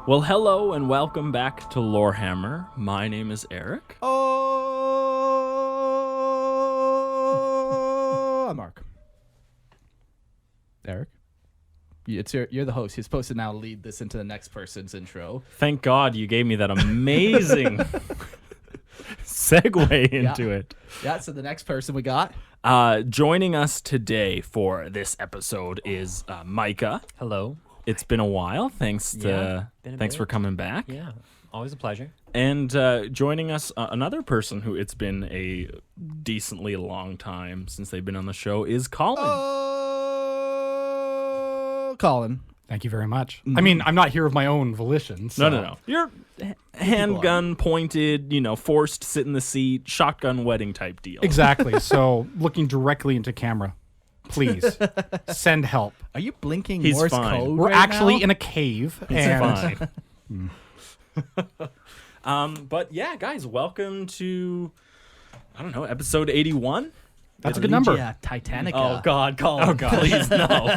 Well, hello and welcome back to Lorehammer. My name is Eric. Oh, I'm Mark. Eric? You're the host. You're supposed to now lead this into the next person's intro. Thank God you gave me that amazing segue into it. Yeah, so the next person we got. Joining us today for this episode is Micah. Hello. It's been a while. Thanks for coming back. Yeah, always a pleasure. And joining us, another person who it's been a decently long time since they've been on the show is Colyn. Oh, Colyn. Thank you very much. I mean, I'm not here of my own volition. So. No. You're handgun pointed, forced to sit in the seat, shotgun wedding type deal. Exactly. So looking directly into camera, please send help. Are you blinking He's Morse fine. code We're right actually now? in a cave. It's and fine. But yeah, guys, welcome to, episode 81. That's a good number. Collegia Titanica. Oh God, Colyn. Oh, God. Please no.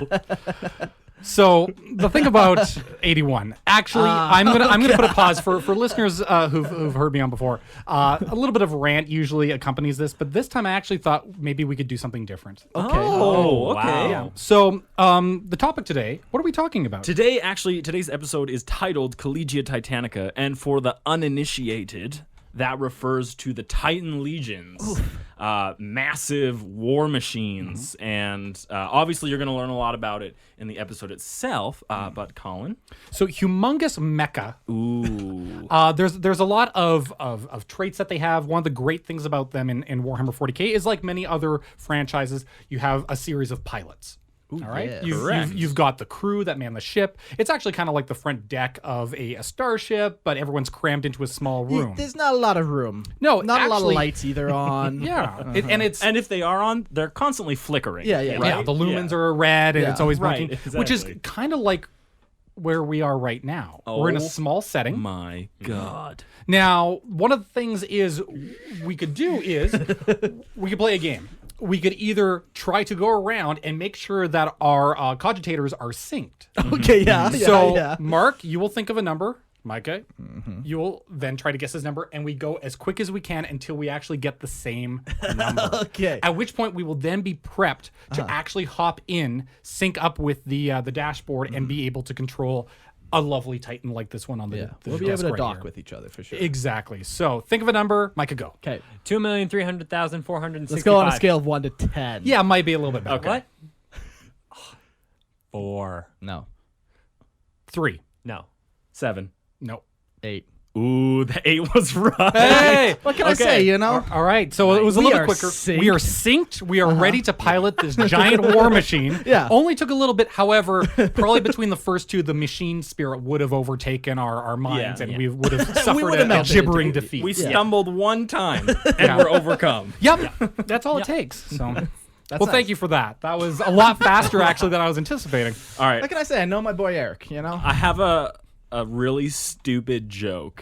So the thing about 81, actually, I'm gonna put a pause for listeners who've heard me on before. A little bit of rant usually accompanies this, but this time I actually thought maybe we could do something different. Okay. Oh, okay. wow. Yeah. So the topic today, what are we talking about? Today's episode is titled Collegia Titanica, and for the uninitiated, that refers to the Titan legions, massive war machines, and obviously you're going to learn a lot about it in the episode itself. But Colyn, So humongous mecha. ooh, There's a lot of traits that they have. One of the great things about them in Warhammer 40k is, like many other franchises, you have a series of pilots. All right, yes. you've got the crew that man the ship. It's actually kind of like the front deck of a starship, but everyone's crammed into a small room. There's not a lot of room. No, not a lot of actually- lights either on. Yeah, and if they are on, they're constantly flickering. Yeah, yeah, right? yeah, the lumens are red, and Yeah. it's always Right, blinking, which is exactly. kind of like where we are right now. We're in a Oh small setting. My God. Now, one of the things we could play a game. We could either try to go around and make sure that our cogitators are synced. Okay, yeah. So, Mark, you will think of a number. Micah, you will then try to guess his number, and we go as quick as we can until we actually get the same number. Okay. At which point we will then be prepped to actually hop in, sync up with the dashboard, and be able to control a lovely Titan like this one on the. the We'll be able desk to right dock here. with each other for sure. Exactly. So think of a number. Micah, go. Okay. 2,300,465. Let's go on a scale of 1 to 10. Yeah, might be a little bit better. Okay. What? 4. No. 3. No. 7. No. 8. Ooh, the 8 was right. Hey! What can I say, you know? All right. So it was a We little bit are quicker. synced. We are synced. We are ready to pilot this giant war machine. Yeah. Only took a little bit. However, probably between the first two, the machine spirit would have overtaken our minds, Yeah, and yeah. we would have suffered would have a melted gibbering into- defeat. We stumbled one time and Yeah. we're overcome. Yep. That's all it takes. So. That's Well, thank nice. you for that. That was a lot faster, actually, than I was anticipating. All right. What can I say? I know my boy Eric, you know? I have a really stupid joke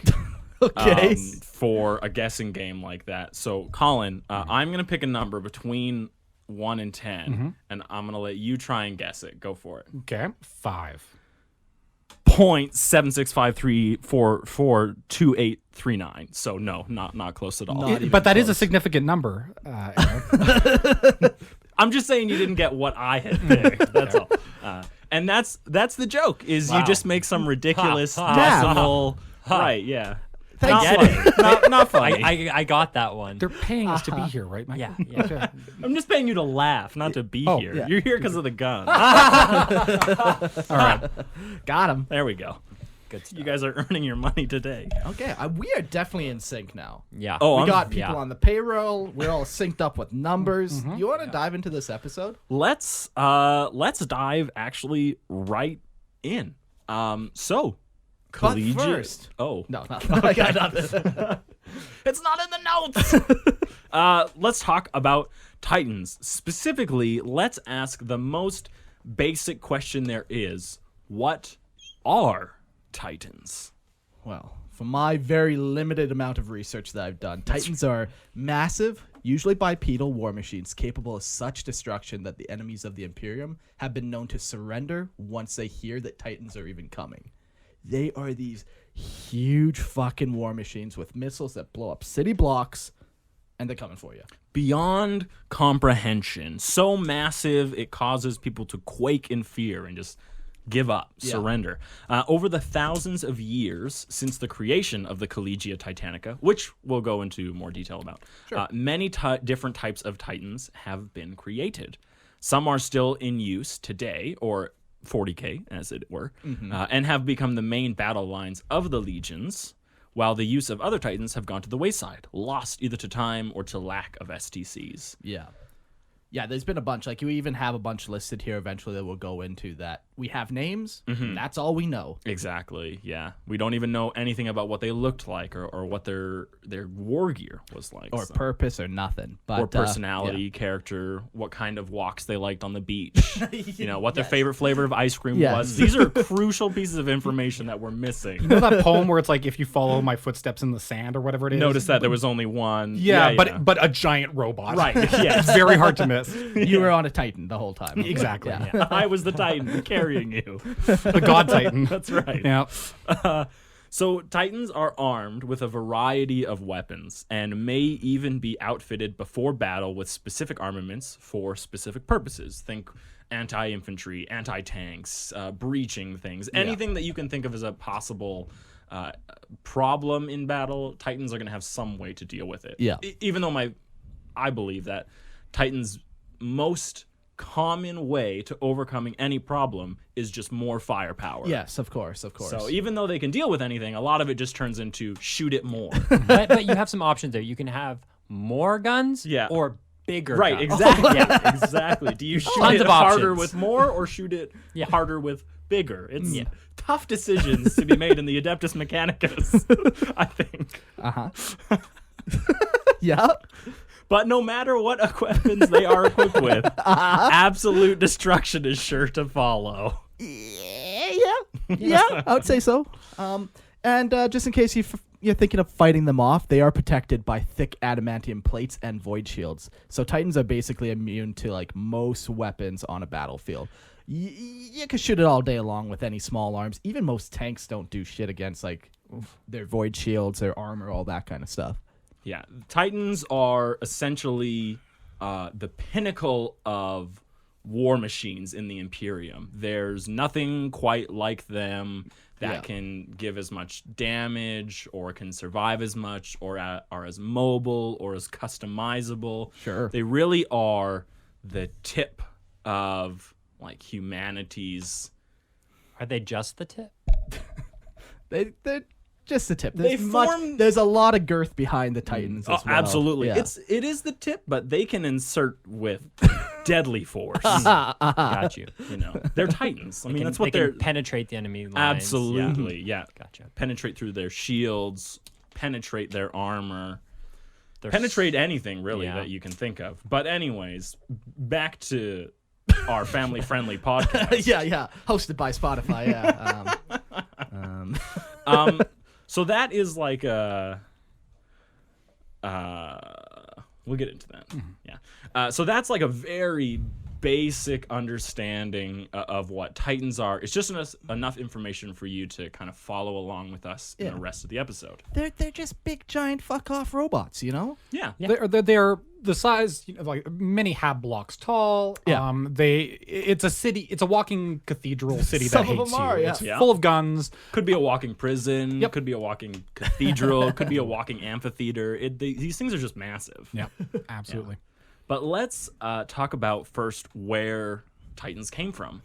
Okay. for a guessing game like that. So, Colyn, I'm going to pick a number between 1 and 10, and I'm going to let you try and guess it. Go for it. Okay. 5. 0.7653442839. So, no, not close at all. Not even But that is a close. significant number. Eric. I'm just saying you didn't get what I had picked. That's all. And that's the joke, is you Wow. just make some ridiculous Ha, ha. decimal. Right, yeah. Thanks. Not funny. not funny. I got that one. They're paying us to be here, right, Mike? Yeah. Okay. I'm just paying you to laugh, not to be Oh, here. yeah. You're here because of the gun. All right. Got him. There we go. Good stuff. You guys are earning your money today. Okay. We are definitely in sync now. Yeah. Oh, We got people yeah. on the payroll. We're all synced up with numbers. You want to dive into this episode? Let's dive actually right in. So But collegiate. first. Oh. No, not I got nothing. It's not in the notes. Let's talk about Titans. Specifically, let's ask the most basic question there is. What are Titans? Well, from my very limited amount of research that I've done, Titans are massive, usually bipedal war machines capable of such destruction that the enemies of the Imperium have been known to surrender once they hear that Titans are even coming. They are these huge fucking war machines with missiles that blow up city blocks, and they're coming for you. Beyond comprehension. So massive, it causes people to quake in fear and just give up, surrender. Over the thousands of years since the creation of the Collegia Titanica, which we'll go into more detail about, many different types of Titans have been created. Some are still in use today, or 40K, as it were, and have become the main battle lines of the legions, while the use of other Titans have gone to the wayside, lost either to time or to lack of STCs. Yeah. Yeah, there's been a bunch. Like, you even have a bunch listed here eventually that we'll go into that we have names. And that's all we know. Exactly, yeah. We don't even know anything about what they looked like or what their war gear was like. Or purpose or nothing. But, or personality, character, what kind of walks they liked on the beach, what their favorite flavor of ice cream was. These are crucial pieces of information that we're missing. You know that poem where it's like, if you follow my footsteps in the sand or whatever it is? Notice that there was only one. But a giant robot. Right, yeah. It's very hard to miss. You were on a Titan the whole time. Exactly. Yeah. I was the Titan carrying you. The God Titan. That's right. Yeah. So Titans are armed with a variety of weapons and may even be outfitted before battle with specific armaments for specific purposes. Think anti-infantry, anti-tanks, breaching things, anything that you can think of as a possible problem in battle. Titans are going to have some way to deal with it. Yeah. Even though I believe that Titans' most common way to overcoming any problem is just more firepower. Yes, of course. So even though they can deal with anything, a lot of it just turns into shoot it more. but you have some options there. You can have more guns or bigger right, guns. exactly. Exactly. Do you shoot Tons it of harder options. with more or shoot it harder with bigger? It's tough decisions to be made in the Adeptus Mechanicus, I think. Yeah. But no matter what weapons they are equipped with, absolute destruction is sure to follow. Yeah, I would say so. And just in case you're thinking of fighting them off, they are protected by thick adamantium plates and void shields. So Titans are basically immune to like most weapons on a battlefield. You can shoot it all day long with any small arms. Even most tanks don't do shit against like their void shields, their armor, all that kind of stuff. Yeah, Titans are essentially the pinnacle of war machines in the Imperium. There's nothing quite like them that can give as much damage or can survive as much or are as mobile or as customizable. Sure. They really are the tip of like humanity's. Are they just the tip? They're just the tip. They There's a lot of girth behind the Titans as well. Absolutely. Yeah. It is the tip, but they can insert with deadly force. Got you. They're Titans. I mean, that's what they they're can penetrate the enemy lines. absolutely. Yeah. Gotcha. Penetrate through their shields, penetrate their armor, They're penetrate anything really Yeah. that you can think of. But anyways, back to our family-friendly podcast. yeah. Hosted by Spotify. Yeah. So that is like a. We'll get into that. Yeah. So that's like a very basic understanding of what Titans are. It's just enough information for you to kind of follow along with us in the rest of the episode. They're just big giant fuck off robots, you know? Yeah. They're the size, like many half blocks tall. Yeah. It's a city. It's a walking cathedral city Some that of hates them are, you. yeah. It's Yeah. full of guns. Could be a walking prison. Yep. Could be a walking cathedral. Could be a walking amphitheater. These things are just massive. Yeah, absolutely. But let's talk about first where Titans came from.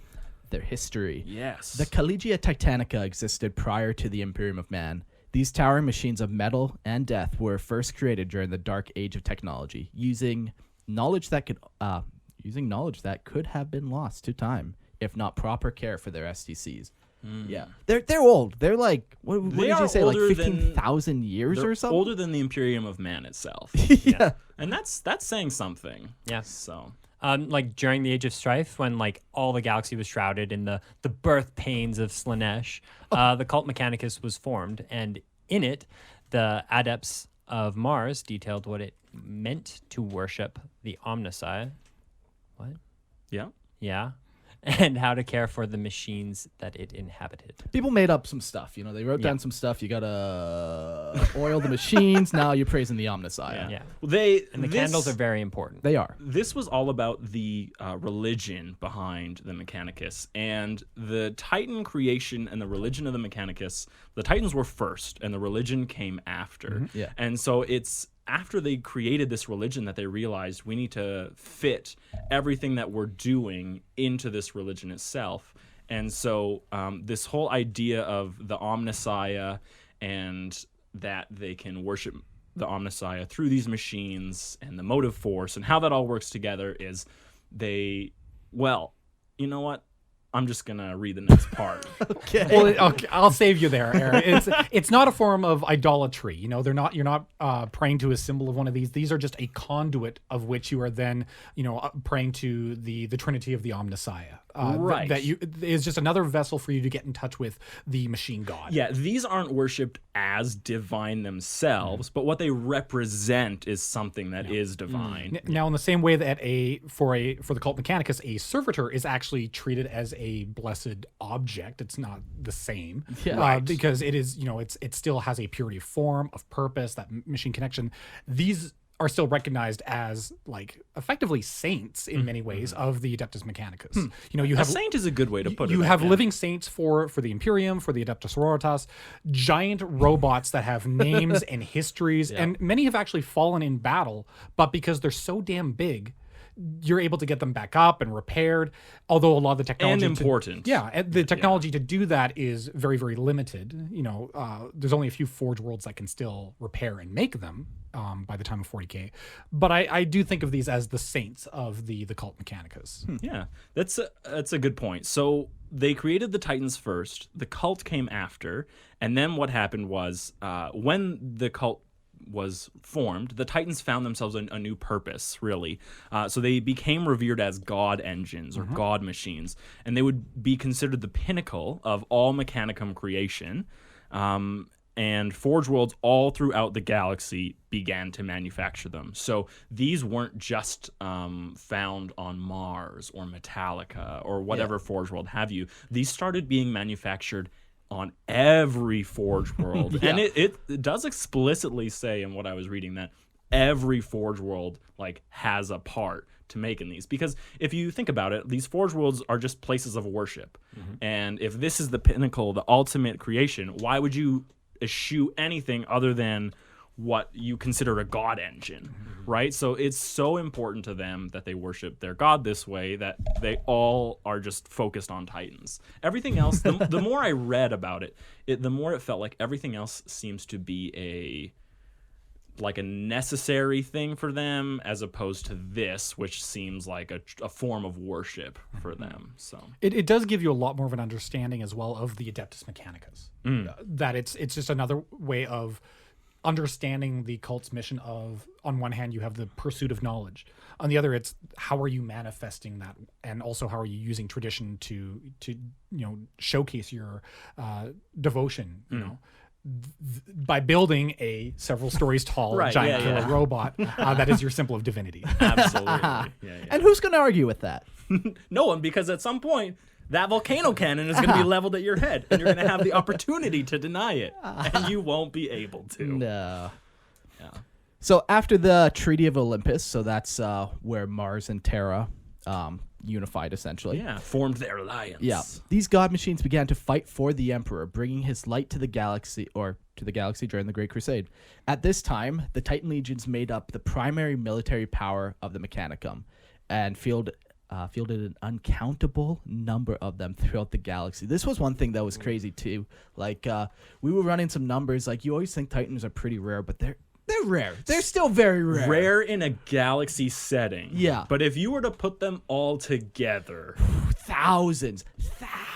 Their history. Yes. The Collegia Titanica existed prior to the Imperium of Man. These towering machines of metal and death were first created during the dark age of technology, using knowledge that could have been lost to time if not proper care for their STCs. Yeah, they're old. They're like what They did are you say? Like older 15,000 years They're or something. older than the Imperium of Man itself. Yeah. And that's saying something. Yeah. So Like during the Age of Strife, when like all the galaxy was shrouded in the birth pains of Slaanesh, the cult Mechanicus was formed, and in it, the Adepts of Mars detailed what it meant to worship the Omnissiah. What? yeah. Yeah. and how to care for the machines that it inhabited. People made up some stuff. They wrote down some stuff. You gotta oil the machines. Now you're praising the Omnissiah. Yeah. Well, And the candles are very important. They are. This was all about the religion behind the Mechanicus, and the Titan creation and the religion of the Mechanicus. The Titans were first, and the religion came after. Yeah. And so it's after they created this religion that they realized we need to fit everything that we're doing into this religion itself. And so this whole idea of the Omnissiah and that they can worship the Omnissiah through these machines and the motive force and how that all works together is you know what? I'm just gonna read the next part. Okay. Well, okay, I'll save you there, Aaron. It's not a form of idolatry. You're not praying to a symbol of one of these. These are just a conduit of which you are then praying to the Trinity of the Omnissiah. Right. That is just another vessel for you to get in touch with the machine god. Yeah, these aren't worshipped as divine themselves, but what they represent is something that is divine. Now, in the same way that for the cult Mechanicus, a servitor is actually treated as a blessed object. It's not the same, because it is it still has a purity of form, of purpose, that machine connection. These are still recognized as effectively saints in many ways of the Adeptus Mechanicus. You have A saint is a good way to put it. You have living saints for the Imperium, for the Adeptus Sororitas, giant robots that have names and histories, and many have actually fallen in battle, but because they're so damn big, you're able to get them back up and repaired, although a lot of the technology... And important. The technology to do that is very, very limited. There's only a few Forge Worlds that can still repair and make them by the time of 40K. But I do think of these as the saints of the cult Mechanicus. Yeah, that's a good point. So they created the Titans first, the cult came after, and then what happened was when the cult was formed, the Titans found themselves a new purpose, really. So they became revered as god engines or god machines, and they would be considered the pinnacle of all Mechanicum creation. And Forge Worlds all throughout the galaxy began to manufacture them. So these weren't just found on Mars or Metallica or whatever Forge World have you. These started being manufactured on every Forge World. And it does explicitly say in what I was reading that every Forge World has a part to making these, because if you think about it, these Forge Worlds are just places of worship. And if this is the pinnacle, the ultimate creation, why would you eschew anything other than what you consider a god engine, right? So it's so important to them that they worship their god this way that they all are just focused on Titans. Everything else, the more I read about it, the more it felt like everything else seems to be a necessary thing for them, as opposed to this, which seems like a form of worship for them. So it does give you a lot more of an understanding as well of the Adeptus Mechanicus. That it's just another way of understanding the cult's mission of, on one hand, you have the pursuit of knowledge. On the other, it's how are you manifesting that, and also how are you using tradition to showcase your devotion, by building a several stories tall giant killer robot that is your symbol of divinity. Absolutely. And who's going to argue with that? No one, because at some point that volcano cannon is going to be leveled at your head, and you're going to have the opportunity to deny it, and you won't be able to. No. Yeah. So after the Treaty of Olympus, so that's where Mars and Terra unified, essentially. Yeah, formed their alliance. Yeah. These god machines began to fight for the Emperor, bringing his light to the galaxy during the Great Crusade. At this time, the Titan legions made up the primary military power of the Mechanicum, and fielded an uncountable number of them throughout the galaxy. This was one thing that was crazy too. We were running some numbers. You always think Titans are pretty rare, but they're rare. They're still very rare. Rare in a galaxy setting. Yeah. But if you were to put them all together, thousands.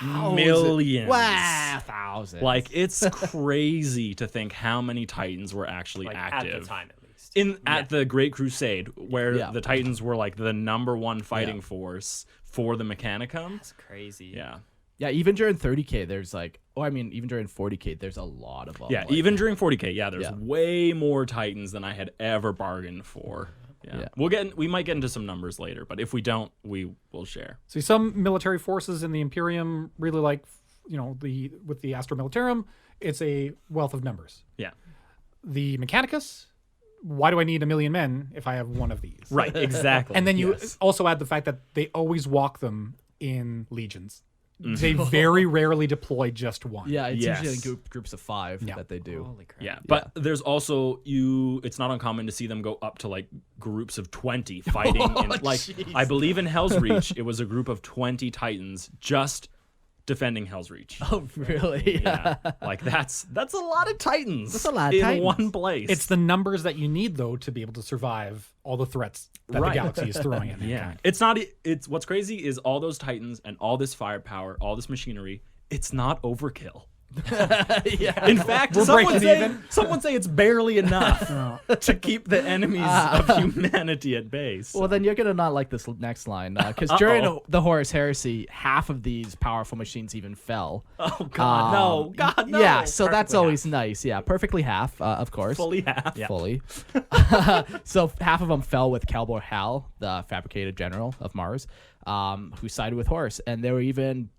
Millions. Wow, thousands. It's crazy to think how many Titans were actually active. At the time, at least. At the Great Crusade, where the Titans were the number one fighting Yeah. force for the Mechanicum. That's crazy. Yeah. Yeah, even during 30K, there's even during 40K, there's a lot of them. Yeah, even during 40K, there's Yeah. way more Titans than I had ever bargained for. Yeah. We might get into some numbers later, but if we don't, we will share. See, some military forces in the Imperium really like, with the Astra Militarum, it's a wealth of numbers. Yeah. The Mechanicus, why do I need 1 million men if I have one of these? Right, exactly. And then you also add the fact that they always walk them in legions. They very rarely deploy just one. Yeah, it's Yes. usually in groups of 5 that they do. Holy crap. Yeah, but there's also it's not uncommon to see them go up to like groups of 20 fighting in jeez. I believe in Hell's Reach it was a group of 20 Titans just defending Hell's Reach. Oh, really? Yeah. Like that's a lot of Titans. That's a lot of in Titans. one place. It's the numbers that you need, though, to be able to survive all the threats that Right. the galaxy is throwing at yeah. mankind. It's not it's what's crazy is all those Titans and all this firepower, all this machinery, it's not overkill. Yeah. In fact, We're someone breaking say, even. someone say it's barely enough to keep the enemies of humanity at bay. So- Well, then you're going to not like this next line. Because during the Horus Heresy, half of these powerful machines even fell. oh God, no! God, no! Yeah, so that's Perfectly always nice. Yeah, perfectly half, of course. fully half. Fully. So half of them fell with Calbor Hal, the fabricated general of Mars, who sided with Horus. And there were even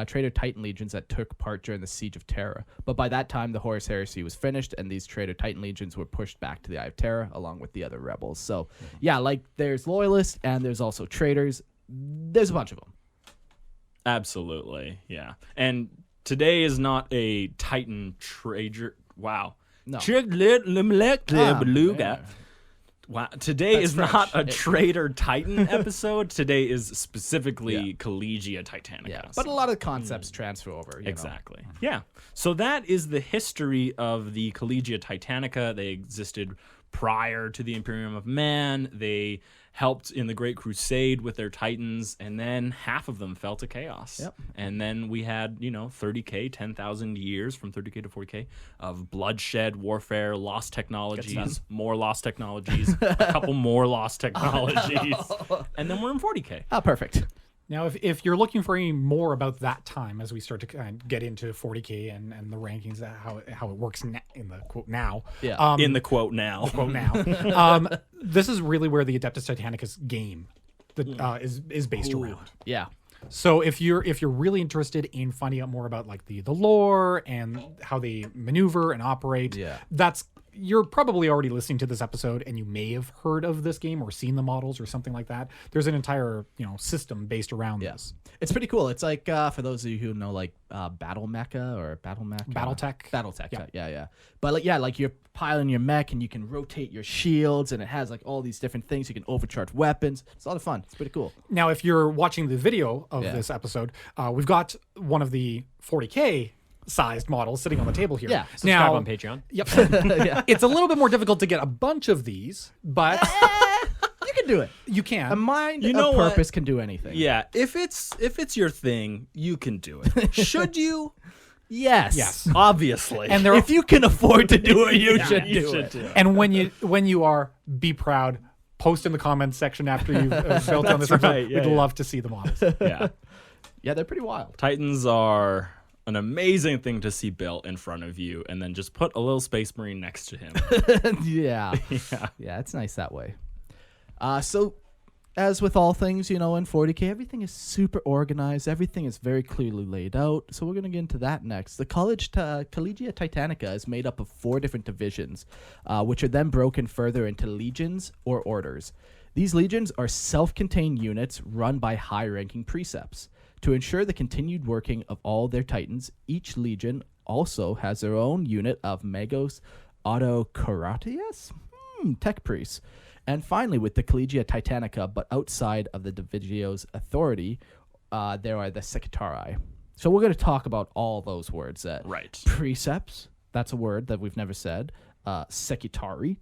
traitor Titan legions that took part during the Siege of Terra. But by that time, the Horus Heresy was finished, and these traitor Titan legions were pushed back to the Eye of Terra along with the other rebels. So, yeah, like there's loyalists and there's also traitors. There's a bunch of them. Absolutely, yeah. And today is not a Titan traitor. Wow. No. Beluga. Wow. Today That's is not a French. traitor Titan episode. Today is specifically Collegia Titanica. Yeah, but a lot of concepts transfer over. You know. Exactly. Yeah. So that is the history of the Collegia Titanica. They existed prior to the Imperium of Man. They helped in the Great Crusade with their Titans, and then half of them fell to chaos. Yep. And then we had, 30K, 10,000 years from 30K to 40K of bloodshed, warfare, lost technologies, more lost technologies, a couple more lost technologies, and then we're in 40K. Ah, perfect. Now, if you're looking for any more about that time as we start to kind of get into 40K and the rankings, how it works in the quote now. Yeah. In the quote now. Quote now. This is really where the Adeptus Titanicus game is based around. Yeah. So if you're really interested in finding out more about like the lore and how they maneuver and operate, you're probably already listening to this episode and you may have heard of this game or seen the models or something like that. There's an entire system based around this. It's pretty cool. It's like for those of you who know like Battle Mecha or Battle Mech. Battletech. Battletech. Yeah. But like you're piloting your mech and you can rotate your shields and it has like all these different things. You can overcharge weapons. It's a lot of fun. It's pretty cool. Now, if you're watching the video of this episode, we've got one of the 40K sized models sitting on the table here. Yeah. Subscribe Now, on Patreon. Yep. Yeah. It's a little bit more difficult to get a bunch of these, but You can do it. you can. A mind You know of what? purpose can do anything. Yeah, if it's your thing, you can do it. Should you? Yes. Yes. Obviously. And there If you can afford to do it, you should you do should it. do it. And when you are, be proud. Post in the comments section after you've built on this. That's episode. right, yeah, We'd yeah. love to see the models. Yeah. Yeah, they're pretty wild. Titans are an amazing thing to see built in front of you and then just put a little Space Marine next to him. Yeah. Yeah. Yeah, it's nice that way. So, as with all things, in 40K, everything is super organized. Everything is very clearly laid out. So we're going to get into that next. The Collegia Titanica is made up of 4 different divisions, which are then broken further into legions or orders. These legions are self-contained units run by high-ranking Princeps. To ensure the continued working of all their Titans, each legion also has their own unit of Magos Autocratius? Tech priests. And finally, with the Collegia Titanica, but outside of the Divisio's authority, there are the Secutarii. So we're going to talk about all those words. Right. Princeps, that's a word that we've never said. Secutarii.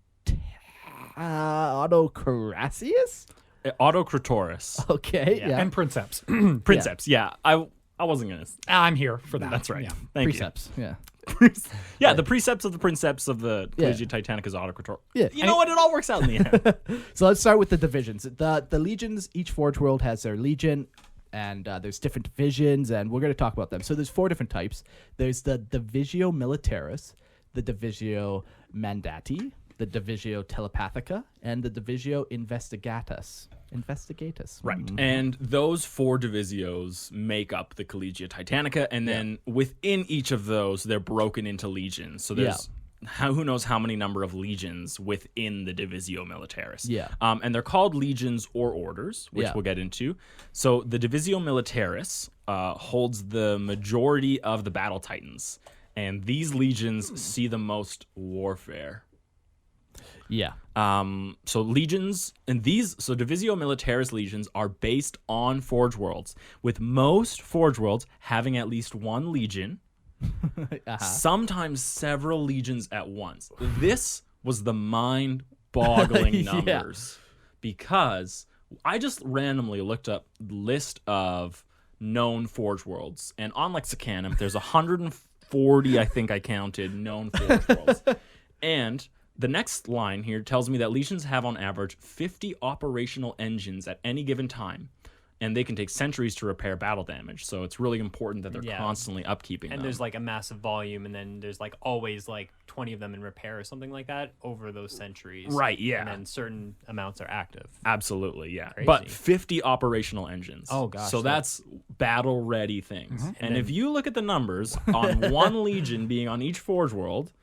Autocratius? Autocratorus. Okay, yeah. And Princeps. Princeps. Yeah. I wasn't going to. I'm here for that. That's right. Yeah. Thank Princeps, yeah. you. Yeah, the precepts of the Princeps of the Collegia Titanica is Autocrator. Yeah. You know what? It all works out in the end. So let's start with the divisions. The legions, each Forge World has their legion, and there's different divisions, and we're going to talk about them. So there's 4 different types. There's the Divisio Militaris, the Divisio Mandati, the Divisio Telepathica, and the Divisio Investigatis. Right. And those 4 divisios make up the Collegia Titanica, and then within each of those, they're broken into legions. So there's who knows how many number of legions within the Divisio Militaris. Yeah. And they're called legions or orders, which we'll get into. So the Divisio Militaris holds the majority of the battle titans, and these legions see the most warfare. Yeah. So legions and so Divisio Militaris legions are based on Forge Worlds, with most Forge Worlds having at least 1 legion, sometimes several legions at once. This was the mind-boggling numbers because I just randomly looked up the list of known Forge Worlds, and on Lexicanum, there's 140, I think I counted, known Forge Worlds. And the next line here tells me that legions have on average 50 operational engines at any given time, and they can take centuries to repair battle damage. So it's really important that they're constantly upkeeping them. And there's like a massive volume, and then there's like always like 20 of them in repair or something like that over those centuries. Right, yeah. And then certain amounts are active. Absolutely, yeah. Crazy. But 50 operational engines. Oh, gosh. So that's battle-ready things. And if you look at the numbers on 1 legion being on each Forge World,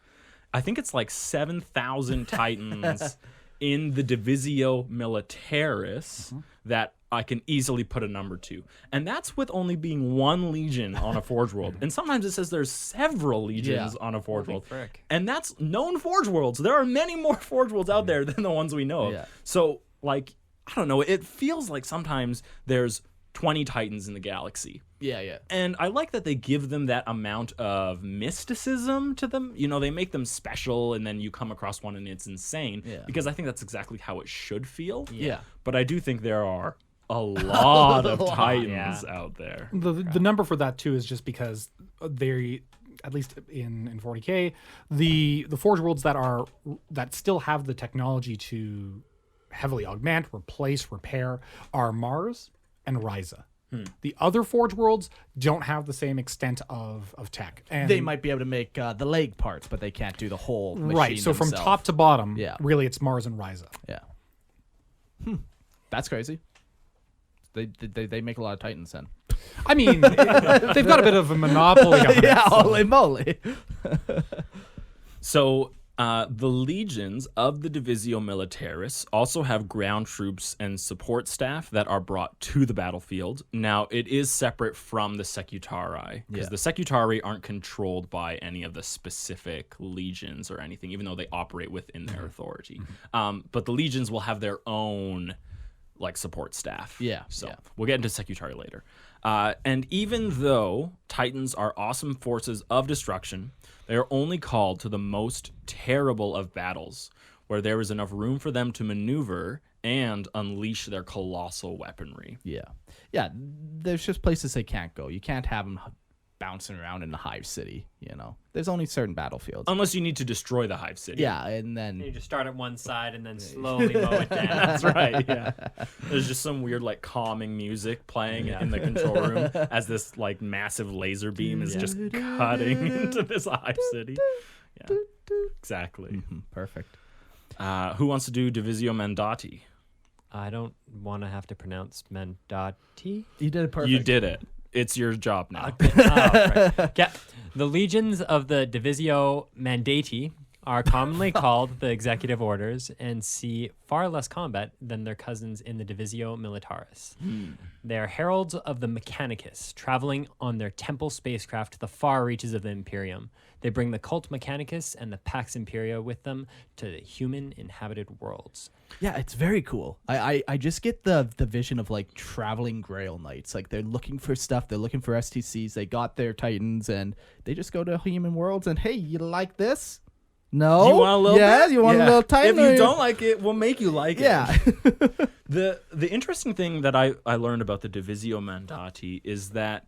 I think it's like 7,000 Titans in the Divisio Militaris that I can easily put a number to. And that's with only being 1 legion on a Forge World. And sometimes it says there's several legions on a Forge World. Frick. And that's known Forge Worlds. There are many more Forge Worlds out there than the ones we know of. Yeah. So, like, I don't know. It feels like sometimes there's 20 Titans in the galaxy. Yeah. And I like that they give them that amount of mysticism to them. You know, they make them special, and then you come across one and it's insane. Yeah. Because I think that's exactly how it should feel. Yeah. But I do think there are a lot of Titans out there. The number for that too is just because they, at least in 40K, the Forge Worlds that still have the technology to heavily augment, replace, repair are Mars and Ryza. The other Forge Worlds don't have the same extent of tech. And They might be able to make the leg parts, but they can't do the whole machine right. So from themselves. top to bottom, Yeah. really it's Mars and Ryza. Yeah. That's crazy. They make a lot of Titans then. I mean, they've got a bit of a monopoly on it. Yeah, so- holy moly. So the legions of the Divisio Militaris also have ground troops and support staff that are brought to the battlefield. Now, it is separate from the Secutarii, because the Secutarii aren't controlled by any of the specific legions or anything, even though they operate within their authority. But the legions will have their own like support staff. Yeah, So yeah. we'll get into Secutarii later. And even though Titans are awesome forces of destruction, they are only called to the most terrible of battles, where there is enough room for them to maneuver and unleash their colossal weaponry. Yeah. There's just places they can't go. You can't have them bouncing around in the Hive City, you know. There's only certain battlefields. Unless you need to destroy the Hive City. Yeah, and You then just start at one side and then slowly mow it down. That's right, yeah. There's just some weird, like, calming music playing in the control room as this, like, massive laser beam is just cutting into this Hive City. Yeah, exactly. perfect. Who wants to do Divisio Mandati? I don't want to have to pronounce Mandati. You did it perfect. You did it. It's your job now. Yeah. The legions of the Divisio Mandati are commonly called the executive orders and see far less combat than their cousins in the Divisio Militaris. They are heralds of the Mechanicus, traveling on their temple spacecraft to the far reaches of the Imperium. They bring the cult Mechanicus and the Pax Imperia with them to the human inhabited worlds. Yeah, it's very cool. I just get the vision of like traveling Grail Knights. Like they're looking for stuff. They're looking for STCs. They got their Titans and they just go to human worlds and hey, you like this? No. You want a little bit? You want a little Titan? If you don't like it, we'll make you like it. Yeah. The interesting thing that I learned about the Divisio Mandati is that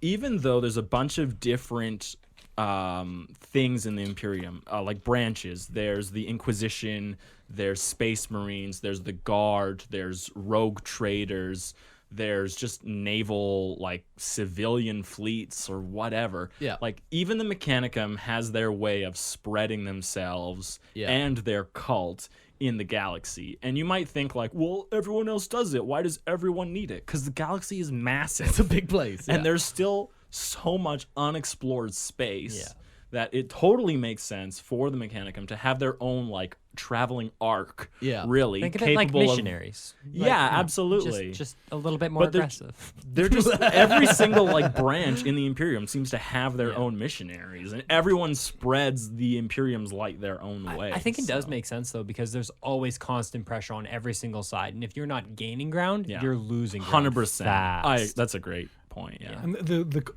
even though there's a bunch of different things in the Imperium, like branches, there's the Inquisition, there's Space Marines, there's the Guard, there's Rogue Traders, There's just naval, like, civilian fleets or whatever. Yeah. Like, even the Mechanicum has their way of spreading themselves and their cult in the galaxy. And you might think, like, well, everyone else does it. Why does everyone need it? Because the galaxy is massive. It's a big place. And there's still so much unexplored space that it totally makes sense for the Mechanicum to have their own, like, traveling arc. Really. Think of capable it like missionaries. Absolutely. Just a little bit more But they're- aggressive. They're just every single like branch in the Imperium seems to have their own missionaries, and everyone spreads the Imperium's light their own way. I think it does make sense though, because there's always constant pressure on every single side, and if you're not gaining ground, you're losing ground 100%. fast. That's a great point. Yeah. And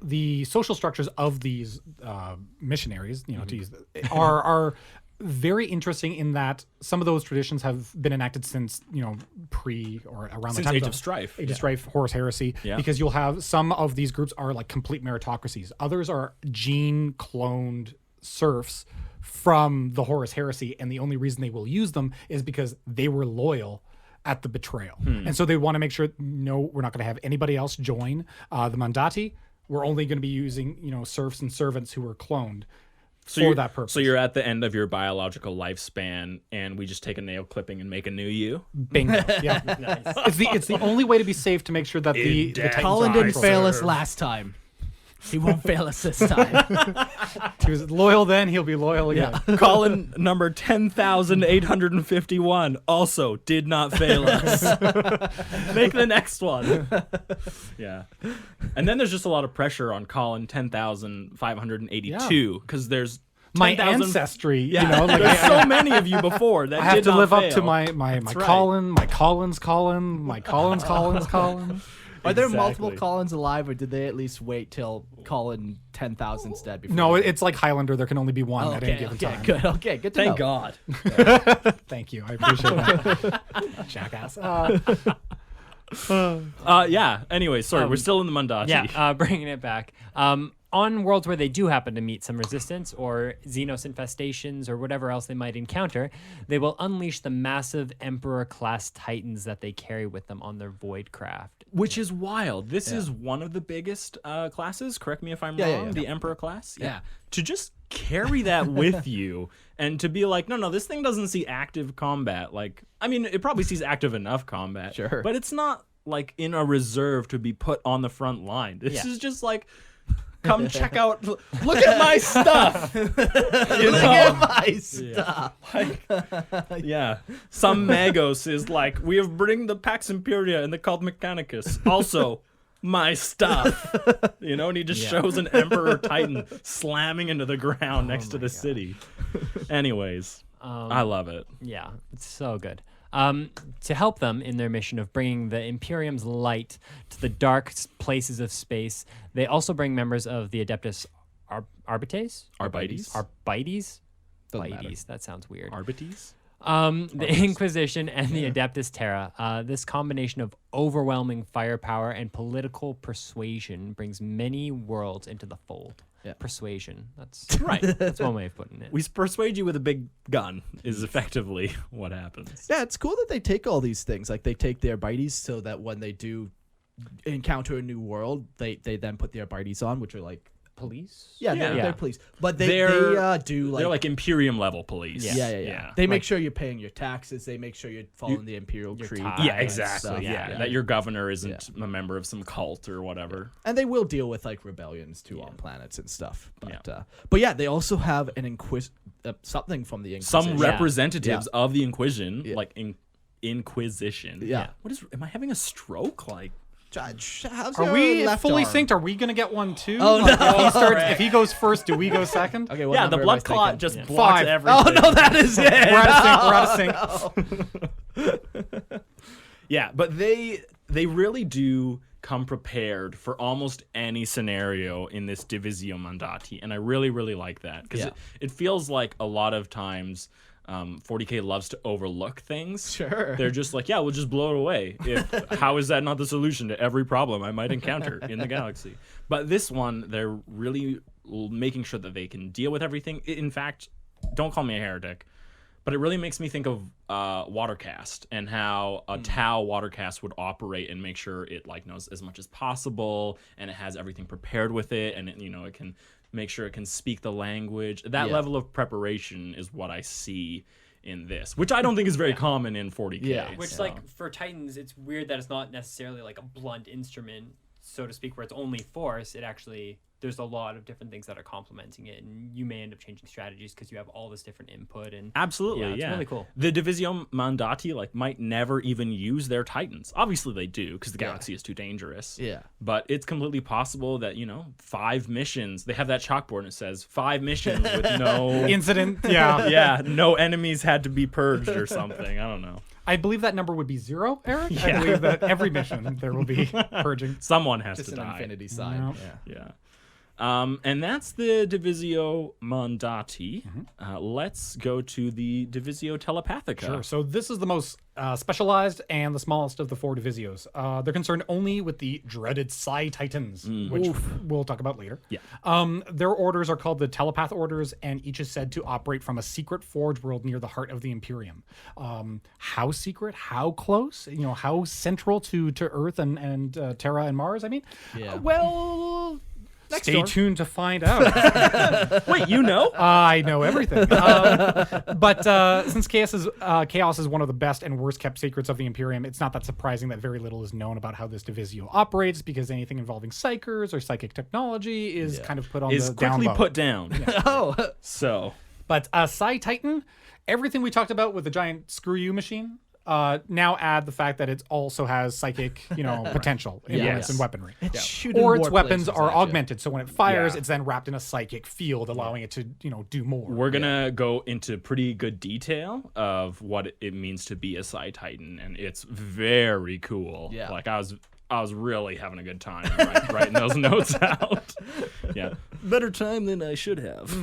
the social structures of these missionaries, to use are very interesting in that some of those traditions have been enacted since pre or around the Since time Age of of Strife. Age of Strife, Horus Heresy, because you'll have some of these groups are like complete meritocracies. Others are gene cloned serfs from the Horus Heresy, and the only reason they will use them is because they were loyal at the betrayal. And so they want to make sure, no, we're not going to have anybody else join the Mandati. We're only going to be using, serfs and servants who were cloned for that purpose. So you're at the end of your biological lifespan, and we just take a nail clipping and make a new you. Bingo. Yeah. It's the only way to be safe, to make sure that the Titans Colin are didn't isolated. fail us last time. He won't fail us this time. He was loyal then, he'll be loyal again. Colin number 10,851 also did not fail us. Make the next one. Yeah. And then there's just a lot of pressure on Colin 10,582 because there's My 10,000 ancestry, there's so many of you before that I have did to not live up fail. to my right. Colin, my Colin's Colin, my Colin's Colin. Are there Exactly. multiple Collins alive, or did they at least wait till Colin 10,000's dead before? No, it's like Highlander. There can only be one at any given time. Good. Okay, good to know. Thank God. Thank you. I appreciate that. Jackass. Anyway, sorry, we're still in the Mandati. Bringing it back. On worlds where they do happen to meet some resistance or Xenos infestations or whatever else they might encounter, they will unleash the massive Emperor-class Titans that they carry with them on their void craft. Which is wild. This is one of the biggest classes. Correct me if I'm wrong. The Emperor class. Yeah. To just carry that with you and to be like, no, this thing doesn't see active combat. Like, I mean, it probably sees active enough combat. Sure. But it's not like in a reserve to be put on the front line. This is just like, come check out. Look at my stuff. Look at my stuff. Some Magos is like, we have bring the Pax Imperia and the Cult Mechanicus. Also, my stuff. And he just shows an Emperor Titan slamming into the ground next to the city. Anyways, I love it. Yeah, it's so good. To help them in their mission of bringing the Imperium's light to the dark places of space, they also bring members of the Adeptus Arbites? Arbites? Arbites? Doesn't matter. Bites, that sounds weird. Arbites? The Inquisition and the Adeptus Terra. This combination of overwhelming firepower and political persuasion brings many worlds into the fold. Yeah. Persuasion. That's Right. That's one way of putting it. We persuade you with a big gun is effectively what happens. Yeah, it's cool that they take all these things. Like, they take their Arbites so that when they do encounter a new world, they then put the Arbites on, which are like Police? they're police. But they do like they're like Imperium level police. Yeah. They make sure you're paying your taxes. They make sure you're following the imperial tree. ties. Yeah, and exactly. stuff. Yeah. That your governor isn't a member of some cult or whatever. And they will deal with like rebellions too on planets and stuff. But they also have an something from the Inquisition. Some representatives of the Inquisition, like Inquisition. Yeah. What is? Am I having a stroke? Like, Judge, how's Are your we left fully arm? synced? Are we gonna get one too? Oh, Like, no. if he goes first, do we go second? Okay, what yeah, the number am I blood clot thinking? just blocks 5. everything. Oh no, that is it. We're out of sync. Yeah, but they really do come prepared for almost any scenario in this Divisio Mandati, and I really, really like that because it feels like a lot of times 40K loves to overlook things. Sure. They're just like, we'll just blow it away. How is that not the solution to every problem I might encounter in the galaxy? But this one, they're really making sure that they can deal with everything. In fact, don't call me a heretic, But it really makes me think of watercast and how a Tau watercast would operate and make sure it like knows as much as possible and it has everything prepared with it, and it, it can make sure it can speak the language. That level of preparation is what I see in this, which I don't think is very common in 40K. Yeah. Which, like, for Titans, it's weird that it's not necessarily like a blunt instrument, so to speak, where it's only force. It actually, there's a lot of different things that are complementing it, and you may end up changing strategies because you have all this different input. And Absolutely, it's really cool. The Divisio Mandati might never even use their Titans. Obviously they do because the galaxy is too dangerous. Yeah. But it's completely possible that 5 missions. They have that chalkboard and it says 5 missions with no Incident. Yeah. yeah, no enemies had to be purged or something. I don't know. I believe that number would be 0, Eric. I believe that every mission there will be purging. Someone has Just to an die. infinity sign. Yep. Yeah. Yeah. And that's the Divisio Mandati. Let's go to the Divisio Telepathica. Sure. So this is the most specialized and the smallest of the 4 divisios. They're concerned only with the dreaded Psy-Titans, which we'll talk about later. Yeah. Their orders are called the Telepath Orders, and each is said to operate from a secret forge world near the heart of the Imperium. How secret? How close? How central to Earth and Terra and Mars? I mean, well. Stay tuned to find out. Wait, you know? I know everything. But since chaos is one of the best and worst kept secrets of the Imperium, it's not that surprising that very little is known about how this Divisio operates, because anything involving psychers or psychic technology is kind of put on Is the down quickly low. put down. Oh. So, But Psy-Titan, everything we talked about with the giant screw you machine, now add the fact that it also has psychic, potential implements and weaponry. It's shooting Or its more weapons places are at you. augmented, so when it fires, Yeah. it's then wrapped in a psychic field, allowing it to, do more. we're going to go into pretty good detail of what it means to be a Psy-Titan, and it's very cool. Yeah. Like, I was really having a good time writing those notes out. Yeah. Better time than I should have.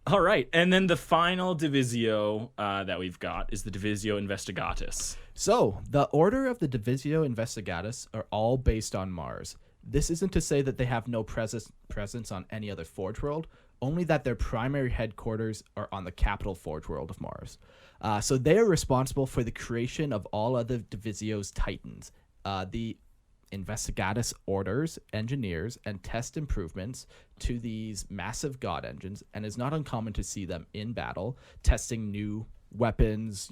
All right. And then the final Divisio that we've got is the Divisio Investigatis. So, the order of the Divisio Investigatis are all based on Mars. This isn't to say that they have no presence on any other forge world, only that their primary headquarters are on the capital forge world of Mars. So they are responsible for the creation of all other Divisio's Titans. The Investigatis orders, engineers, and test improvements to these massive god engines, and it's not uncommon to see them in battle testing new weapons,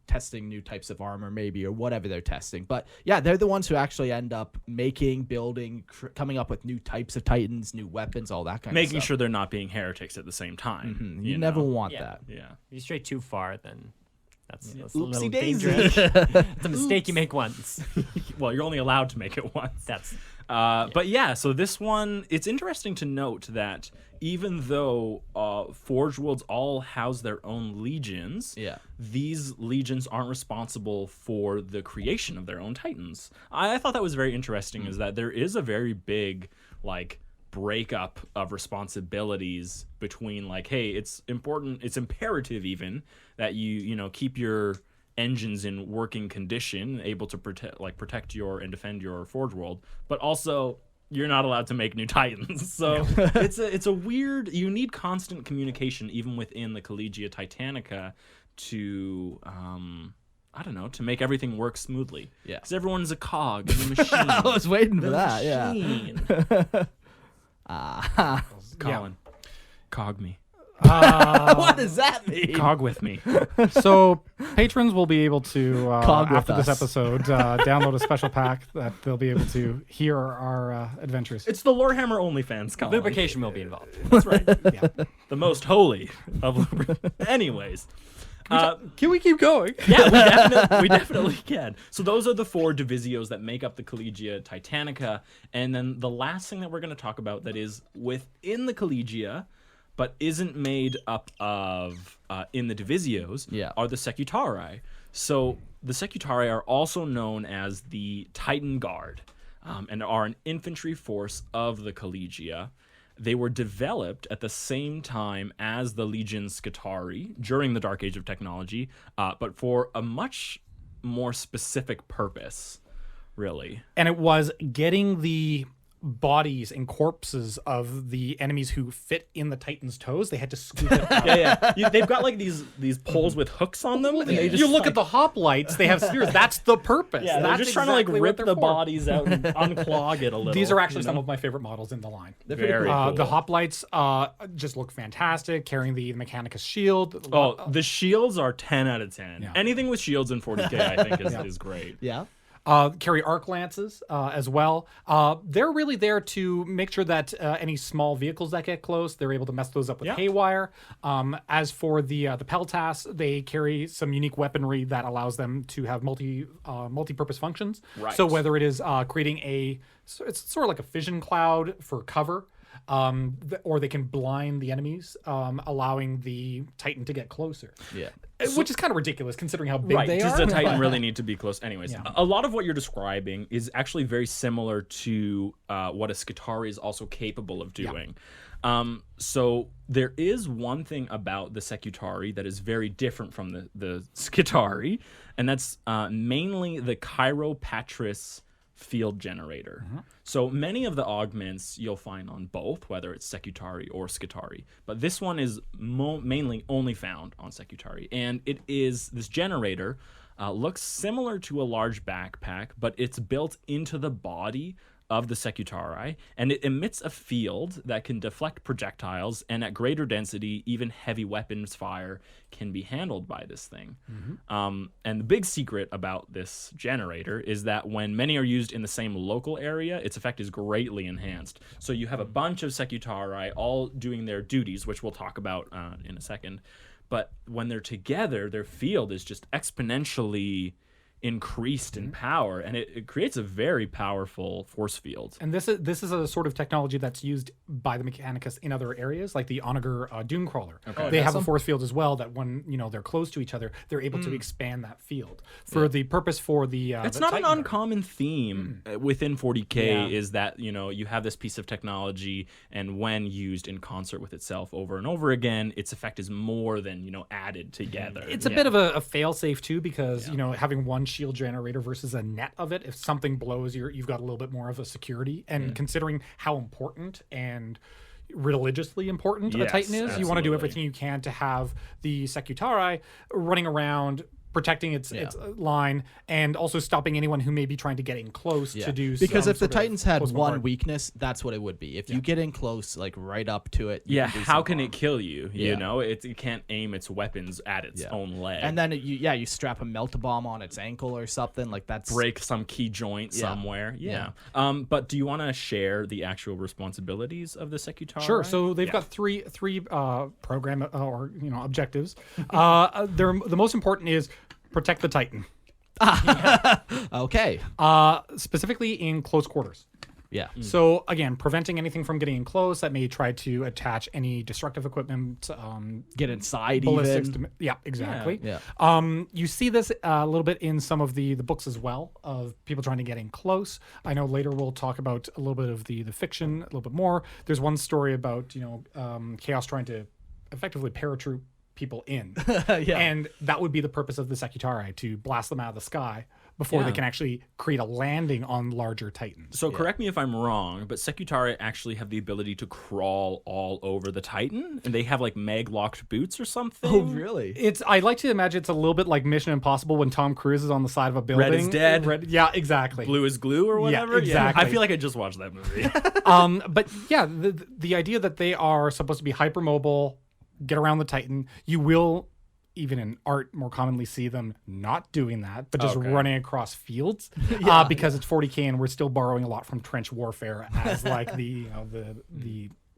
testing new types of armor maybe, or whatever they're testing. But yeah, they're the ones who actually end up making, building, coming up with new types of Titans, new weapons, all that kind of stuff. Making sure they're not being heretics at the same time. You never know? want Yeah. that. Yeah. If you stray too far, then that's a Oopsie little daisy. dangerous. It's a mistake you make once. Well, you're only allowed to make it once. That's But yeah, so this one, it's interesting to note that even though Forge Worlds all house their own legions, these legions aren't responsible for the creation of their own Titans. I thought that was very interesting, is that there is a very big, breakup of responsibilities between, hey, it's important, it's imperative even that you keep your engines in working condition, able to protect your and defend your Forge World, but also you're not allowed to make new Titans. So it's a weird, you need constant communication even within the Collegia Titanica to I don't know, to make everything work smoothly. Yeah. Because everyone's a cog in the machine. I was waiting for that, Machine. yeah. Colin, cog me. What does that mean? Cog with me. So patrons will be able to, Cog with after this us. episode, download a special pack that they'll be able to hear our adventures. It's the Lorehammer OnlyFans, Colin. lubrication will be involved. That's right. Yeah. The most holy of lubricants. Anyways. Can we keep going? Yeah, we definitely can. So those are the 4 divisios that make up the Collegia Titanica. And then the last thing that we're going to talk about that is within the Collegia, but isn't made up of in the divisios, are the Secutarii. So the Secutarii are also known as the Titan Guard, and are an infantry force of the Collegia. They were developed at the same time as the Legion Secutarii during the Dark Age of Technology, but for a much more specific purpose, really. And it was getting the bodies and corpses of the enemies who fit in the Titan's toes. They had to scoop it out. They've got like these poles with hooks on them. And they just, You look at the hoplites, they have spears. That's the purpose. Yeah, they're That's just trying to like exactly what rip they're the for. bodies out and unclog it a little. These are actually you some know? of my favorite models in the line. Very cool. The hoplites just look fantastic, carrying the Mechanicus shield. Oh, the shields are 10 out of 10. Yeah. Anything with shields in 40k, I think, is great. Yeah. Carry arc lances as well. They're really there to make sure that any small vehicles that get close, they're able to mess those up with haywire. As for the Peltas, they carry some unique weaponry that allows them to have multi-purpose functions. Right. So whether it is creating it's sort of like a fission cloud for cover. Or they can blind the enemies, allowing the Titan to get closer. Yeah. Which is kind of ridiculous considering how big Right, they does are. the Titan really need to be close? Anyways, Yeah. a lot of what you're describing is actually very similar to what a Secutarii is also capable of doing. So there is one thing about the Secutarii that is very different from the Secutarii, and that's mainly the Chiropatris field generator. So many of the augments you'll find on both, whether it's Secutarii or Scutarii, but this one is mainly only found on Secutarii, and it is this generator looks similar to a large backpack, but it's built into the body of the Secutarii, and it emits a field that can deflect projectiles, and at greater density, even heavy weapons fire can be handled by this thing. And the big secret about this generator is that when many are used in the same local area, its effect is greatly enhanced. So you have a bunch of Secutarii all doing their duties, which we'll talk about in a second, but when they're together, their field is just exponentially increased in power, and it creates a very powerful force field. And this is a sort of technology that's used by the Mechanicus in other areas, like the Onager Dunecrawler. They have a force field as well that when they're close to each other, they're able to expand that field for the purpose for the. It's the not an Titan uncommon theme within 40k is that you have this piece of technology, and when used in concert with itself over and over again, its effect is more than added together. It's a bit of a fail-safe too, because having one shield generator versus a net of it, if something blows, you've got a little bit more of a security. And considering how important and religiously important a Titan is, you want to do everything you can to have the Secutarii running around, protecting its line, and also stopping anyone who may be trying to get in close to do. Because if the sort of Titans had close one bombard. weakness, that's what it would be. If you get in close, like right up to it, how can it kill you? Yeah. It can't aim its weapons at its own leg. And then you strap a melt-a-bomb on its ankle or something like that's break some key joint somewhere. But do you want to share the actual responsibilities of the Secutarii? Sure. So they've got three program or objectives. The most important is protect the Titan. Okay. Specifically in close quarters. Yeah. So again, preventing anything from getting in close that may try to attach any destructive equipment, Get inside ballistics. even. Yeah, exactly. Yeah. You see this a little bit in some of the books as well, of people trying to get in close. I know later we'll talk about a little bit of the fiction a little bit more. There's one story about Chaos trying to effectively paratroop people in. And that would be the purpose of the Secutarii, to blast them out of the sky before they can actually create a landing on larger Titans. So correct me if I'm wrong, but Secutarii actually have the ability to crawl all over the Titan, and they have like mag-locked boots or something. Oh, really? I like to imagine it's a little bit like Mission Impossible when Tom Cruise is on the side of a building. Red is dead. Yeah, exactly. Blue is glue or whatever. exactly. I feel like I just watched that movie. But yeah, the idea that they are supposed to be hypermobile, get around the Titan, you will, even in art, more commonly see them not doing that, but just running across fields, because it's 40k and we're still borrowing a lot from trench warfare as like the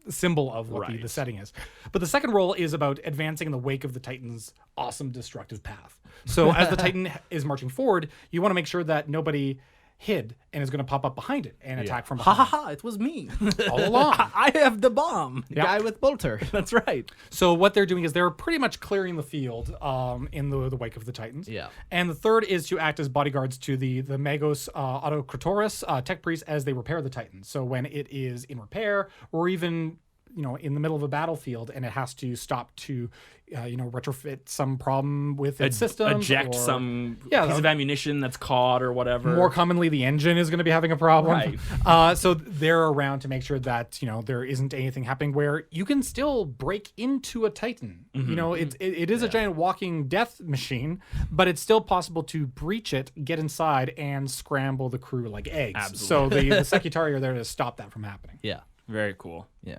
symbol of what the setting is. But the second role is about advancing in the wake of the Titan's awesome destructive path. So as the Titan is marching forward, you want to make sure that nobody hid and is going to pop up behind it and attack from behind. Ha ha ha! It was me. All along. I have the bomb. The guy with bolter. That's right. So what they're doing is they're pretty much clearing the field in the wake of the Titans. Yeah. And the third is to act as bodyguards to the Magos Autocratoris tech priests as they repair the Titans. So when it is in repair, or even in the middle of a battlefield and it has to stop to, retrofit some problem with its system, eject or, some piece of ammunition that's caught or whatever. More commonly, the engine is going to be having a problem. Right. So they're around to make sure that there isn't anything happening where you can still break into a Titan. It is a giant walking death machine, but it's still possible to breach it, get inside, and scramble the crew like eggs. Absolutely. So the Secutarii are there to stop that from happening. Yeah. Very cool. Yeah.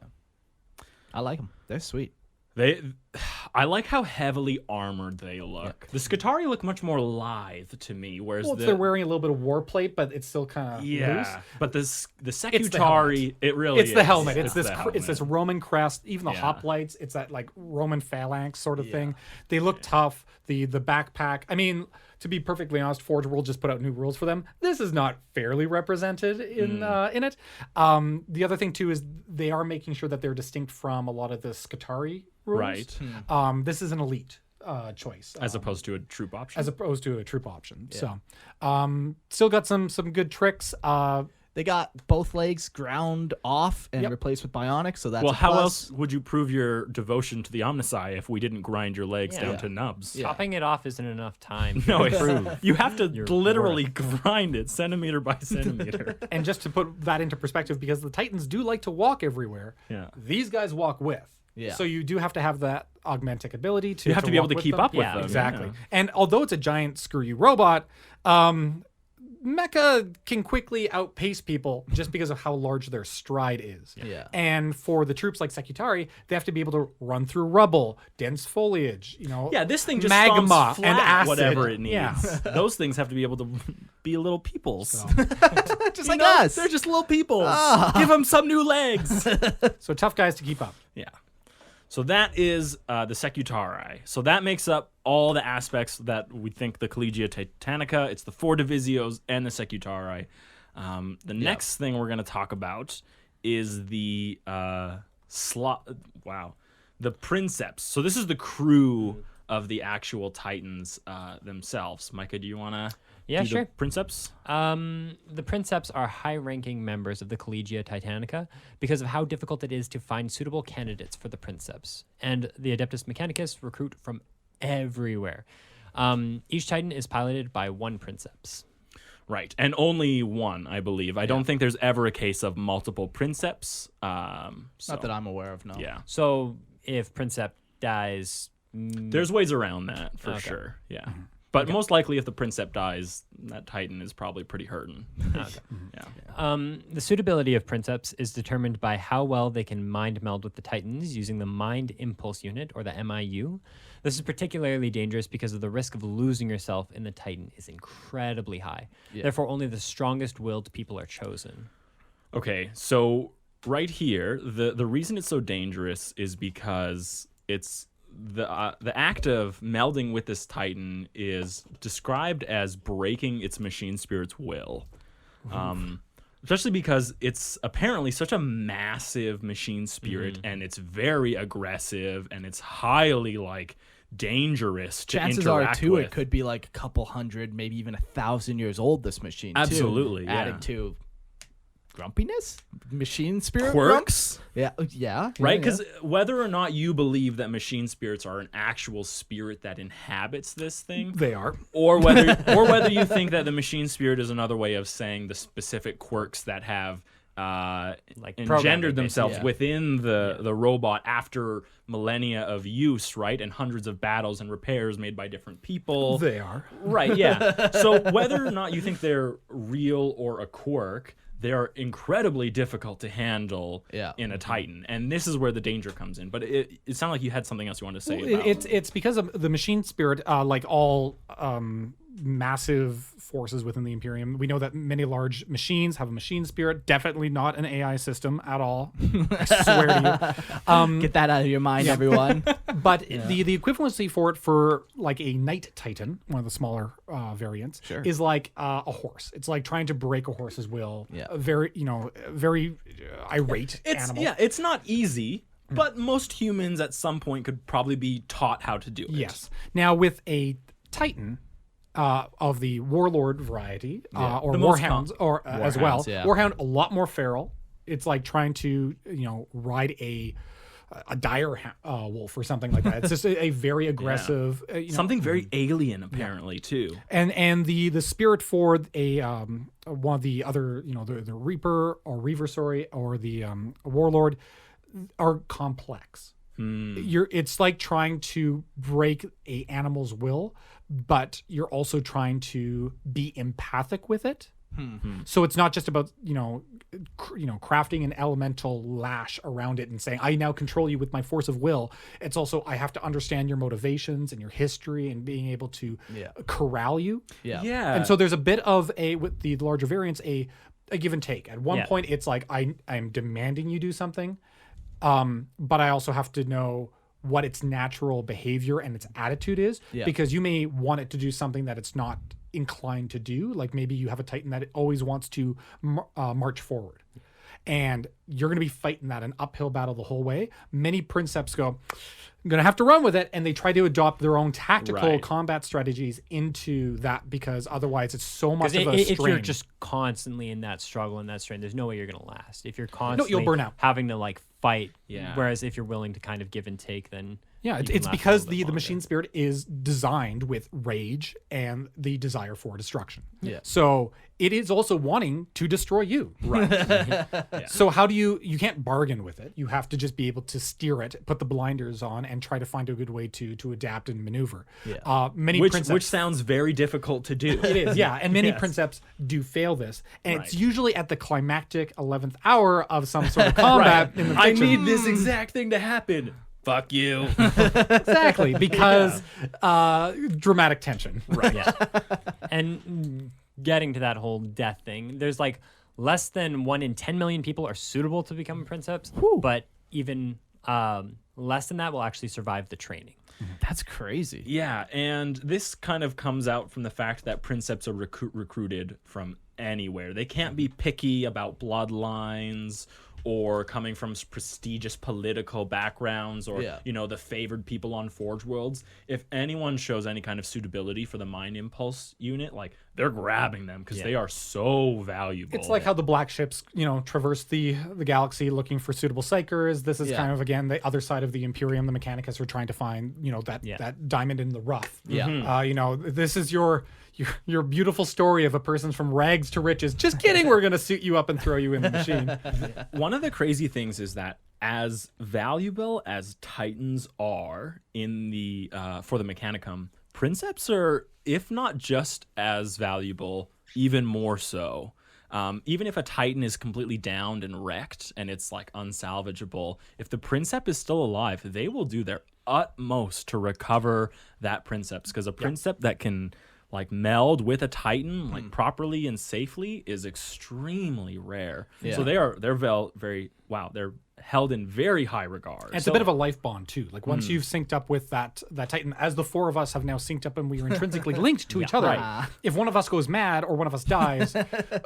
I like them. They're sweet. I like how heavily armored they look. The Secutarii look much more lithe to me, whereas They're wearing a little bit of war plate, but it's still kind of loose. But the Secutarii, it really it's is. the helmet. It's this Roman crest. Even the hoplites, it's that like Roman phalanx sort of thing. They look tough. The backpack. I mean, to be perfectly honest, Forge World just put out new rules for them. This is not fairly represented in it. The other thing too is they are making sure that they're distinct from a lot of the Secutarii rules. Right. This is an elite choice As opposed to a troop option. as opposed to a troop option. So, still got some good tricks. They got both legs ground off and replaced with bionics, so that's Well, a how plus. else would you prove your devotion to the Omnisci if we didn't grind your legs down to nubs? Yeah. Chopping it off isn't enough time. No, to prove. you have to Your literally grind it centimeter by centimeter. And just to put that into perspective, because the Titans do like to walk everywhere, these guys walk with. Yeah. So you do have to have that augmentic ability to You have to be able walk to with keep them. up with Yeah, them. Exactly. Yeah. And although it's a giant screw you robot, Mecca can quickly outpace people just because of how large their stride is. Yeah. And for the troops like Secutarii, they have to be able to run through rubble, dense foliage, Yeah, this thing just magma stomps flat and acid. whatever it needs. Yeah. Those things have to be able to be little peoples. Just like us. They're just little peoples. Give them some new legs. So tough guys to keep up. Yeah. So that is the Secutarii. So that makes up all the aspects that we think the Collegia Titanica. It's the 4 Divisios and the Secutarii. The next thing we're going to talk about is the the Princeps. So this is the crew of the actual Titans themselves. Micah, do you want to do Sure. the Princeps? The Princeps are high-ranking members of the Collegia Titanica because of how difficult it is to find suitable candidates for the Princeps. And the Adeptus Mechanicus recruit from everywhere. Each Titan is piloted by one Princeps. Right, and only one, I believe. I don't think there's ever a case of multiple Princeps. Not that I'm aware of, no. Yeah. So if Princeps dies... There's ways around that, for sure. Yeah. But most likely, if the Princeps dies, that Titan is probably pretty hurting. The suitability of Princeps is determined by how well they can mind meld with the Titans using the Mind Impulse Unit, or the MIU. This is particularly dangerous because of the risk of losing yourself in the Titan is incredibly high. Therefore, only the strongest-willed people are chosen. Okay, so right here, the reason it's so dangerous is because it's the act of melding with this Titan is described as breaking its machine spirit's will. Especially because it's apparently such a massive machine spirit and it's very aggressive and it's highly dangerous to Chances interact are, too, with. it could be like a couple hundred, maybe even 1,000 years old, this machine, Absolutely, too. yeah. Added to grumpiness? Machine spirit Quirks? Yeah. Right? Because whether or not you believe that machine spirits are an actual spirit that inhabits this thing, They are. or whether you think that the machine spirit is another way of saying the specific quirks that have engendered programming, themselves basically. within the robot after millennia of use, right? And hundreds of battles and repairs made by different people. They are. Right, yeah. So whether or not you think they're real or a quirk, they are incredibly difficult to handle in a Titan. And this is where the danger comes in. But it sounded like you had something else you wanted to say about It's because of the machine spirit, like all massive forces within the Imperium. We know that many large machines have a machine spirit. Definitely not an AI system at all. I swear to you. Get that out of your mind, everyone. But the equivalency for it for like a Knight Titan, one of the smaller variants, is like a horse. It's like trying to break a horse's will. Yeah. A very irate animal. Yeah, it's not easy, but most humans at some point could probably be taught how to do it. Yes. Now with a Titan of the warlord variety, or The most warhounds, as well. Warhounds, yeah. Warhound a lot more feral. it's like trying to ride a dire wolf or something like that. It's just a very aggressive Something very alien, apparently, too. And the spirit for a one of the other the Reaper or Reaver, or the Warlord are complex. It's like trying to break a animal's will, but you're also trying to be empathic with it. So it's not just about crafting an elemental lash around it and saying I now control you with my force of will. It's also I have to understand your motivations and your history and being able to corral you. And so there's a bit of with the larger variants a give and take. At one point it's like I'm demanding you do something, but I also have to know what its natural behavior and its attitude is, because you may want it to do something that it's not inclined to do. Like maybe you have a Titan that it always wants to march forward, and you're going to be fighting that an uphill battle the whole way. Many Princeps go, I'm going to have to run with it, and they try to adopt their own tactical combat strategies into that, because otherwise it's so much of a strain. If you're just constantly in that struggle and that strain, there's no way you're going to last. If you're constantly you'll burn out. having to like fight, whereas if you're willing to kind of give and take, then it's because the machine spirit is designed with rage and the desire for destruction. So it is also wanting to destroy you. So how do you can't bargain with it. You have to just be able to steer it, put the blinders on, and try to find a good way to adapt and maneuver. Which sounds very difficult to do. It is, and many Princeps do fail this, and it's usually at the climactic 11th hour of some sort of combat in the fiction. I need this exact thing to happen. Fuck you. Exactly, because dramatic tension. And getting to that whole death thing, there's like less than 1 in 10 million people are suitable to become a Princeps, but even less than that will actually survive the training. That's crazy. Yeah, and this kind of comes out from the fact that Princeps are recruited from anywhere. They can't be picky about bloodlines or coming from prestigious political backgrounds or the favored people on Forge Worlds. If anyone shows any kind of suitability for the Mind Impulse unit, like they're grabbing them because they are so valuable. It's like how the black ships, traverse the galaxy looking for suitable psychers. This is kind of again the other side of the Imperium. The Mechanicus are trying to find that diamond in the rough. This is your beautiful story of a person from rags to riches. Just kidding. We're gonna suit you up and throw you in the machine. One of the crazy things is that as valuable as Titans are in the for the Mechanicum, Princeps are, if not just as valuable, even more so. Even if a Titan is completely downed and wrecked and it's like unsalvageable, if the Princeps is still alive, they will do their utmost to recover that Princeps, because a Princeps that can like meld with a Titan like properly and safely is extremely rare. So they're they're held in very high regard. And it's a bit of a life bond too. Like once you've synced up with that Titan, as the four of us have now synced up and we are intrinsically linked to each other. If one of us goes mad or one of us dies,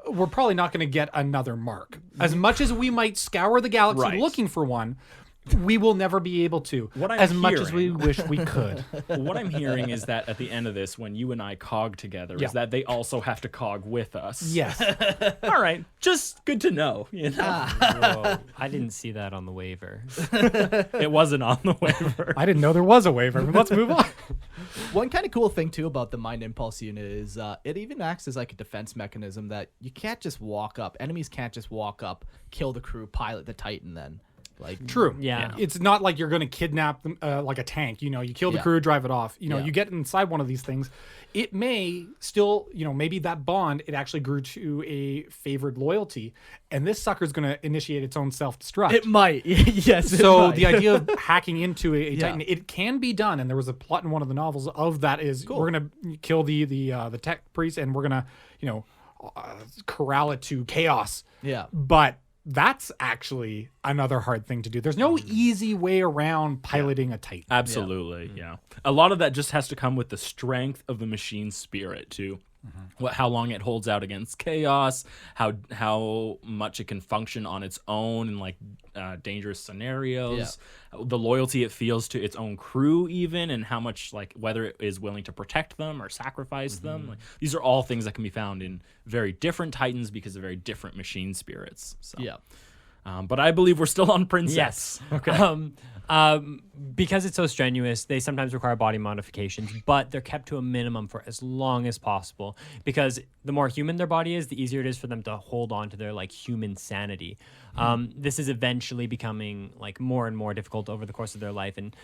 we're probably not going to get another mark. As much as we might scour the galaxy looking for one, we will never be able to, much as we wish we could. What I'm hearing is that at the end of this, when you and I cog together, is that they also have to cog with us. Yes. All right. Just good to know. Whoa. I didn't see that on the waiver. It wasn't on the waiver. I didn't know there was a waiver. Let's move on. One kind of cool thing too about the Mind Impulse unit is it even acts as like a defense mechanism that you can't just walk up. Enemies can't just walk up, kill the crew, pilot the Titan then. Like true. Yeah. It's not like you're going to kidnap them like a tank. You kill the crew, drive it off. You get inside one of these things. It may still, maybe that bond, it actually grew to a favored loyalty, and this sucker's going to initiate its own self-destruct. It might. Yes. So the idea of hacking into a Titan, it can be done, and there was a plot in one of the novels of that is we're going to kill the tech priest, and we're going to, corral it to chaos. Yeah. But that's actually another hard thing to do. There's no easy way around piloting a Titan. Absolutely, yeah. A lot of that just has to come with the strength of the machine spirit, too. How long it holds out against chaos, how much it can function on its own in like dangerous scenarios, the loyalty it feels to its own crew even, and how much like whether it is willing to protect them or sacrifice them. Like, these are all things that can be found in very different Titans because of very different machine spirits. So. Yeah. But I believe we're still on Princeps. Yes. Okay. Because it's so strenuous, they sometimes require body modifications, but they're kept to a minimum for as long as possible. Because the more human their body is, the easier it is for them to hold on to their like human sanity. This is eventually becoming like more and more difficult over the course of their life, and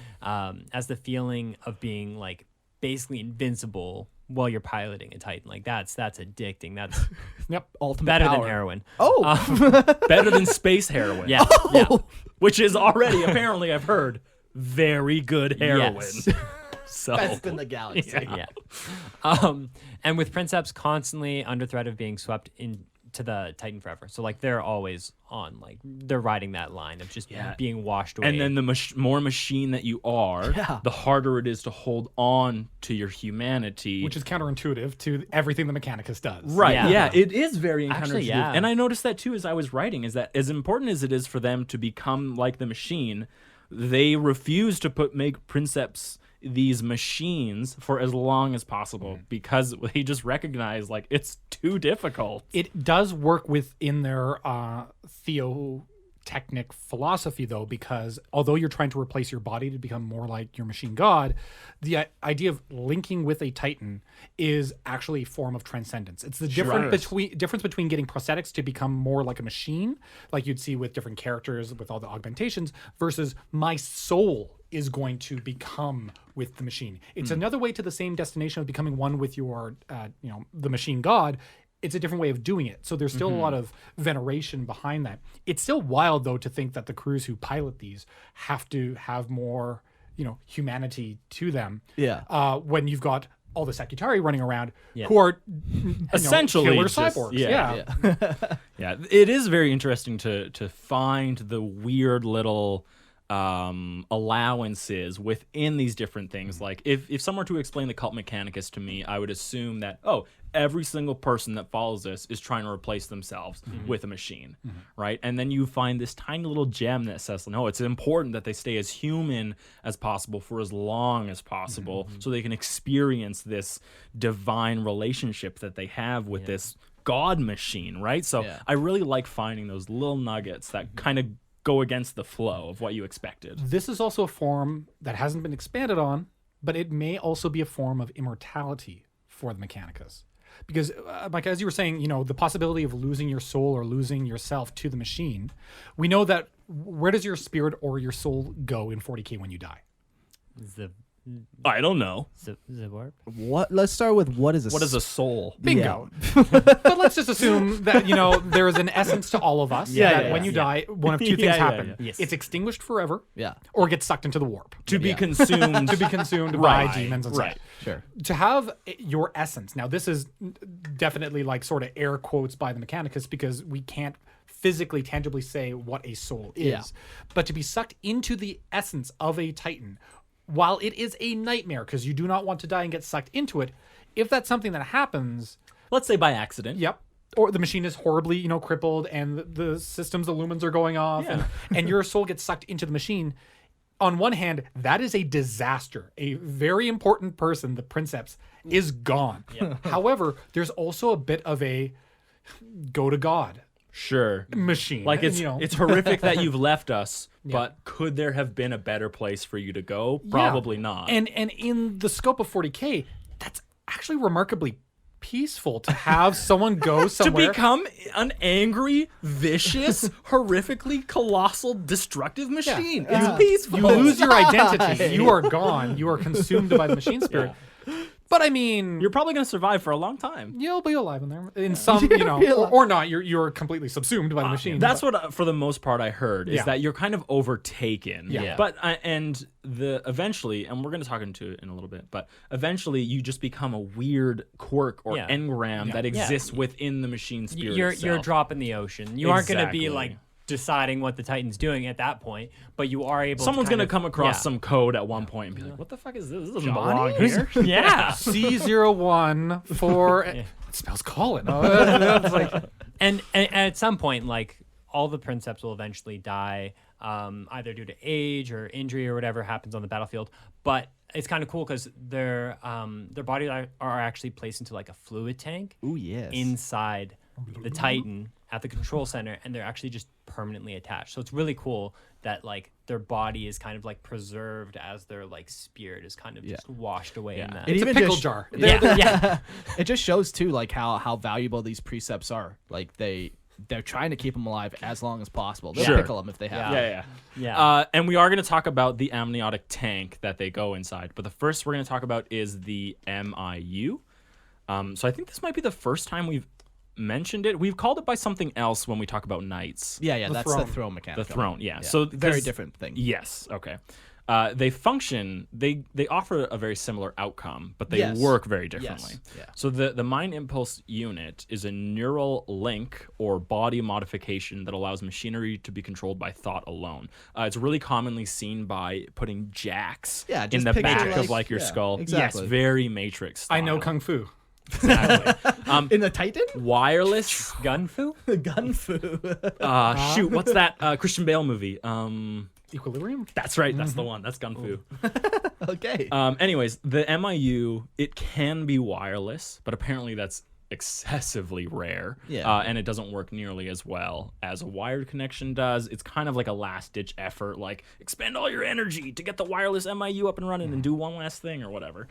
as the feeling of being like basically invincible while you're piloting a Titan, like that's addicting. That's Ultimate better power. than heroin. Better than space heroin. Yeah. Yeah. Which is already, apparently, I've heard, very good heroin. Yes. So, Best in the galaxy. Yeah. And with Princeps constantly under threat of being swept into the Titan forever. So like they're always on, like they're riding that line of just being washed away. and then the more machine that you are, the harder it is to hold on to your humanity. Which is counterintuitive to everything the Mechanicus does. Right. Yeah. Yeah. It is very Actually, counterintuitive. yeah. And I noticed that too as I was writing, is that as important as it is for them to become like the machine, they refuse to make Princeps these machines for as long as possible because they just recognize like it's too difficult. It does work within their theotechnic philosophy, though, because although you're trying to replace your body to become more like your machine god, the idea of linking with a Titan is actually a form of transcendence. It's the difference between getting prosthetics to become more like a machine, like you'd see with different characters with all the augmentations, versus my soul is going to become with the machine. It's another way to the same destination of becoming one with your, the machine god. It's a different way of doing it. So there's still a lot of veneration behind that. It's still wild, though, to think that the crews who pilot these have to have more, humanity to them. Yeah. When you've got all the Secutarii running around who are Essentially killer just- cyborgs. yeah. Yeah, it is very interesting to find the weird little allowances within these different things. Like if someone were to explain the Cult Mechanicus to me, I would assume that every single person that follows this is trying to replace themselves with a machine, right? And then you find this tiny little gem that says, no, it's important that they stay as human as possible for as long as possible so they can experience this divine relationship that they have with this god machine, right? So I really like finding those little nuggets that kind of go against the flow of what you expected. This is also a form that hasn't been expanded on, but it may also be a form of immortality for the Mechanicus. Because, Micah, as you were saying, the possibility of losing your soul or losing yourself to the machine, we know that where does your spirit or your soul go in 40K when you die? I don't know. Warp. What? Let's start with what is a What is a soul? Bingo. But let's just assume that, there is an essence to all of us. That when you die, one of two things happen. Yes. It's extinguished forever. Yeah. Or gets sucked into the warp. To be consumed. To be consumed by demons and Right. such. Sure. To have your essence. Now, this is definitely like sort of air quotes by the Mechanicus because we can't physically, tangibly say what a soul is. Yeah. But to be sucked into the essence of a Titan, while it is a nightmare because you do not want to die and get sucked into it, if that's something that happens, Let's say by accident. yep, or the machine is horribly, crippled and the systems, the lumens are going off and your soul gets sucked into the machine, on one hand, that is a disaster. A very important person, the Princeps, is gone. However, there's also a bit of a go to God Sure. machine. Like it's horrific that you've left us, but could there have been a better place for you to go? Probably not. And in the scope of 40K, that's actually remarkably peaceful to have someone go to somewhere. become an angry, vicious, horrifically colossal, destructive machine. It's peaceful. You lose your identity. You are gone. You are consumed by the machine spirit. But I mean, You're probably going to survive for a long time. you'll be alive in there. In some, or not. You're completely subsumed by the machine. That's what, for the most part, I heard is that you're kind of overtaken. Yeah. But and eventually, and we're going to talk into it in a little bit, but eventually you just become a weird quirk or engram that exists within the machine spirit. You're itself. a drop in the ocean. You aren't going to be Exactly. like deciding what the Titan's doing at that point, but you are able. Someone's to going to come across some code at one point and be like, "What the fuck is this? This doesn't belong here." Yeah. C01 for it spells Colyn. It's like, And at some point, like all the Princeps will eventually die, either due to age or injury or whatever happens on the battlefield. But it's kind of cool because their bodies are actually placed into like a fluid tank Ooh, yes. inside the Titan at the control center, and they're actually just permanently attached. So it's really cool that like their body is kind of like preserved as their like spirit is kind of just washed away in that. It It's a even pickle just- jar. Yeah. It just shows too like how valuable these precepts are. Like they're trying to keep them alive as long as possible. They'll Sure. pickle them if they have to. Yeah. And we are going to talk about the amniotic tank that they go inside. But the first we're going to talk about is the MIU. So I think this might be the first time we've mentioned it. We've called it by something else when we talk about knights. Yeah, The that's throne. the throne mechanic. The throne, yeah. So very 'cause- different thing. Yes. Okay. They function. They offer a very similar outcome, but they Yes. work very differently. Yes, yeah. So the mind impulse unit is a neural link or body modification that allows machinery to be controlled by thought alone. It's really commonly seen by putting jacks Yeah, in just the picture back of like- like your yeah, skull. exactly. Yes, very Matrix. I know style. kung fu. In the Titan? Wireless. Gun fu? Gun fu. Shoot, what's that Christian Bale movie? Equilibrium. That's right. That's the one. That's Gun Fu. Okay. Anyways, the MIU, it can be wireless, but apparently that's excessively rare. Yeah. And it doesn't work nearly as well as a wired connection does. It's kind of like a last-ditch effort, like expend all your energy to get the wireless MIU up and running and do one last thing or whatever.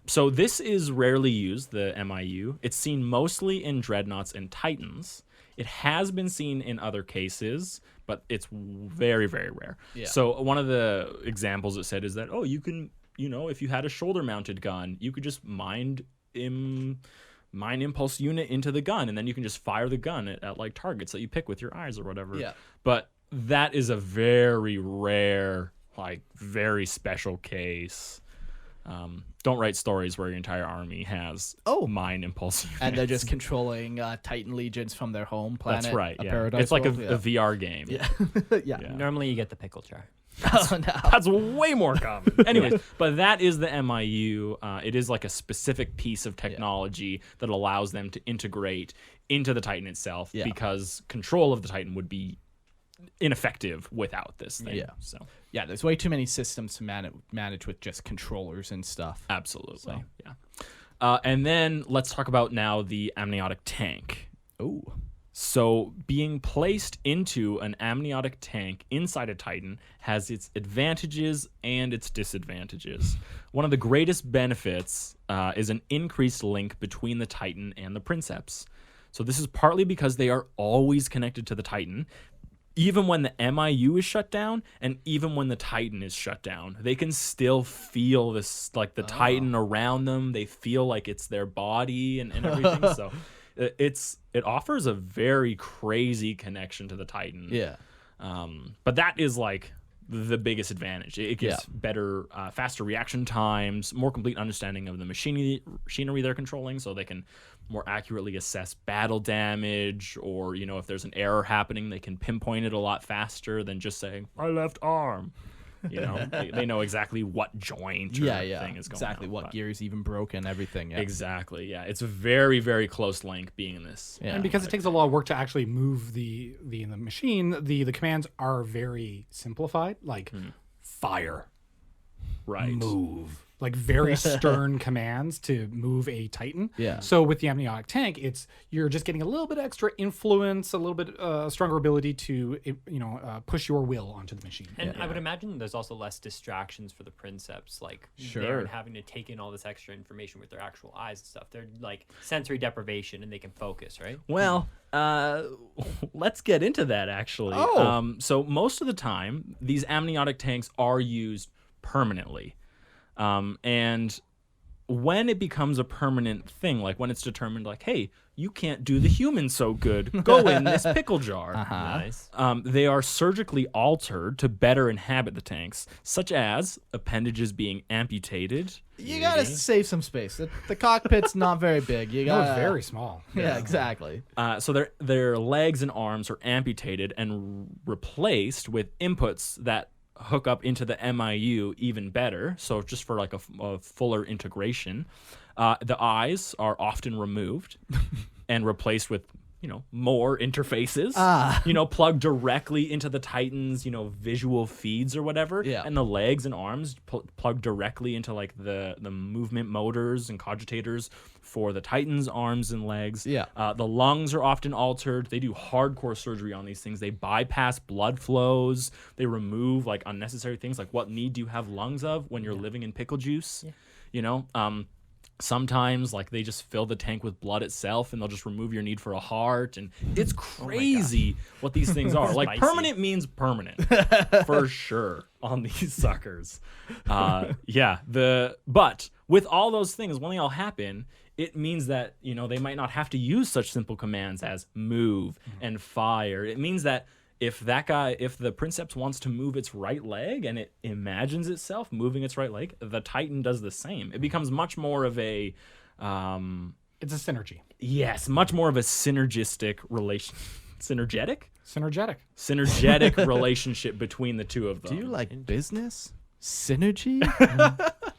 So this is rarely used, the MIU. It's seen mostly in dreadnoughts and titans. It has been seen in other cases, but it's very, very rare. Yeah. So one of the examples it said is that, you can, if you had a shoulder-mounted gun, you could just mind impulse unit into the gun, and then you can just fire the gun at like targets that you pick with your eyes or whatever. Yeah. But that is a very rare, like very special case. Don't write stories where your entire army has mind impulse units. And they're just controlling Titan legions from their home planet. That's right. a Yeah. paradise It's like a world. VR game. Yeah. Yeah. Yeah. Normally you get the pickle jar. Oh, no. That's way more common. Anyways, but that is the MIU. It is like a specific piece of technology that allows them to integrate into the Titan itself, Yeah. because control of the Titan would be ineffective without this thing. Yeah. So Yeah, there's way too many systems to manage with just controllers and stuff. absolutely. Yeah. And then let's talk about now the amniotic tank. Ooh. So being placed into an amniotic tank inside a Titan has its advantages and its disadvantages. One of the greatest benefits is an increased link between the Titan and the Princeps. So this is partly because they are always connected to the Titan. Even when the MIU is shut down and even when the Titan is shut down, they can still feel this, like the Titan around them. They feel like it's their body and everything. So it offers a very crazy connection to the Titan. Yeah. But that is like the biggest advantage. It gives better, faster reaction times, more complete understanding of the machinery they're controlling, so they can more accurately assess battle damage, or if there's an error happening, they can pinpoint it a lot faster than just saying my left arm. They know exactly what joint or thing is going exactly on, what but- gear is even broken, everything. Yeah. Exactly. Yeah, it's a very, very close link being in this. Yeah. And because it takes a lot of work to actually move the machine, the commands are very simplified, like fire, Right. move, like very stern commands to move a Titan. Yeah. So with the amniotic tank, you're just getting a little bit extra influence, a little bit stronger ability to push your will onto the machine. And I would imagine there's also less distractions for the Princeps, like Sure. they're having to take in all this extra information with their actual eyes and stuff. They're like sensory deprivation and they can focus, right? Well, let's get into that actually. Oh. So most of the time, these amniotic tanks are used permanently. And when it becomes a permanent thing, like when it's determined like, hey, you can't do the human so good, go in this pickle jar. Nice. They are surgically altered to better inhabit the tanks, such as appendages being amputated. You gotta save some space. The cockpit's not very big. You No, gotta it's very small. Yeah, exactly. So their legs and arms are amputated and replaced with inputs that hook up into the MIU even better. So just for like a fuller integration. The eyes are often removed and replaced with more interfaces, plug directly into the Titan's, visual feeds or whatever. Yeah. And the legs and arms plug directly into like the movement motors and cogitators for the Titan's arms and legs. Yeah. The lungs are often altered. They do hardcore surgery on these things. They bypass blood flows. They remove like unnecessary things. Like, what need do you have lungs of when you're living in pickle juice? Sometimes like they just fill the tank with blood itself and they'll just remove your need for a heart, and it's crazy what these things are. Like, permanent means permanent for sure on these suckers. But with all those things, when they all happen, it means that they might not have to use such simple commands as move and fire. It means that if the Princeps wants to move its right leg and it imagines itself moving its right leg, the Titan does the same. It becomes much more of a... it's a synergy. Yes, much more of a synergistic relation... Synergetic relationship between the two of them. Do you like business? Synergy?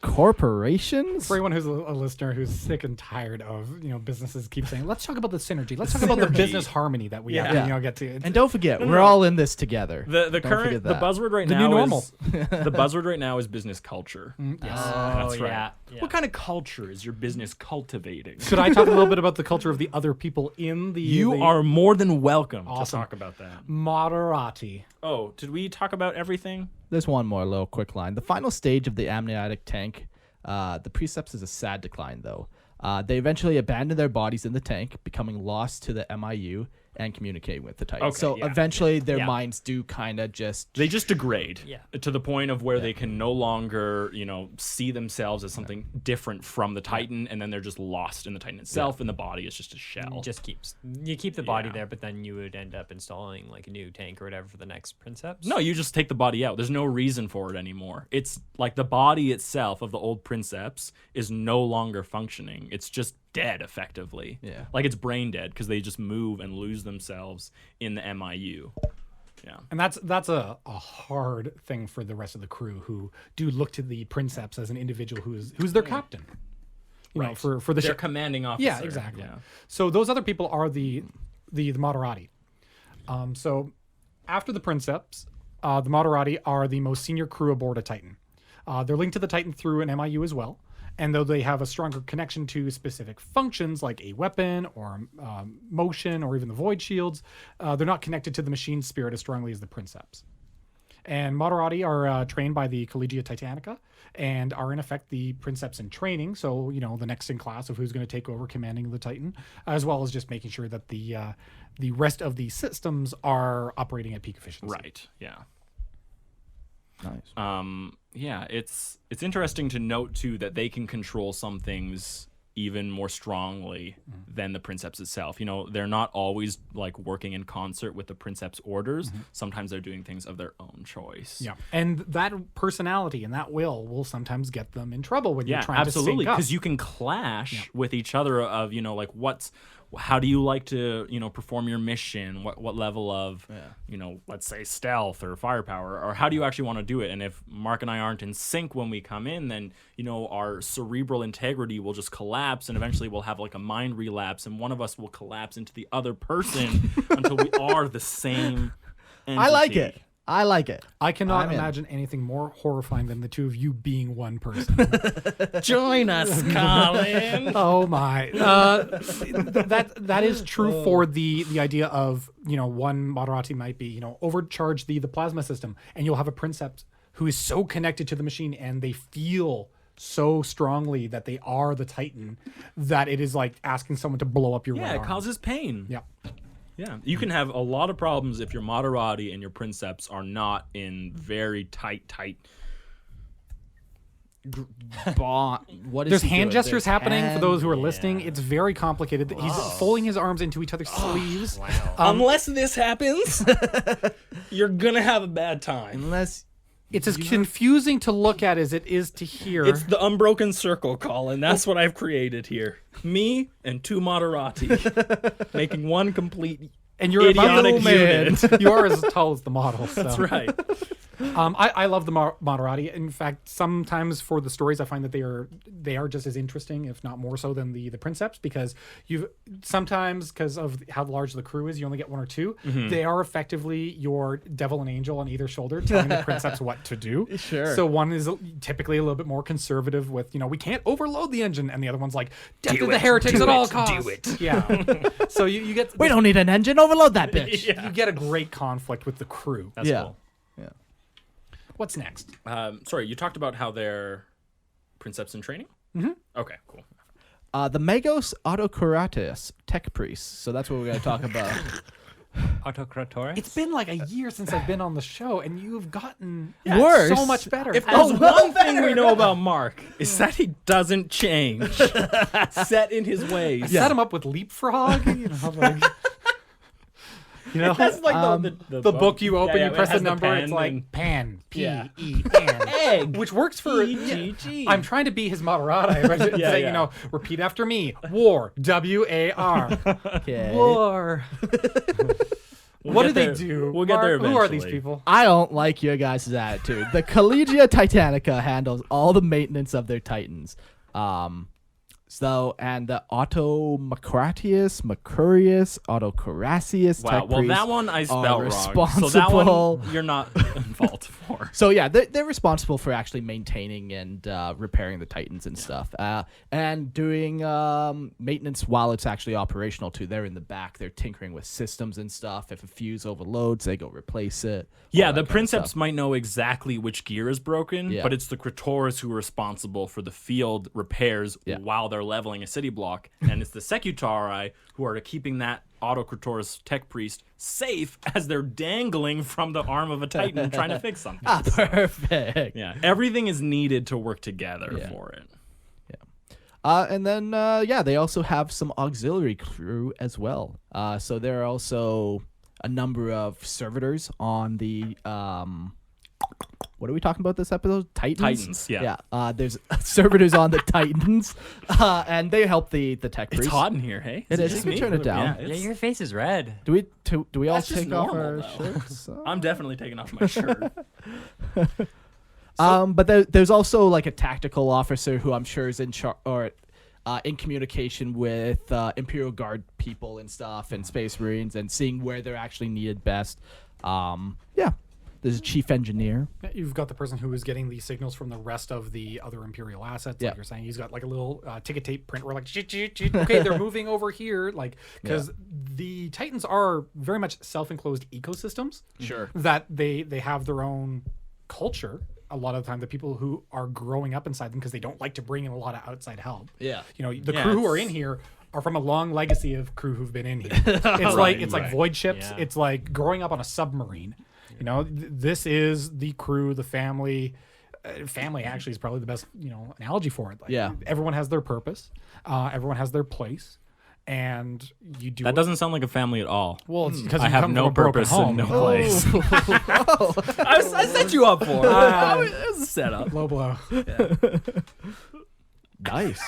Corporations? For anyone who's a listener who's sick and tired of businesses keep saying, let's talk about the synergy. Let's talk about the business harmony that we have to get to. And don't forget, we're all in this together. The buzzword right now new normal. The buzzword right now is business culture. Yes. That's right. Yeah. What kind of culture is your business cultivating? Should I talk a little bit about the culture of the other people in the... You are more than welcome to talk about that. Moderati. Oh, did we talk about everything? There's one more little quick line. The final stage of the amniotic tank, the Princeps is a sad decline, though. They eventually abandon their bodies in the tank, becoming lost to the MIU and communicating with the Titan. Okay, so eventually their minds do kind of just... They just degrade to the point of where Yeah. they can no longer, see themselves as something different from the Titan, and then they're just lost in the Titan itself, and the body is just a shell. You keep the body Yeah. there, but then you would end up installing like a new tank or whatever for the next Princeps. No, you just take the body out. There's no reason for it anymore. It's like the body itself of the old Princeps is no longer functioning. It's just dead, effectively. Yeah. Like, it's brain dead because they just move and lose themselves in the MIU. Yeah. And that's a hard thing for the rest of the crew who do look to the Princeps as an individual who's their captain. You know, for the Their ship. commanding officer. Yeah, exactly. Yeah. So those other people are the Moderati. So after the Princeps, the Moderati are the most senior crew aboard a Titan. They're linked to the Titan through an MIU as well. And though they have a stronger connection to specific functions like a weapon or motion or even the void shields, they're not connected to the machine spirit as strongly as the Princeps. And Moderati are trained by the Collegia Titanica and are in effect the Princeps in training. So, the next in class of who's going to take over commanding the Titan, as well as just making sure that the rest of the systems are operating at peak efficiency. Right. Yeah. Nice. Yeah, it's interesting to note too that they can control some things even more strongly than the Princeps itself. They're not always like working in concert with the Princeps orders. Sometimes they're doing things of their own choice. Yeah, and that personality and that will sometimes get them in trouble when you're trying absolutely, to sync up. because you can clash with each other of how do you like to perform your mission, what level of let's say stealth or firepower, or how do you actually want to do it. And if Mark and I aren't in sync when we come in, then our cerebral integrity will just collapse, and eventually we'll have like a mind relapse, and one of us will collapse into the other person until we are the same entity. I like it. I cannot I'm in. imagine anything more horrifying than the two of you being one person. Join us, Colyn. Oh my! That is true for the idea of one Moderati might be overcharge the plasma system, and you'll have a Princeps who is so connected to the machine, and they feel so strongly that they are the Titan that it is like asking someone to blow up your right Yeah, it arm. causes pain. Yeah. Yeah, you can have a lot of problems if your Moderati and your Princeps are not in very tight. What is There's he hand doing? gestures There's happening for those who are listening. yeah. It's very complicated. He's folding his arms into each other's sleeves. Wow. Unless this happens, you're gonna have a bad time. Unless It's as confusing to look at as it is to hear. It's the unbroken circle, Colyn. That's what I've created here. Me and two Moderati making one complete and you're about idiotic unit. You are as tall as the model. So. That's right. I love the Moderati. In fact, sometimes for the stories, I find that they are just as interesting, if not more so, than the Princeps, because sometimes because of how large the crew is, you only get one or two. They are effectively your devil and angel on either shoulder, telling the Princeps what to do. Sure. So one is typically a little bit more conservative with, we can't overload the engine, and the other one's like, death to the heretics at all costs. Do it. Yeah. So you get We don't need an engine. Overload that bitch. you get a great conflict with the crew. That's cool. Yeah. What's next? Sorry, you talked about how they're Princeps in training? Mm-hmm. Okay, cool. The Magos Autocratus Tech Priest. So that's what we're going to talk about. Autocratores? It's been like a year since I've been on the show, and you've gotten Worse. so much better. If there's one thing we know about Mark, is that he doesn't change. Set in his ways. Set him up with leapfrog. That's like the book you open, you press it has the the number, pen it's like and- pan, Yeah. P-E-N, Egg. which works for E-G-G. I'm trying to be his Moderati. Right? Say, repeat after me. War, W-A-R. Okay. War. What do they do? We'll get there Mark? Who are these eventually. people? I don't like your guys' attitude. The Collegia Titanica handles all the maintenance of their Titans. And the Automacratius, Mercurius, Autocarassius Wow. Tech Well, Priests that one I are spelled wrong. So that responsible. one you're not in fault for. So yeah, they're responsible for actually maintaining and repairing the Titans and stuff, and doing maintenance while it's actually operational too. They're in the back. They're tinkering with systems and stuff. If a fuse overloads, they go replace it. Yeah, all the that kind of Princeps stuff. might know exactly which gear is broken, Yeah. but it's the Cratores who are responsible for the field repairs Yeah. while they're leveling a city block, and it's the Secutarii who are keeping that Autocratores Tech Priest safe as they're dangling from the arm of a Titan trying to fix something. Perfect. Yeah, everything is needed to work together Yeah. for it. And then they also have some auxiliary crew as well. So there are also a number of servitors on the what are we talking about this episode? Titans, yeah. There's servitors on the Titans, and they help the tech It's priests. hot in here, hey? It is. just You can me? turn it down. Yeah, Yeah, it's- your face is red. Do we all That's just take off normal, our though. shirts? I'm definitely taking off my shirt. But there's also like a tactical officer who I'm sure is in in communication with Imperial Guard people and stuff and Space Marines and seeing where they're actually needed best. There's a chief engineer. You've got the person who is getting the signals from the rest of the other Imperial assets. Yeah. Like you're saying, he's got like a little ticket tape print where like, okay, they're moving over here. Like, because the Titans are very much self-enclosed ecosystems. Sure. That they have their own culture. A lot of the time, the people who are growing up inside them because they don't like to bring in a lot of outside help. Yeah. The Yeah, crew who are it's- in here are from a long legacy of crew who've been in here. It's like void ships. Yeah. It's like growing up on a submarine. This is the crew, the family. Family actually is probably the best analogy for it. Like, Yeah. everyone has their purpose. Everyone has their place, and you do. That doesn't sound like a family at all. well. It's because I have no purpose and no place. I set you up for it. It was a setup. Low blow. Nice.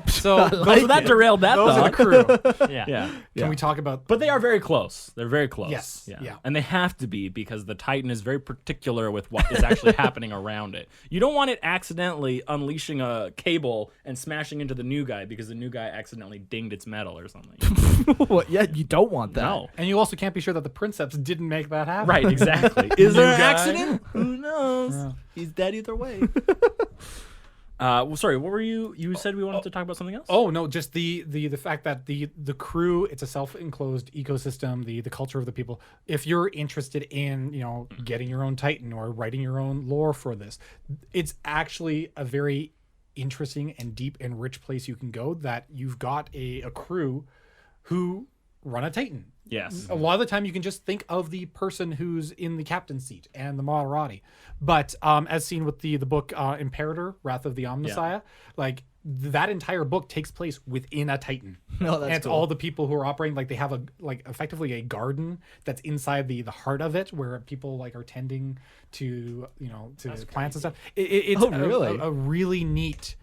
So So that derailed that those are the thought. crew. Yeah. Yeah. Can we talk about? But they are very close. They're very close. Yes, yeah. And they have to be because the Titan is very particular with what is actually happening around it. You don't want it accidentally unleashing a cable and smashing into the new guy because the new guy accidentally dinged its metal or something. Well, yeah, you don't want that. No. And you also can't be sure that the Princeps didn't make that happen. Right, exactly. Is there an guy? accident? Who knows? He's dead either way. Well, sorry, what were you? You said we wanted to talk about something else? Oh no, just the fact that the crew, it's a self-enclosed ecosystem, the culture of the people. If you're interested in getting your own Titan or writing your own lore for this, it's actually a very interesting and deep and rich place you can go. That you've got a crew who run a Titan. Yes. A lot of the time you can just think of the person who's in the captain's seat and the Moderati. But as seen with the book Imperator, Wrath of the Omnissiah, like that entire book takes place within a Titan. No, that's and it's cool. all the people who are operating, like they have effectively a garden that's inside the heart of it where people like are tending to plants and stuff. It's Oh, really? a really neat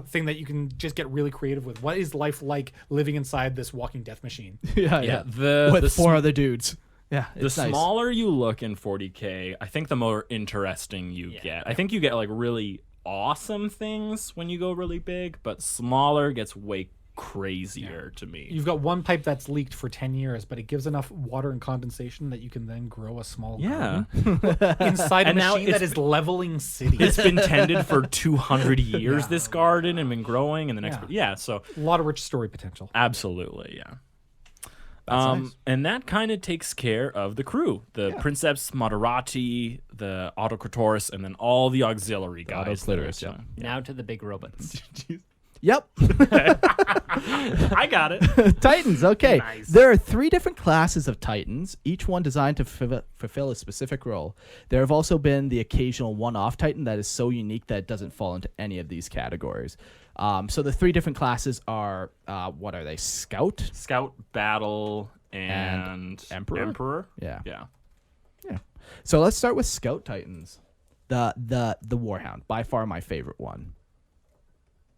thing that you can just get really creative with. What is life like living inside this walking death machine? Yeah. Yeah. With The four other dudes. Yeah, The it's nice. smaller you look in 40K, I think the more interesting you get. I think you get like really awesome things when you go really big, but smaller gets way crazier to me. You've got one pipe that's leaked for 10 years, but it gives enough water and condensation that you can then grow a small Yeah. garden inside a And now machine that it's- is leveling cities. It's been tended for 200 years, this garden, and been growing, and the next... Yeah, so a lot of rich story potential. absolutely, yeah. nice. And that kind of takes care of the crew. The Princeps, Moderati, the Autocratorus, and then all the auxiliary guys. Autocratorus, there, yeah. so- Now to the big robots. Yep. I got it. Titans, okay. Nice. There are 3 different classes of Titans, each one designed to fulfill a specific role. There have also been the occasional one-off Titan that is so unique that it doesn't fall into any of these categories. So the 3 different classes are, what are they? Scout? Scout, Battle, and Emperor? Yeah. Yeah. So let's start with Scout Titans. The Warhound, by far my favorite one.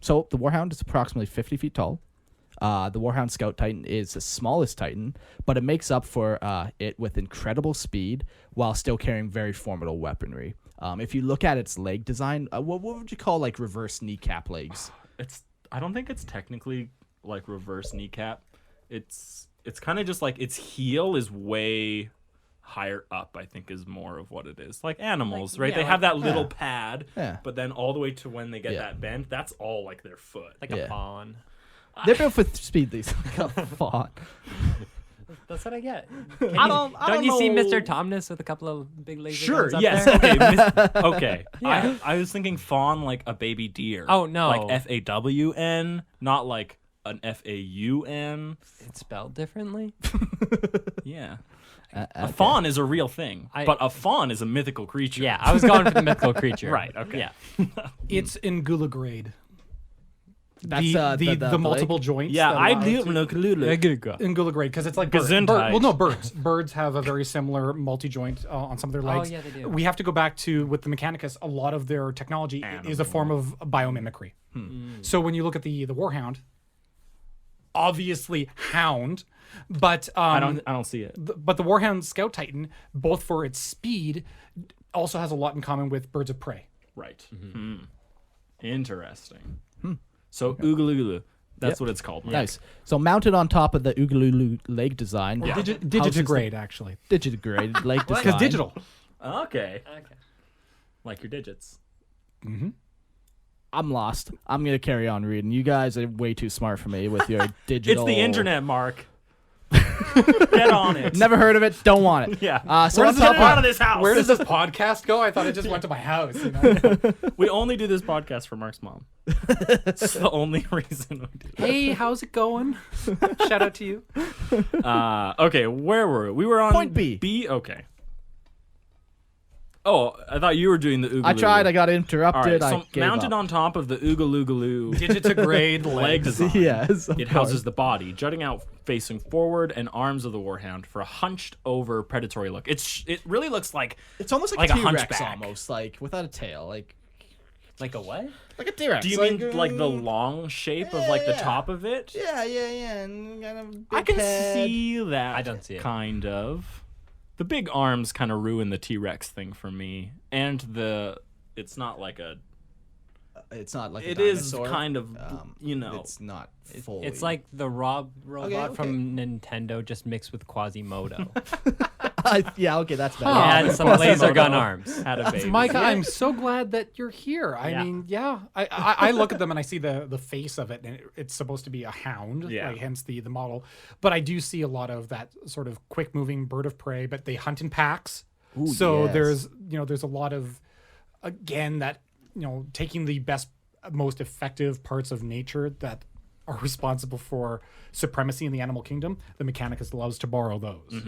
So the Warhound is approximately 50 feet tall. The Warhound Scout Titan is the smallest Titan, but it makes up for it with incredible speed while still carrying very formidable weaponry. If you look at its leg design, what would you call like reverse kneecap legs? I don't think it's technically like reverse kneecap. It's kind of just like its heel is way higher up, I think, is more of what it is. Like animals, right? yeah, They like- have that little pad, Yeah. but then all the way to when they get Yeah. that bend, that's all like their foot. Like Yeah. a fawn. They're built for speed, these like a fawn. That's what I get. I don't you see know. Mr. Tomness with a couple of big laser Sure, guns up yes. there? Okay, okay. Yeah. I was thinking fawn like a baby deer. Oh, no. Like FAWN, not like an FAUN. It's spelled differently. Yeah. Okay. A fawn is a real thing, but a fawn is a mythical creature. Yeah, I was going for the mythical creature. Right, okay. Yeah. It's Ingula grade. That's The multiple joints. Yeah, that I allow do. it to- Ingula grade because it's like birds. Gesundheit. Well, no, birds. Birds have a very similar multi-joint on some of their legs. yeah, they do. We have to go back to with the Mechanicus. A lot of their technology is a form of biomimicry. So when you look at the Warhound, obviously hound, but I don't see it. but the Warhound Scout Titan, both for its speed, also has a lot in common with birds of prey. Right. Interesting. So Oogaloo, that's Yep. what it's called. Nice. So mounted on top of the Oogaloo leg design. houses the Digitigrade, actually. Digitigrade leg design. Because digital. Okay. Okay. Like your digits. I'm lost. I'm gonna carry on reading. You guys are way too smart for me with your digital. It's the internet, Mark. Get on it. Never heard of it. Don't want it. Yeah. So Where on does it top get out of of this house? Where does this podcast go? I thought it just went to my house. You know? We only do this podcast for Mark's mom. It's the only reason we do it. Hey, how's it going? Shout out to you. Okay, where were we? We were on Point B. B? Okay. Oh, I thought you were doing the Oogaloo. I tried. I got All interrupted. right, so I gave mounted up. on top of the Oogaloogaloo Digitigrade leg design. Yes. of It houses course. the body, jutting out facing forward, and arms of the Warhound for a hunched over predatory look. It really looks like It's almost like like, a a T-Rex, hunchback. almost like without a tail, like Like a what? a T-Rex. do you mean like the long shape of like the yeah. top of it? Yeah, and kind of I big can head. see that. I don't see it. Kind of. The big arms kind of ruin the T-Rex thing for me, and it's not like a. It's not like It a is dinosaur. kind of you know. It's not fully. It's like the robot okay. from Nintendo just mixed with Quasimodo. yeah, okay, that's better. Yeah, and some laser gun arms. Had a baby. Micah, I'm so glad that you're here. I Yeah. mean, I look at them and I see the face of it, and it's supposed to be a hound, Yeah. like, hence the model. But I do see a lot of that sort of quick moving bird of prey, but they hunt in packs. Ooh, So yes. there's a lot of, again, that, taking the best, most effective parts of nature that are responsible for supremacy in the animal kingdom. The Mechanicus loves to borrow those.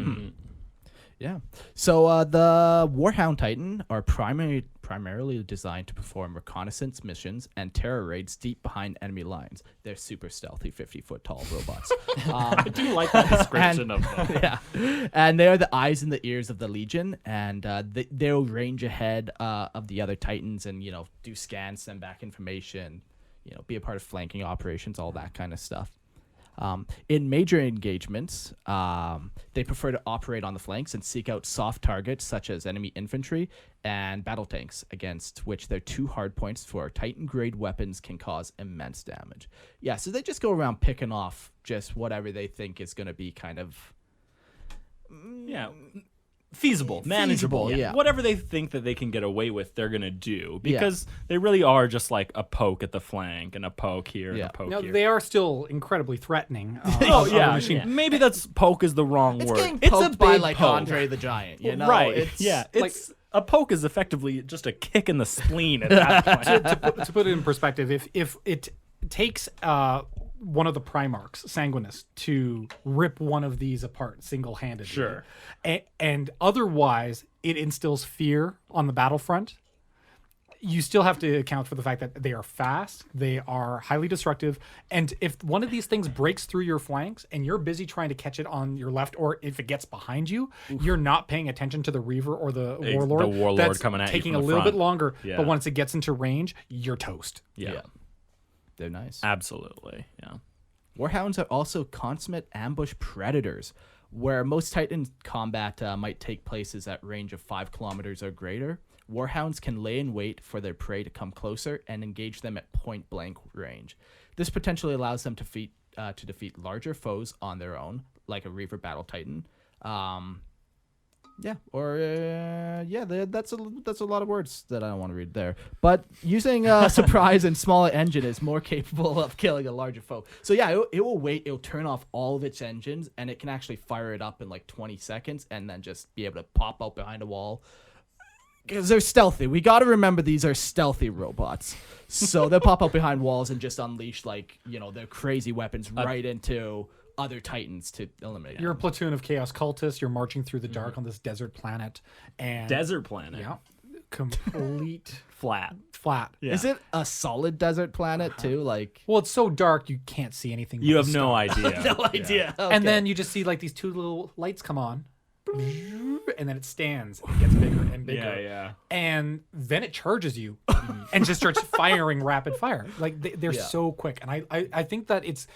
Yeah. So the Warhound Titan are primarily designed to perform reconnaissance missions and terror raids deep behind enemy lines. They're super stealthy, 50-foot tall robots. I do like that description of them. Yeah. And they are the eyes and the ears of the Legion, and they'll range ahead of the other Titans and, do scans, send back information, be a part of flanking operations, all that kind of stuff. In major engagements, they prefer to operate on the flanks and seek out soft targets such as enemy infantry and battle tanks, against which their 2 hard points for Titan-grade weapons can cause immense damage. Yeah, so they just go around picking off just whatever they think is going to be kind of... Yeah. Feasible, manageable, yeah. Whatever they think that they can get away with, they're gonna do, because they really are just like a poke at the flank and a poke here and a poke Now, here. they are still incredibly threatening. Oh of yeah. a machine. Maybe that's poke is the wrong It's word. getting It's poked a by big like poke. Andre the Giant, you know? Right. It's, It's a poke is effectively just a kick in the spleen at that point. To put it in perspective, if it takes one of the Primarchs, Sanguinus, to rip one of these apart single-handedly, Sure. and otherwise it instills fear on the battlefront, you still have to account for the fact that they are fast, they are highly destructive, and if one of these things breaks through your flanks and you're busy trying to catch it on your left, or if it gets behind you, you're not paying attention to the Reaver or the Warlord. The Warlord that's coming at you taking from a the little front. bit longer, Yeah. but once it gets into range, you're toast. Yeah. They're nice. Absolutely. Yeah. Warhounds are also consummate ambush predators, where most Titan combat might take places at range of 5 kilometers or greater. Warhounds can lay in wait for their prey to come closer and engage them at point-blank range. This potentially allows them to defeat larger foes on their own, like a Reaver Battle Titan. That's a lot of words that I don't want to read there. But using surprise and smaller engine is more capable of killing a larger foe. So yeah, it will wait. It'll turn off all of its engines, and it can actually fire it up in like 20 seconds, and then just be able to pop out behind a wall. Because they're stealthy. We got to remember these are stealthy robots. So they'll pop out behind walls and just unleash their crazy weapons right into other Titans to eliminate. You're a platoon of chaos cultists. You're marching through the dark on this desert planet, and Desert planet. yeah, complete Flat. flat. Yeah. Is it a solid desert planet too? Like Well, it's so dark you can't see anything. You but have the no stars. idea. no idea. And then you just see like these 2 little lights come on, and then it stands and it gets bigger and bigger. Yeah. And then it charges you and just starts firing rapid fire. Like they're so quick. And I think that it's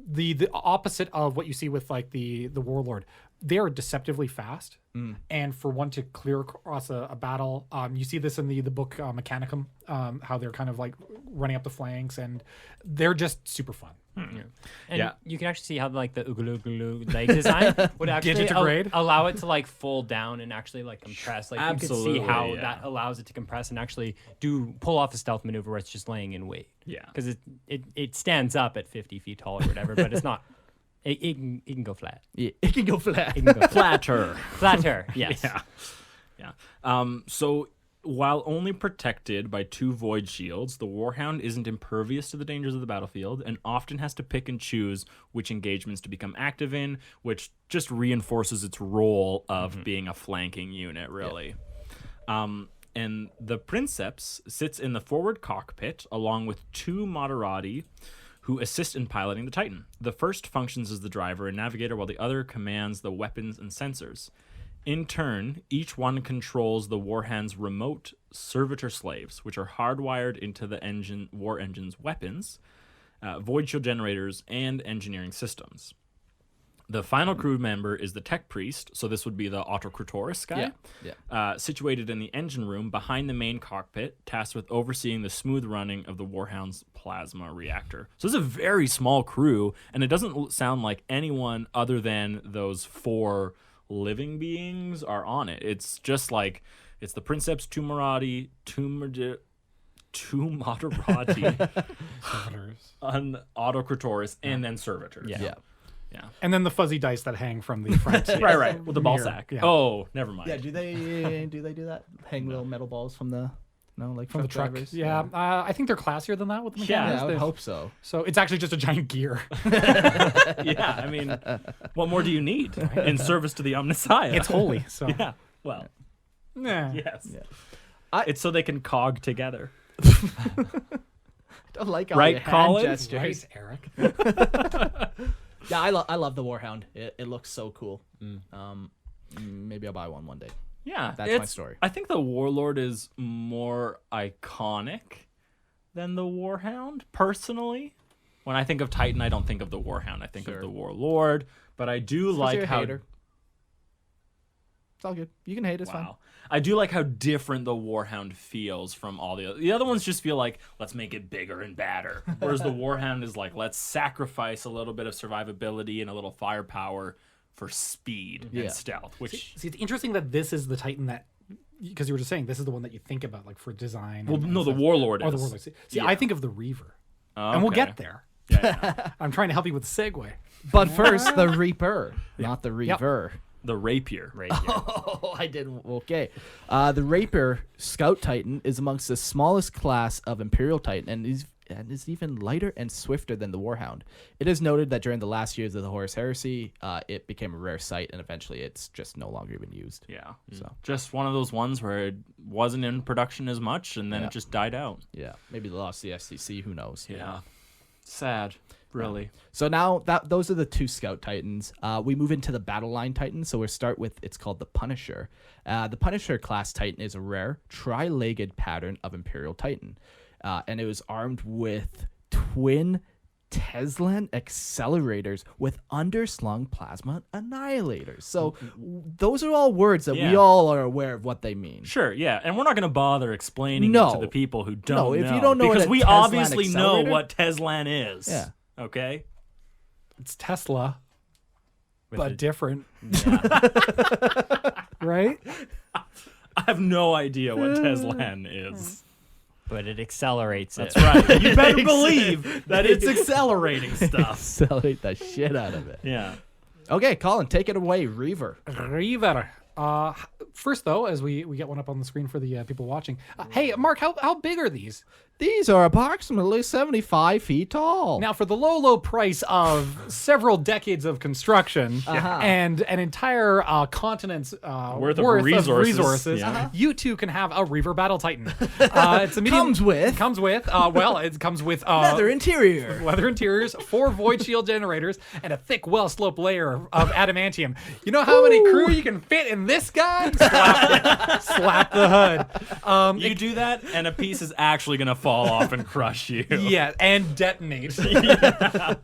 the opposite of what you see with like the Warlord. They are deceptively fast. And for one to clear across a battle, you see this in the book Mechanicum, how they're kind of like running up the flanks, and they're just super fun. And you can actually see how like the Ugulu leg design would actually Digitigrade? allow it to like fold down and actually like compress. Like you could see how Absolutely, that allows it to compress and actually pull off a stealth maneuver where it's just laying in wait. Yeah. Because it stands up at 50 feet tall or whatever, but it's not. It can go flat. yeah, it can go flat. It can go Flatter. flatter. Yes. Yeah. So while only protected by 2 void shields, the Warhound isn't impervious to the dangers of the battlefield and often has to pick and choose which engagements to become active in, which just reinforces its role of being a flanking unit, really. And the Princeps sits in the forward cockpit along with 2 Moderati who assist in piloting the Titan. The first functions as the driver and navigator, while the other commands the weapons and sensors. In turn, each one controls the Warhound's remote servitor slaves, which are hardwired into the war engine's weapons, void shield generators, and engineering systems. The final crew member is the tech priest, so this would be the Autocratorus guy, situated in the engine room behind the main cockpit, tasked with overseeing the smooth running of the Warhound's plasma reactor. So it's a very small crew, and it doesn't sound like anyone other than those 4 living beings are on it. It's just like, it's the Princeps, 2 Moderati, 2 Moderati, an Autocratorus, and then servitors. Yeah. And then the fuzzy dice that hang from the front. Right. With the ball Mirror. sack. Yeah. Oh, never mind. Yeah, do they do that? Hang little metal balls from the From the truck. drivers? Yeah. I think they're classier than that with the Yeah, mechanics. Yeah, I would They've- hope so. So it's actually just a giant gear. Yeah, I mean, what more do you need in service to the Omnissiah? It's holy. So Yeah, well, Nah. yes. Yeah. It's so they can cog together. I don't like all Right, your hand Colin? gestures. Right, Eric. Yeah, I love the Warhound. It looks so cool. Maybe I'll buy one day. Yeah, That's my story. I think the Warlord is more iconic than the Warhound, personally. When I think of Titan, I don't think of the Warhound. I think of the Warlord. But I do like you're a how. hater. It's all good. You can hate. It's fine. Wow. I do like how different the Warhound feels from all the other. The other ones just feel like, let's make it bigger and badder. Whereas the Warhound is like, let's sacrifice a little bit of survivability and a little firepower for speed and stealth. Which See, it's interesting that this is the Titan that, because you were just saying, this is the one that you think about like for design. well, and no, the stuff. Warlord is. Oh, the Warlord. See, I think of the Reaver. Oh, And we'll okay. get there. Yeah. I'm trying to help you with the segue. But first, the Reaper, not the Reaver. The Rapier. Oh, I didn't. Okay. The Rapier Scout Titan is amongst the smallest class of Imperial Titan and is even lighter and swifter than the Warhound. It is noted that during the last years of the Horus Heresy, it became a rare sight, and eventually it's just no longer even used. Yeah. So Just one of those ones where it wasn't in production as much, and then it just died out. yeah, maybe they lost the STC. Who knows? Yeah. Sad. Really. So now those are the two Scout Titans. We move into the Battle Line Titan. So we'll start with, it's called the Punisher. The Punisher class Titan is a rare tri-legged pattern of Imperial Titan. And it was armed with twin Teslan accelerators with underslung plasma annihilators. So those are all words that we all are aware of what they mean. Sure, yeah. And we're not going to bother explaining No. it to the people who don't No, know. if you don't know what because a we Teslan obviously know accelerator- what Teslan is. Yeah. Okay? It's Tesla, With but the- different, Yeah. right? I have no idea what Teslan is. But it accelerates That's it. right. You better believe that it's accelerating stuff. Accelerate the shit out of it. Yeah. Okay, Colin, take it away, Reaver. Reaver. First, though, as we get one up on the screen for the people watching. Hey, Mark, how big are these? These are approximately 75 feet tall. Now, for the low price of several decades of construction and an entire continent's Worth of of resources. resources, Yeah. you too can have a Reaver Battle Titan. It's a medium, Comes with it comes with leather interior. leather interiors, 4 void shield generators, and a thick, well-sloped layer of adamantium. You know how many crew you can fit in this guy? Slap the hood. You do that, and a piece is actually going to fall off and crush you. Yeah, and detonate.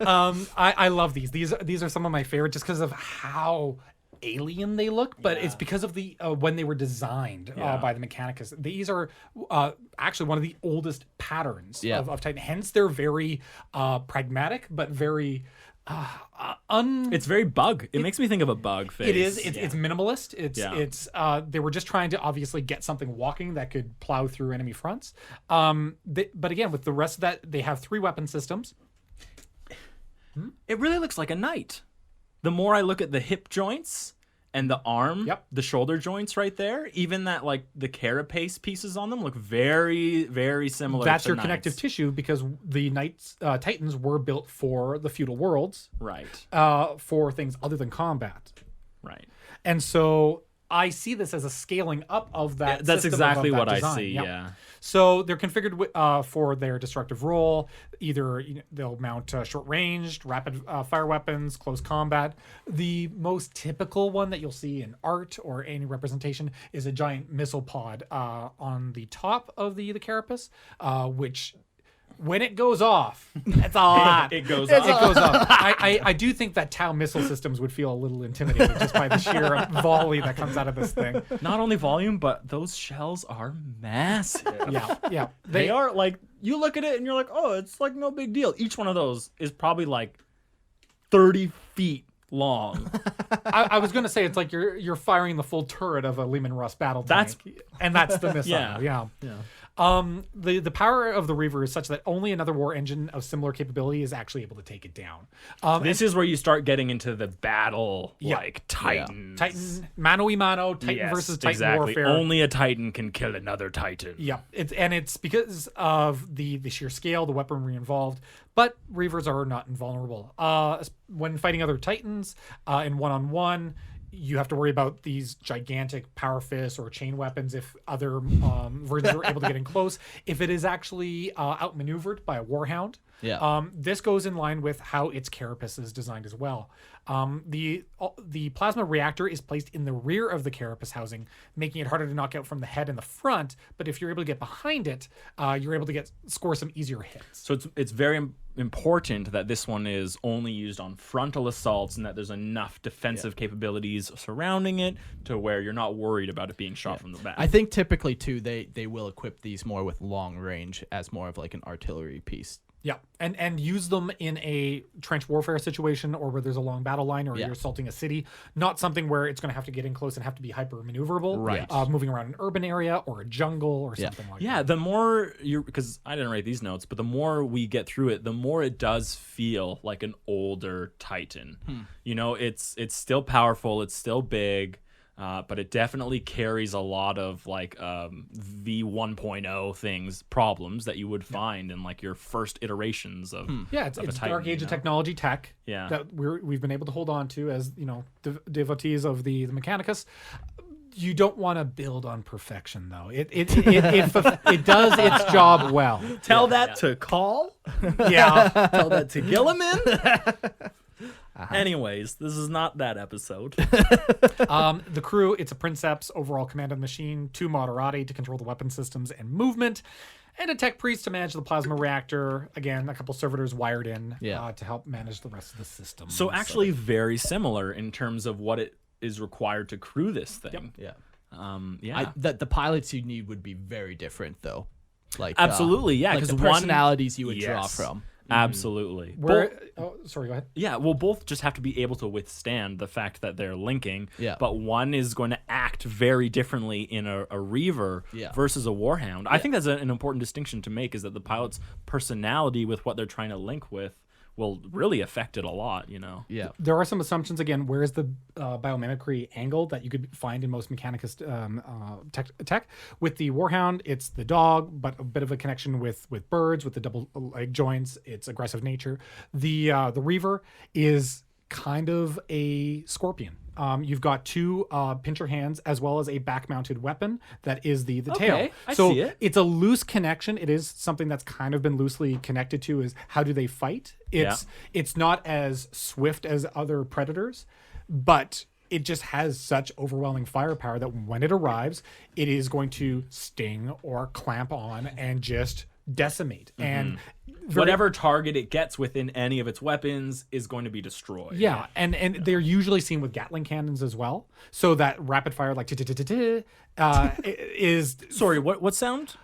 I love these. These are some of my favorite just because of how alien they look, but it's because of the when they were designed by the Mechanicus. These are actually one of the oldest patterns of Titan. Hence, they're very pragmatic, but very It's very bug. It makes me think of a bug face. It is. It's minimalist. Yeah. It's. They were just trying to obviously get something walking that could plow through enemy fronts. But again, with the rest of that, they have 3 weapon systems. It really looks like a knight. The more I look at the hip joints and the arm, the shoulder joints right there, even that like the carapace pieces on them look very, very similar. That's to your knights. connective tissue because the knights, Titans were built for the feudal worlds, Right. for things other than combat, Right. and so I see this as a scaling up of that. That's system exactly of that what design. I see. Yep. Yeah. So they're configured for their destructive role. Either they'll mount short-ranged, rapid fire weapons, close combat. The most typical one that you'll see in art or any representation is a giant missile pod on the top of the carapace, which, when it goes off, it's a lot. It goes It off. goes up. I do think that Tau missile systems would feel a little intimidated just by the sheer volley that comes out of this thing. Not only volume, but those shells are massive. Yeah. They are like, you look at it and you're like, oh, it's like no big deal. Each one of those is probably like 30 feet long. I was going to say it's like you're firing the full turret of a Lehman Russ battle tank. That's the missile. Yeah. The power of the Reaver is such that only another war engine of similar capability is actually able to take it down. This is where you start getting into the battle, like Titans. Titan, mano a mano, Titan Yes, versus Titan exactly. warfare. Only a Titan can kill another Titan. Yeah, it's because of the sheer scale, the weaponry involved. But Reavers are not invulnerable. When fighting other Titans in one-on-one, you have to worry about these gigantic power fists or chain weapons if other versions are able to get in close. If it is actually outmaneuvered by a Warhound, Yeah. This goes in line with how its carapace is designed as well. The plasma reactor is placed in the rear of the carapace housing, making it harder to knock out from the head and the front. But if you're able to get behind it, you're able to score some easier hits. So it's very important that this one is only used on frontal assaults and that there's enough defensive capabilities surrounding it to where you're not worried about it being shot from the back. I think typically too they will equip these more with long range as more of like an artillery piece. Yeah, and use them in a trench warfare situation or where there's a long battle line or Yeah. you're assaulting a city. Not something where it's going to have to get in close and have to be hyper maneuverable. Right. Moving around an urban area or a jungle or something like that. Yeah, the more because I didn't write these notes, but the more we get through it, the more it does feel like an older Titan. You know, it's still powerful, it's still big, but it definitely carries a lot of like V 1.0 problems that you would find in like your first iterations of It's of a Titan, dark age of technology tech Yeah. that we've been able to hold on to as devotees of the Mechanicus. You don't want to build on perfection though. It does its job well. Tell that to Call. Yeah. Tell that to Gilliman. Anyways, this is not that episode. The crew, it's a Princeps, overall command of the machine, 2 Moderati to control the weapon systems and movement, and a tech priest to manage the plasma reactor. Again, a couple servitors wired in to help manage the rest of the system. So actually very similar in terms of what it is required to crew this thing. Yeah. Yeah. The pilots you need would be very different though. Like Absolutely, yeah, like 'cause the one- personalities you would draw Yes. from. Absolutely. Sorry, go ahead. Yeah, well, both just have to be able to withstand the fact that they're linking. Yeah. But one is going to act very differently in a Reaver versus a Warhound. I think that's an important distinction to make, is that the pilot's personality with what they're trying to link with will really affect it a lot, you know? Yeah. There are some assumptions. Again, where's the biomimicry angle that you could find in most Mechanicus tech? With the Warhound, it's the dog, but a bit of a connection with birds, with the double leg joints, its aggressive nature. The Reaver is kind of a scorpion. You've got 2 pincher hands as well as a back-mounted weapon that is the tail. I So see it. it's a loose connection. It is something that's kind of been loosely connected to is how do they fight? It's not as swift as other predators, but it just has such overwhelming firepower that when it arrives, it is going to sting or clamp on and just decimate. And Whatever target it gets within any of its weapons is going to be destroyed. Yeah, and they're usually seen with Gatling cannons as well. So that rapid fire, like is. Sorry, what sound?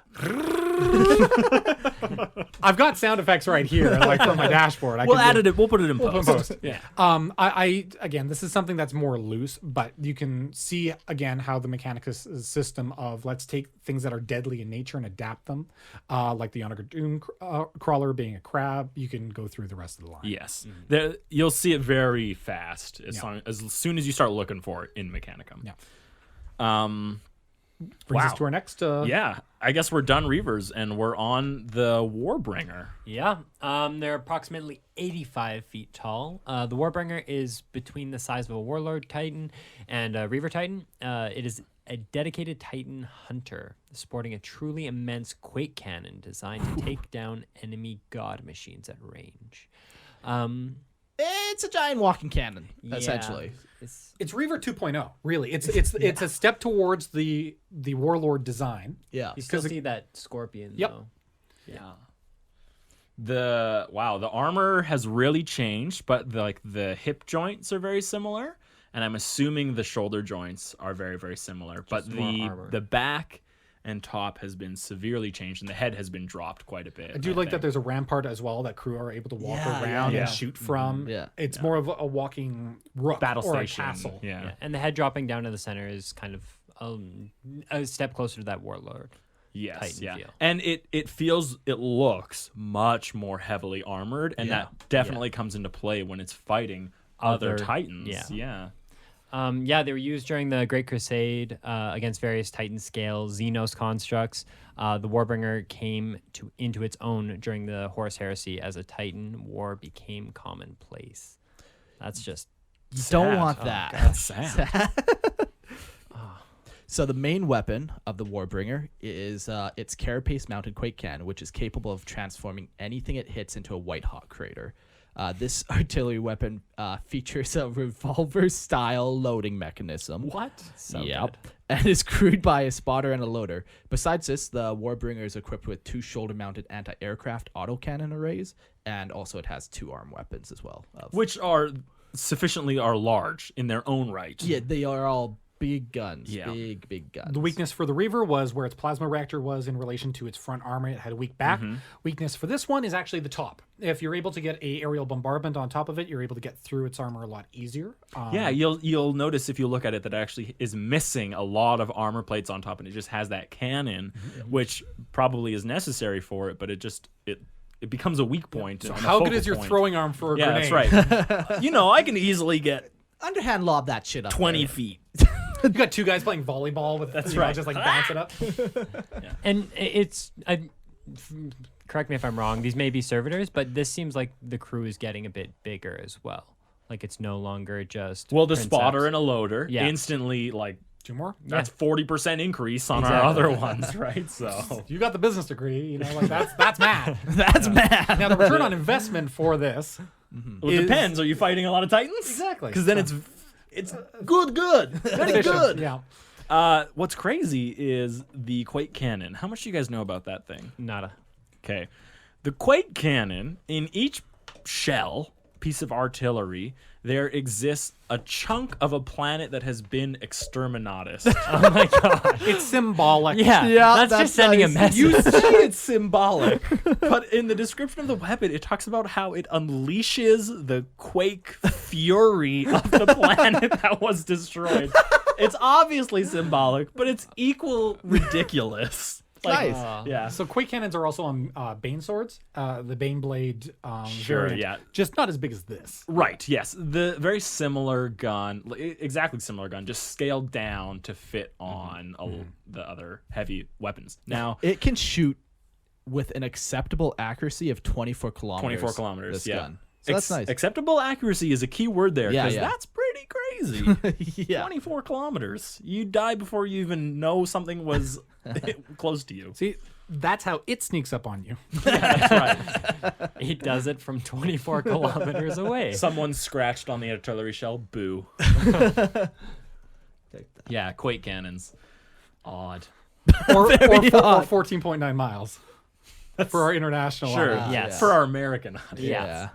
I've got sound effects right here, like from my dashboard. We'll put it in post. post. Yeah. I again, this is something that's more loose, but you can see again how the Mechanicus system of let's take things that are deadly in nature and adapt them, like the Onagadun crawler being a crab. You can go through the rest of the line. Yes. You'll see it very fast as soon as you start looking for it in Mechanicum. Yeah. Brings us to our next. Yeah, I guess we're done Reavers and we're on the Warbringer. Yeah, they're approximately 85 feet tall. The Warbringer is between the size of a Warlord Titan and a Reaver Titan. It is a dedicated Titan hunter, sporting a truly immense quake cannon designed to take down enemy god machines at range. It's a giant walking cannon, Yeah, essentially. It's Reaver 2.0, really. It's a step towards the Warlord design. Yeah. You still see that scorpion, Yep. though. Yeah. The armor has really changed, but the hip joints are very similar, and I'm assuming the shoulder joints are very, very similar. But more armor. the back and top has been severely changed, and the head has been dropped quite a bit. I do like that there's a rampart as well that crew are able to walk Yeah, around yeah. and shoot from. Yeah. It's more of a walking rook battle or station. a castle. Yeah. And the head dropping down to the center is kind of a step closer to that Warlord. Yes, Titan yeah. feel. And it looks much more heavily armored, and that definitely comes into play when it's fighting other Other- Titans. yeah. They were used during the Great Crusade against various Titan scale Xenos constructs. The Warbringer came into its own during the Horus Heresy as a Titan war became commonplace. That's just You don't Sad. want Oh, that. God, that's sad. So the main weapon of the Warbringer is its carapace-mounted quake cannon, which is capable of transforming anything it hits into a white-hot crater. This artillery weapon features a revolver-style loading mechanism. What? So Yep. And is crewed by a spotter and a loader. Besides this, the Warbringer is equipped with 2 shoulder-mounted anti-aircraft autocannon arrays, and also it has 2 arm weapons as well. Which are sufficiently large in their own right. Yeah, they are all big guns. Yeah. Big guns. The weakness for the Reaver was where its plasma reactor was in relation to its front armor. It had a weak back. Weakness for this one is actually the top. If you're able to get a aerial bombardment on top of it, you're able to get through its armor a lot easier. Yeah, you'll notice if you look at it that it actually is missing a lot of armor plates on top, and it just has that cannon, which probably is necessary for it, but it becomes a weak point. So and a how good focal is your point. throwing arm for a Yeah, grenade? that's right. I can easily get Underhand lob that shit up 20 there. feet. You got 2 guys playing volleyball with right. just like bounce it up. And correct me if I'm wrong, these may be servitors, but this seems like the crew is getting a bit bigger as well. Like it's no longer just Well, the Princeps. spotter and a loader Yeah. instantly, 2 more. that's 40% increase on our Exactly. other ones, right? So You got the business degree, that's mad. That's mad. Now the return on investment for this well, it depends. Are you fighting a lot of Titans? Exactly. Because then it's good, very efficient. good. Yeah. What's crazy is the quake cannon. How much do you guys know about that thing? Nada. Okay. The quake cannon, in each piece of artillery, there exists a chunk of a planet that has been exterminatus. Oh my god. It's symbolic. Yeah, Yeah, that's that's just sending a nice. message. You say it's symbolic, but in the description of the weapon, it talks about how it unleashes the quake fury of the planet that was destroyed. It's obviously symbolic, but it's equal ridiculous. Nice. Yeah. So quake cannons are also on Bane swords. The Bane blade. Sure, variant. yeah. Just not as big as this. Right, yes. The very similar gun, exactly similar gun, just scaled down to fit on the other heavy weapons. Now, It can shoot with an acceptable accuracy of 24 kilometers. 24 kilometers, this yeah. gun. So that's nice. Acceptable accuracy is a key word there, Yeah, because yeah. that's pretty crazy. Yeah. 24 kilometers. You die before you even know something was close to you. See, that's how it sneaks up on you. That's right. He does it from 24 kilometers away. Someone scratched on the artillery shell. Boo. Yeah, quake cannons. Odd. or odd. 14.9 miles. For our international Sure. audience. Yes. For our American audience. Yeah.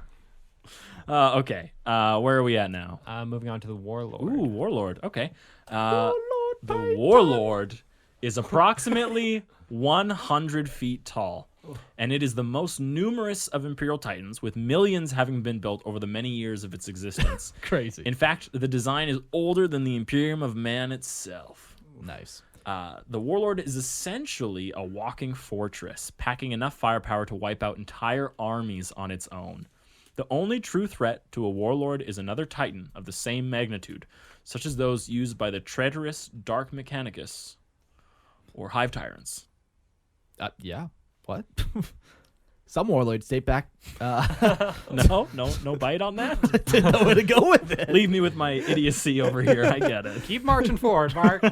Okay. Where are we at now? Moving on to the warlord. Ooh, warlord. Okay. The warlord is approximately 100 feet tall, and it is the most numerous of Imperial Titans, with millions having been built over the many years of its existence. Crazy. In fact, the design is older than the Imperium of Man itself. Nice. The warlord is essentially a walking fortress, packing enough firepower to wipe out entire armies on its own. The only true threat to a warlord is another Titan of the same magnitude, such as those used by the traitorous Dark Mechanicus or Hive Tyrants. Yeah. What? Some warlords date back. No bite on that. Didn't know where to go with it. Leave me with my idiocy over here. I get it. Keep marching forward, Mark.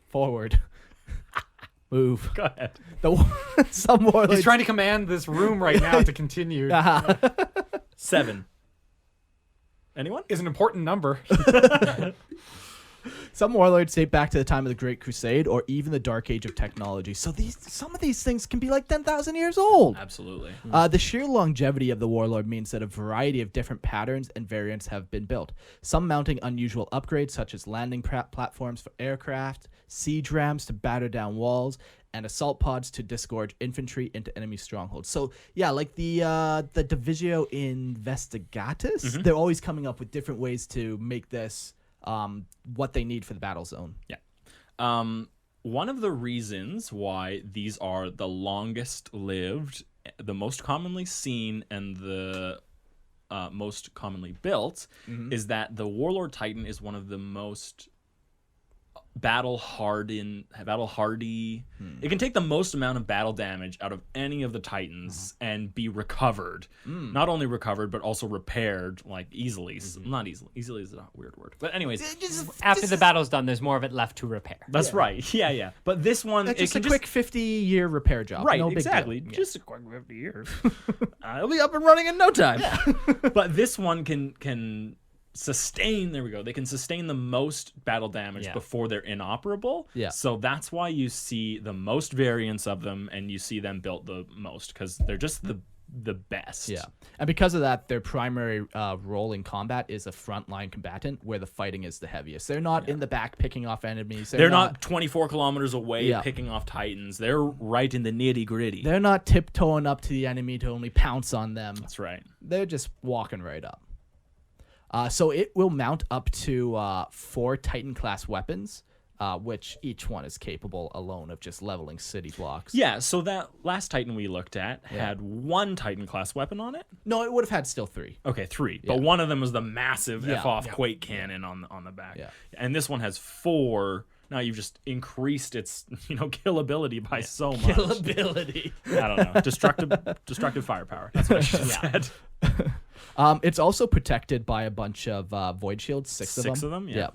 Forward. Move. Go ahead. Some warlords. He's trying to command this room right now to continue. 7. Anyone? Is an important number. Some warlords date back to the time of the Great Crusade or even the Dark Age of technology. So some of these things can be like 10,000 years old. Absolutely. The sheer longevity of the warlord means that a variety of different patterns and variants have been built. Some mounting unusual upgrades such as landing platforms for aircraft, siege rams to batter down walls, and assault pods to disgorge infantry into enemy strongholds. So yeah, like the Divisio Investigatis, they're always coming up with different ways to make this what they need for the battle zone. Yeah. One of the reasons why these are the longest lived, the most commonly seen, and the most commonly built is that the Warlord Titan is one of the most battle hardy. It can take the most amount of battle damage out of any of the Titans and be recovered. Not only recovered, but also repaired, like easily. Not easily. Easily is a weird word. But anyways, After the battle's done, there's more of it left to repair. that's right. Yeah. But this one, That's it just can a quick 50-year repair job. Right, No big exactly. deal. Just a quick 50 years. It'll be up and running in no time. But this one can sustain. There we go. They can sustain the most battle damage before they're inoperable. Yeah. So that's why you see the most variants of them, and you see them built the most because they're just the best. Yeah, and because of that, their primary role in combat is a frontline combatant, where the fighting is the heaviest. They're not in the back picking off enemies. They're not 24 kilometers away Yeah. picking off Titans. They're right in the nitty gritty. They're not tiptoeing up to the enemy to only pounce on them. That's right. They're just walking right up. So it will mount up to 4 Titan-class weapons, which each one is capable alone of just leveling city blocks. Yeah, so that last Titan we looked at had 1 Titan-class weapon on it. No, it would have had still 3. Okay, 3. But one of them was the massive Yeah. F-off Quake cannon on the back. Yeah. And this one has 4. Now you've just increased its, killability by so much. Killability. I don't know. Destructive firepower. That's what I should have said. It's also protected by a bunch of void shields, 6 of them. 6 of them? Yeah.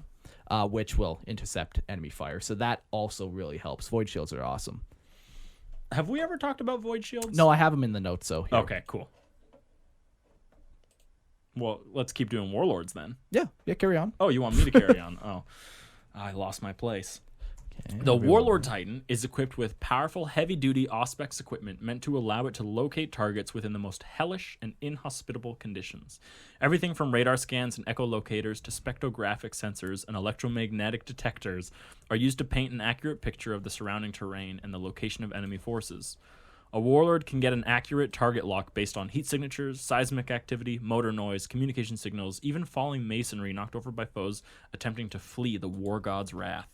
Which will intercept enemy fire. So that also really helps. Void shields are awesome. Have we ever talked about void shields? No, I have them in the notes, so here. Okay, cool. Well, let's keep doing warlords then. Yeah, carry on. Oh, you want me to carry on? Oh, I lost my place. The Warlord Titan is equipped with powerful heavy-duty Auspex equipment meant to allow it to locate targets within the most hellish and inhospitable conditions. Everything from radar scans and echolocators to spectrographic sensors and electromagnetic detectors are used to paint an accurate picture of the surrounding terrain and the location of enemy forces. A Warlord can get an accurate target lock based on heat signatures, seismic activity, motor noise, communication signals, even falling masonry knocked over by foes attempting to flee the War God's wrath.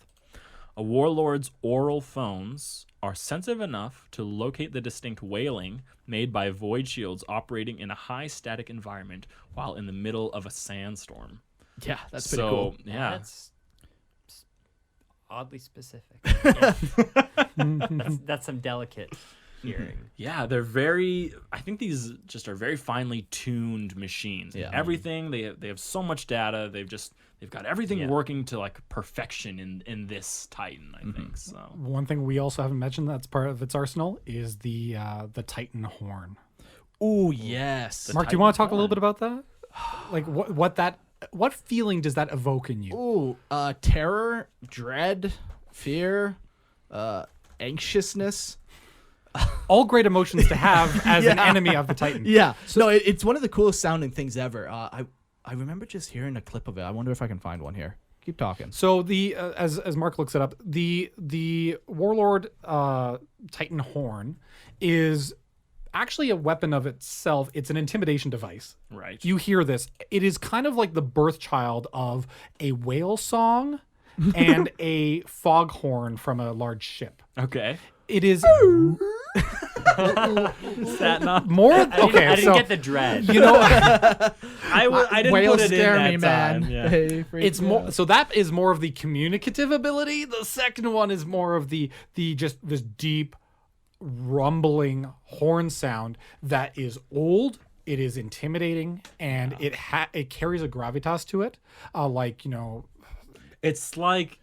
A Warlord's oral phones are sensitive enough to locate the distinct wailing made by void shields operating in a high static environment while in the middle of a sandstorm. Yeah, that's pretty cool. Yeah. That's oddly specific. Yeah. that's some delicate hearing. Yeah, I think these just are very finely tuned machines. Yeah. Everything, they have so much data. They've got everything working to like perfection in this Titan, I think. So One thing we also haven't mentioned that's part of its arsenal is the Titan horn. Ooh, yes. Mark, do you want to talk a little bit about that? Like what feeling does that evoke in you? Ooh, terror, dread, fear, anxiousness. All great emotions to have as an enemy of the Titan. Yeah. No, it's one of the coolest sounding things ever. I remember just hearing a clip of it. I wonder if I can find one here. Keep talking. So the as Mark looks it up, the Warlord Titan horn is actually a weapon of itself. It's an intimidation device. right. You hear this. It is kind of like the birth child of a whale song and a foghorn from a large ship. Okay. It is Is that not more I okay. didn't So get the dread. you know, I didn't Whales put it scare in me, that time. man. Yeah. They freak it's me more. out. So that is more of the communicative ability. The second one is more of the just this deep, rumbling horn sound that is old. It is intimidating, and it carries a gravitas to it, It's like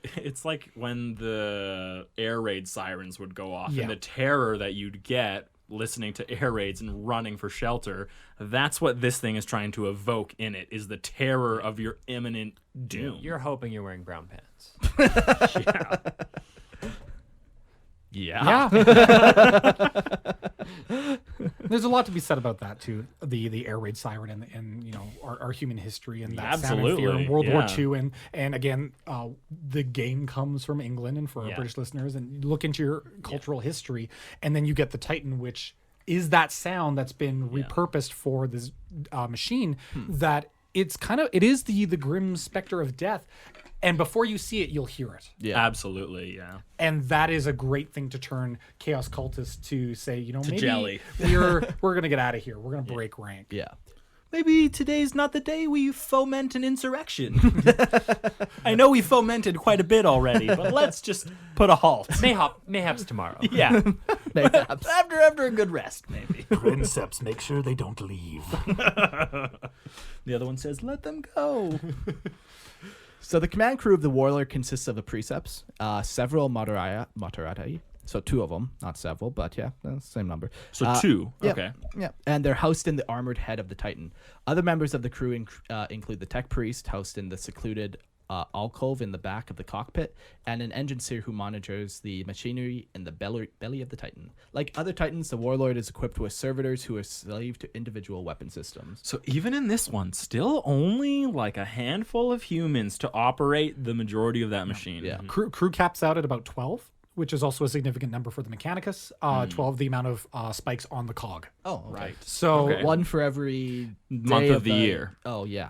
when the air raid sirens would go off Yeah. and the terror that you'd get listening to air raids and running for shelter. That's what this thing is trying to evoke in it, is the terror of your imminent doom. You're hoping you're wearing brown pants. Yeah. There's a lot to be said about that too. The air raid siren and our human history and that sound and fear Absolutely, in World War yeah. II and again the game comes from England, and for our British listeners, and you look into your cultural history, and then you get the Titan, which is that sound that's been repurposed for this machine. That it is the grim specter of death. And before you see it, you'll hear it. Yeah. Absolutely, yeah. And that is a great thing to turn Chaos Cultists to say, maybe jelly. we're going to get out of here. We're going to break rank. Yeah. maybe today's not the day we foment an insurrection. I know we fomented quite a bit already, but let's just put a halt. Mayhaps tomorrow. Yeah. Mayhaps. After a good rest, maybe. Princeps, make sure they don't leave. The other one says, let them go. So the command crew of the Warlord consists of the Princeps, several Moderati, so 2 of them, not several, but yeah, same number. So 2, yeah, okay. Yeah, and they're housed in the armored head of the Titan. Other members of the crew include the Tech Priest, housed in the secluded alcove in the back of the cockpit, and an engine seer who monitors the machinery in the belly of the Titan. Like other Titans, the Warlord is equipped with servitors who are slave to individual weapon systems. So even in this one, still only like a handful of humans to operate the majority of that machine. Yeah. Crew caps out at about 12, which is also a significant number for the Mechanicus. 12, the amount of spikes on the cog. Oh, okay. Right. So Okay. One for every Month day of the year. Oh, yeah.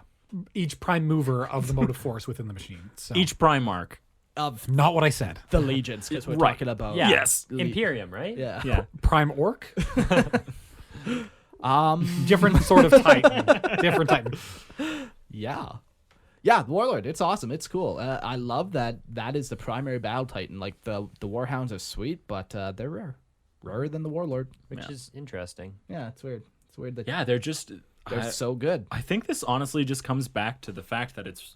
each prime mover of the motive force within the machine. So. Each Primarch. Of Not what I said. the legions, because we're Right. talking about... Yeah. Yes. Imperium, right? Yeah. Yeah. Prime orc. Different sort of Titan. Different Titan. Yeah. Yeah, the Warlord, it's awesome. It's cool. I love that is the primary battle Titan. Like, the Warhounds are sweet, but they're rare. Rarer than the Warlord. Which is interesting. Yeah, it's weird. It's weird that Yeah, they're just... they're so good. I think this honestly just comes back to the fact that it's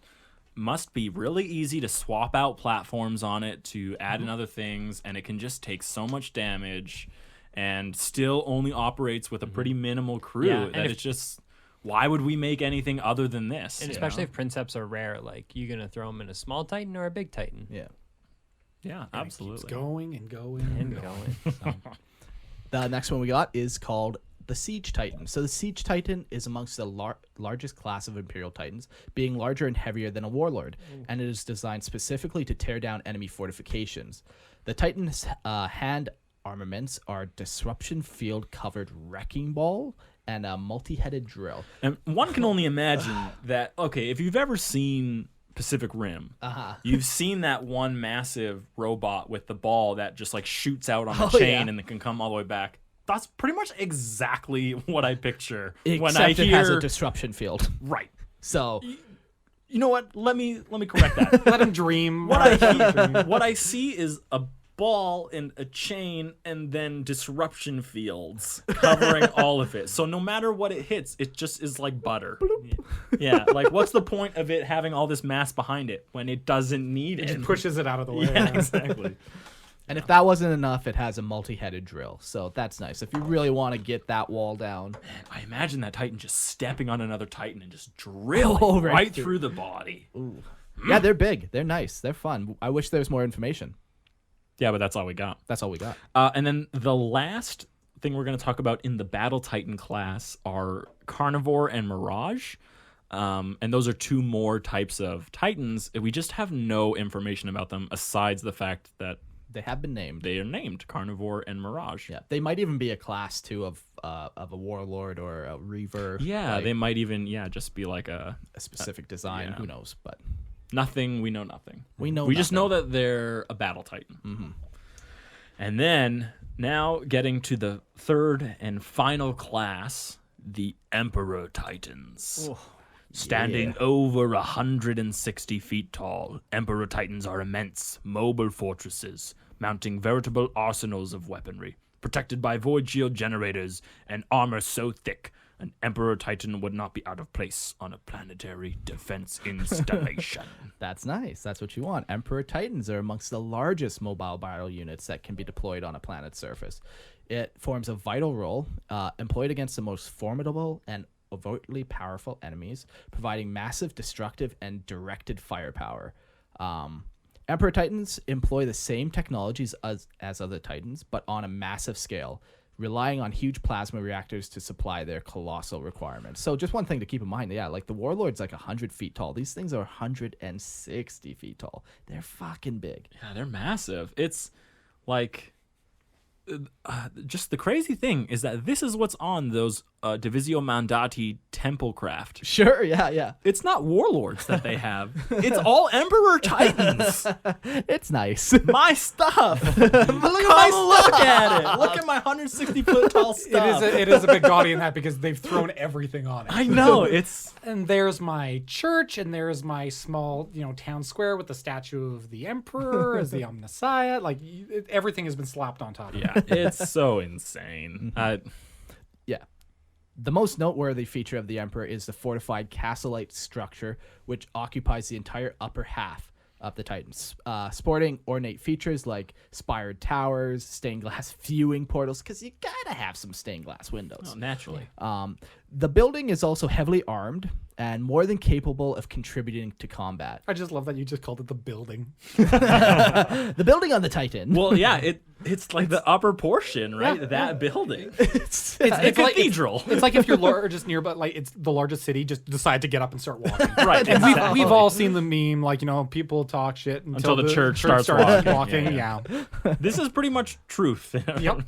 must be really easy to swap out platforms on it to add in other things, and it can just take so much damage and still only operates with a pretty minimal crew. Yeah, and that if- it's just, why would we make anything other than this? And you especially know? if Princeps are rare, like, you going to throw them in a small Titan or a big Titan? Yeah. Yeah, It's absolutely. going and going And and going. going. The next one we got is called the Siege Titan. So the Siege Titan is amongst the largest class of Imperial Titans, being larger and heavier than a Warlord, and it is designed specifically to tear down enemy fortifications. The Titan's hand armaments are disruption field covered wrecking ball and a multi-headed drill. And one can only imagine that, okay, if you've ever seen Pacific Rim, you've seen that one massive robot with the ball that just like shoots out on a chain yeah. and it can come all the way back. That's pretty much exactly what I picture Except when I it has a hear... disruption field. Right. So You know what? Let me correct that. Let him dream. What I see is a ball and a chain and then disruption fields covering all of it. So no matter what it hits, it just is like butter. Yeah, like what's the point of it having all this mass behind it when it doesn't need it? It pushes it out of the way. Yeah, exactly. And if that wasn't enough, it has a multi-headed drill. So that's nice. If you really want to get that wall down. I imagine that Titan just stepping on another Titan and just drilling Oh, right right through the body. Yeah, they're big. They're nice. They're fun. I wish there was more information. Yeah, but that's all we got. That's all we got. And then the last thing we're going to talk about in the Battle Titan class are Carnivore and Mirage. And those are 2 more types of Titans. We just have no information about them aside the fact that They have been named. they are named Carnivore and Mirage. Yeah, they might even be a class too of a warlord or a reaver. Yeah, like they might even just be like a specific design. yeah. Who knows? But nothing. We know nothing. we know. We just know nothing. that they're a Battle Titan. And then now getting to the third and final class, the Emperor Titans. Standing over 160 feet tall, Emperor Titans are immense, mobile fortresses, mounting veritable arsenals of weaponry, protected by void shield generators and armor so thick an Emperor Titan would not be out of place on a planetary defense installation. That's nice. That's what you want. Emperor Titans are amongst the largest mobile battle units that can be deployed on a planet's surface. It forms a vital role, employed against the most formidable and overtly powerful enemies, providing massive destructive and directed firepower. Emperor Titans employ the same technologies as other Titans, but on a massive scale, relying on huge plasma reactors to supply their colossal requirements. So just one thing to keep in mind, yeah, like the Warlord's like 100 feet tall. These things are 160 feet tall. They're fucking big. Yeah, they're massive. It's like... just the crazy thing is that this is what's on those Divisio Mandati temple craft. Sure, yeah. It's not warlords that they have. It's all Emperor Titans. It's nice. My stuff. Look at it. Look at my 160-foot tall stuff. It is a bit gaudy in that because they've thrown everything on it. I know. It's And there's my church, and there's my small, town square with the statue of the emperor as the omniscient. Like everything has been slapped on top of it. it's so insane. Yeah. The most noteworthy feature of the Emperor is the fortified castle-like structure, which occupies the entire upper half of the Titans, sporting ornate features like spired towers, stained glass viewing portals, because you gotta have some stained glass windows. Naturally. The building is also heavily armed and more than capable of contributing to combat. I just love that you just called it the building. The building on the Titan. Well, yeah, it's like the upper portion, right? Yeah. That building. it's a like- cathedral. It's like if your largest nearby, like it's the largest city, just decide to get up and start walking. Right. And exactly. we've all seen the meme, like people talk shit until the church starts walking. Yeah. This is pretty much truth. Yep.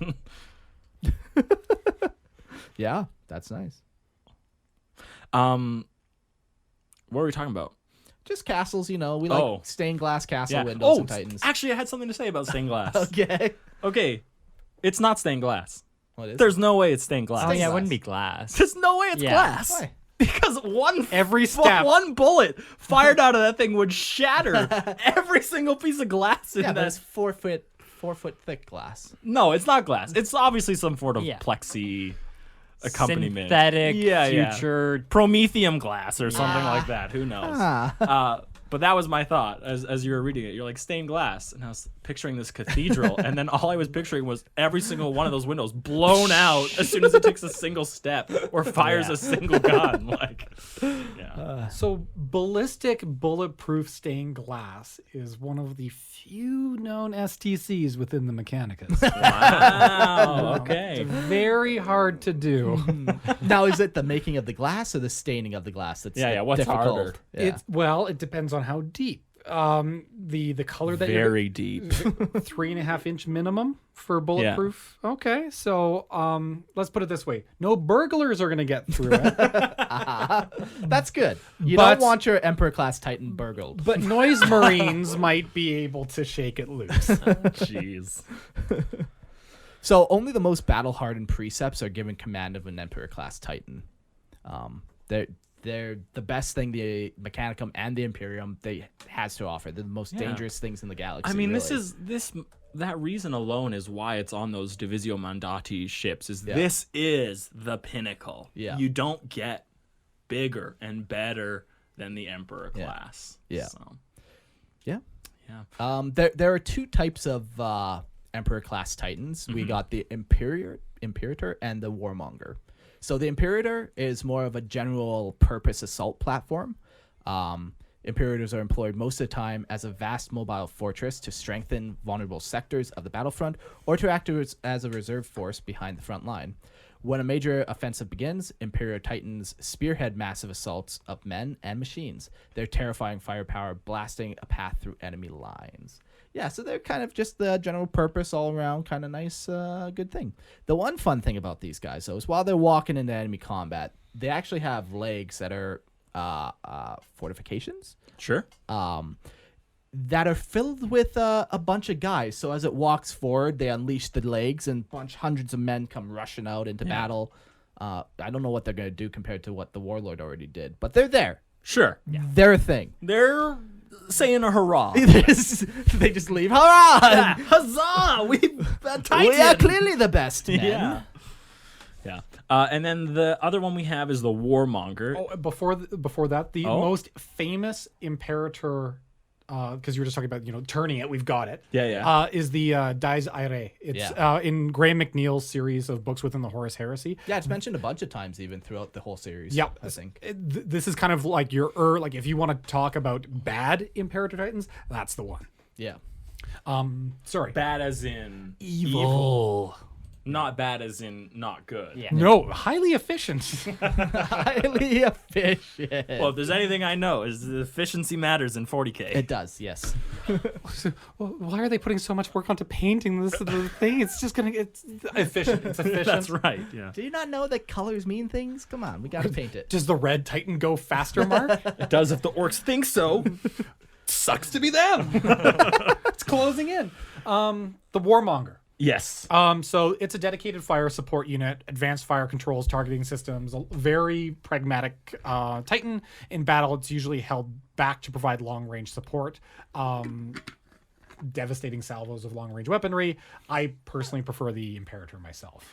Yeah, that's nice. What were we talking about? Just castles, we like stained glass castle windows Oh, and Titans. actually, I had something to say about stained glass. Okay. Okay, it's not stained glass. What is There's no way it's stained glass. Oh yeah, glass. it wouldn't be glass. There's no way it's Yeah. glass. Why? Because Every step. one bullet fired out of that thing would shatter every single piece of glass in Yeah, but that. it's 4 foot thick glass. No, it's not glass. It's obviously some sort of Yeah. plexi accompaniment. Synthetic, Yeah. future. Promethium glass or something like that. Who knows? Ah. But that was my thought as you were reading it. You're like, stained glass. And I was picturing this cathedral. And then all I was picturing was every single one of those windows blown out as soon as it takes a single step or fires a single gun. Like, yeah. So ballistic bulletproof stained glass is one of the few known STCs within the Mechanicus. Wow. It's Okay. very hard to do. Now, is it the making of the glass or the staining of the glass that's Yeah, what's difficult? harder? Yeah. It depends on how deep. The color that Very deep. 3.5-inch minimum for bulletproof. Okay, so let's put it this way: no burglars are gonna get through it. That's good. You But- don't want your Emperor class Titan burgled. But noise marines might be able to shake it loose. Jeez. So only the most battle-hardened Princeps are given command of an Emperor class Titan. They're the best thing the Mechanicum and the Imperium has to offer. They're the most dangerous things in the galaxy. I mean, really. that reason alone is why it's on those Divisio Mandati ships. Yeah. This is the pinnacle. Yeah. You don't get bigger and better than the Emperor class. Yeah. So, Yeah. yeah. There are two types of Emperor class Titans. We got the Imperator and the Warmonger. So the Imperator is more of a general purpose assault platform. Imperators are employed most of the time as a vast mobile fortress to strengthen vulnerable sectors of the battlefront or to act as a reserve force behind the front line. When a major offensive begins, Imperial Titans spearhead massive assaults of men and machines, their terrifying firepower blasting a path through enemy lines. Yeah, so they're kind of just the general purpose, all around, kind of nice, good thing. The one fun thing about these guys, though, is while they're walking into enemy combat, they actually have legs that are fortifications Sure. that are filled with a bunch of guys. So as it walks forward, they unleash the legs, and hundreds of men come rushing out into battle. I don't know what they're going to do compared to what the warlord already did, but they're there. Sure. They're a thing. They're saying a hurrah. they just leave. Hurrah! Yeah. Huzzah! We are clearly the best men. Yeah. Yeah. And then the other one we have is the Warmonger. Oh, before that, the most famous Imperator, because you were just talking about turning it, we've got it. Yeah. Is the Dies Irae. It's in Graham McNeil's series of books within the Horus Heresy. Yeah, it's mentioned a bunch of times even throughout the whole series. Yeah, I think. This is kind of like your like if you want to talk about bad Imperator Titans, that's the one. Yeah. Sorry. Bad as in Evil. Not bad as in not good. Yeah. No, highly efficient. Highly efficient. Well, if there's anything I know, is the efficiency matters in 40K. It does, yes. Why are they putting so much work onto painting this thing? It's just gonna get efficient. It's efficient. That's right. Yeah. Do you not know that colors mean things? Come on, we gotta paint it. Does the red Titan go faster, Mark? It does if the orcs think so. Sucks to be them. It's closing in. The Warmonger. Yes. So it's a dedicated fire support unit, advanced fire controls, targeting systems, a very pragmatic Titan. In battle, it's usually held back to provide long-range support. Devastating salvos of long-range weaponry. I personally prefer the Imperator myself.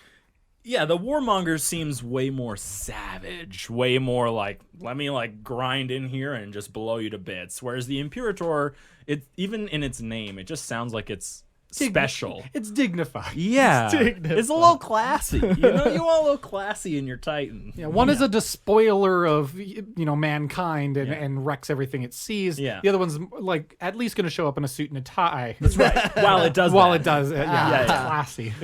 Yeah, the Warmonger seems way more savage, way more like, let me like grind in here and just blow you to bits. Whereas the Imperator, it even in its name, it just sounds like it's special. It's dignified. Yeah, it's a little classy. You know, you want a little classy in your Titan. Yeah, one is a despoiler of mankind and wrecks everything it sees. Yeah. The other one's like at least going to show up in a suit and a tie. That's right. While it does, While that. it does, it's classy.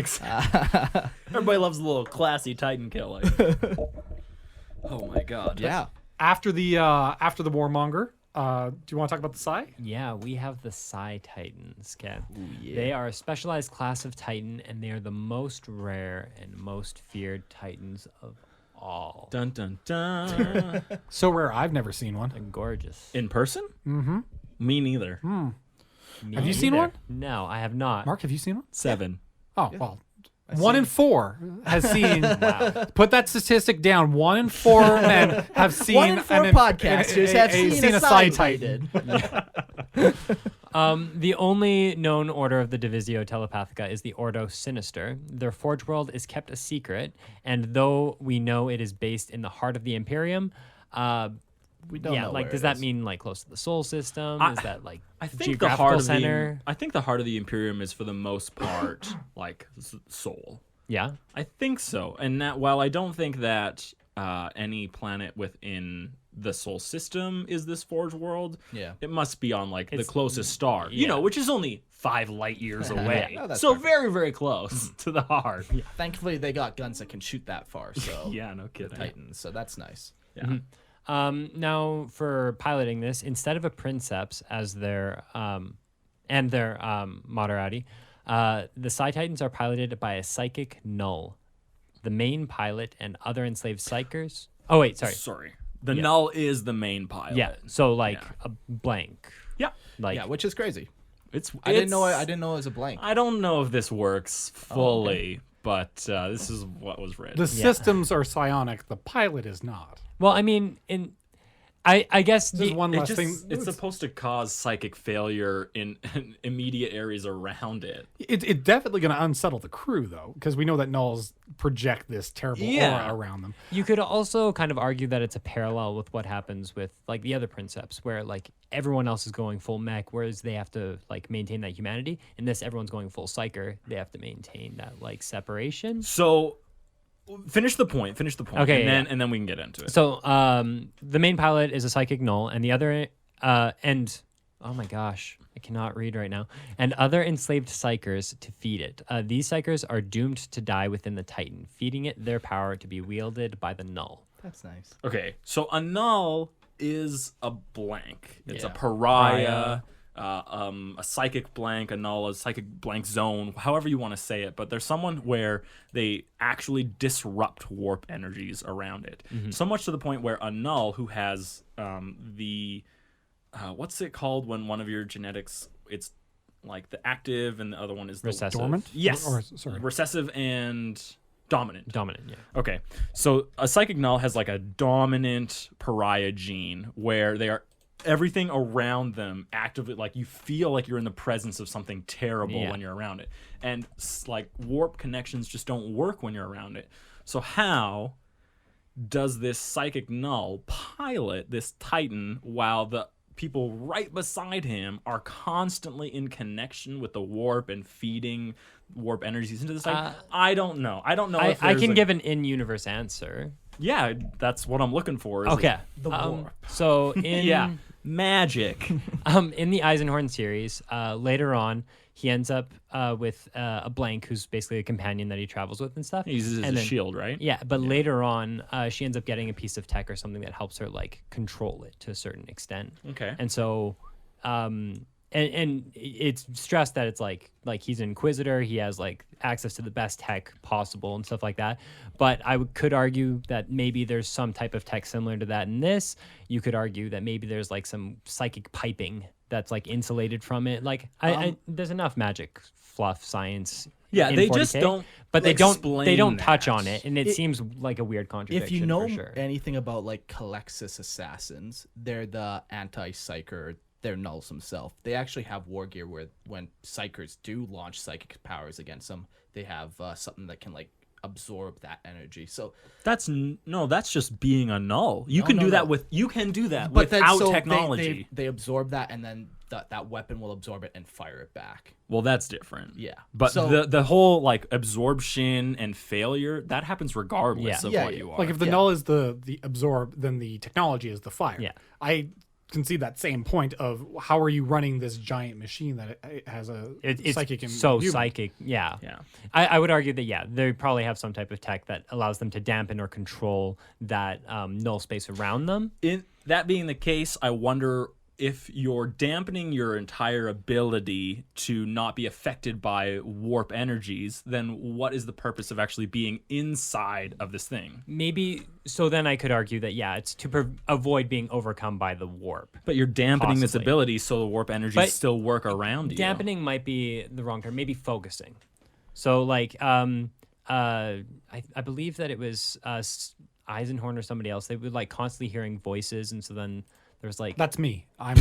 Everybody loves a little classy Titan killing. Oh my god. Yeah. After the Warmonger, do you want to talk about the Psy? Yeah, we have the Psy-Titans, Ken. yeah. They are a specialized class of Titan, and they are the most rare and most feared Titans of all. Dun dun dun. So rare, I've never seen one. They're gorgeous. In person? Mm-hmm. Me neither. Me Have you seen neither. one? No, I have not. Mark, have you seen one? 7. Oh, well. 1 in 4 has seen. Wow. Put that statistic down. 1 in 4 men have seen. 1 in 4 podcasters have seen a Psy-Titan. The only known order of the Divisio Telepathica is the Ordo Sinister. Their forge world is kept a secret, and though we know it is based in the heart of the Imperium, We don't know like where does it that is. mean like close to the Soul System? Is that like I think the geographical heart of center? I think the heart of the Imperium is for the most part like Soul. Yeah. I think so. And that while I don't think that any planet within the Soul System is this Forge world, Yeah. it must be on like the It's- closest star, yeah. which is only 5 light years away. Oh, that's so perfect. very, very close to the heart. Yeah. Thankfully, they got guns that can shoot that far, so Yeah, no kidding. Titans, so that's nice. Yeah. Now for piloting this, instead of a Princeps as their Moderati, the Psy-Titans are piloted by a psychic null. The main pilot and other enslaved psychers. Oh wait, sorry. The null is the main pilot. Yeah, so like Yeah. a blank. Yeah. Like Yeah, which is crazy. It's I didn't know it was a blank. I don't know if this works fully, but this is what was written. The systems are psionic. The pilot is not. well, I mean, I guess Just one It less just, thing. it's supposed to cause psychic failure in immediate areas around it. It's definitely going to unsettle the crew, though, because we know that nulls project this terrible Yeah. aura around them. you could also kind of argue that it's a parallel with what happens with like the other Princeps, where like everyone else is going full mech, whereas they have to like maintain that humanity. In this, everyone's going full psyker. They have to maintain that like separation. So finish the point. Okay, and then we can get into it. So the main pilot is a psychic null, and the other and oh my gosh, I cannot read right now. And other enslaved psychers to feed it. These psychers are doomed to die within the Titan, feeding it their power to be wielded by the null. That's nice. Okay, so a null is a blank. It's a Yeah. pariah, a psychic blank, a null, a psychic blank zone, however you want to say it. But there's someone where they actually disrupt warp energies around it. So much to the point where a null who has what's it called when one of your genetics, it's like the active and the other one is the Recessive. Dormant? Yes. Sorry. Recessive and dominant. Dominant, yeah. Okay, so a psychic null has like a dominant pariah gene where they are everything around them actively, like you feel like you're in the presence of something terrible Yeah. when you're around it, and like warp connections just don't work when you're around it. So how does this psychic null pilot this Titan while the people right beside him are constantly in connection with the warp and feeding warp energies into the Titan? I don't know. I can give an in-universe answer. Yeah, that's what I'm looking for. Is Okay. The warp. So in Yeah. Magic. in the Eisenhorn series, later on, he ends up with a blank, who's basically a companion that he travels with and stuff. He uses and his then- shield, right? Yeah, but later on, she ends up getting a piece of tech or something that helps her like control it to a certain extent. Okay. And so, and it's stressed that it's like he's an inquisitor, he has like access to the best tech possible and stuff like that. But could argue that maybe there's some type of tech similar to that in this. You could argue that maybe there's like some psychic piping that's like insulated from it. Like there's enough magic fluff science. Yeah, in they 40K, just don't but they explain don't touch that. on it, and it seems like a weird contradiction. If you know for sure. anything about like Colexis assassins, they're the anti-psyker. They're Nulls himself. They actually have war gear where when psychers do launch psychic powers against them, they have something that can like absorb that energy. So That's just being a null. You can no, do that no. without so technology. they absorb that, and then that weapon will absorb it and fire it back. Well, that's different. Yeah. But So- the whole like absorption and failure, that happens regardless Yeah. of Yeah, what yeah. you are. Like if the null is the absorb, then the technology is the fire. Yeah. I can see that same point of how are you running this giant machine that it has It's psychic and so human. psychic. Yeah. Yeah. I would argue that, they probably have some type of tech that allows them to dampen or control that null space around them. In that being the case, I wonder if you're dampening your entire ability to not be affected by warp energies, then what is the purpose of actually being inside of this thing? Maybe, so then I could argue that, it's to avoid being overcome by the warp. But you're dampening this Possibly. ability so the warp energies But still work around you. Dampening might be the wrong term, maybe focusing. So like, I believe that it was Eisenhorn or somebody else. They would like constantly hearing voices, and so then there's like, That's me. I'm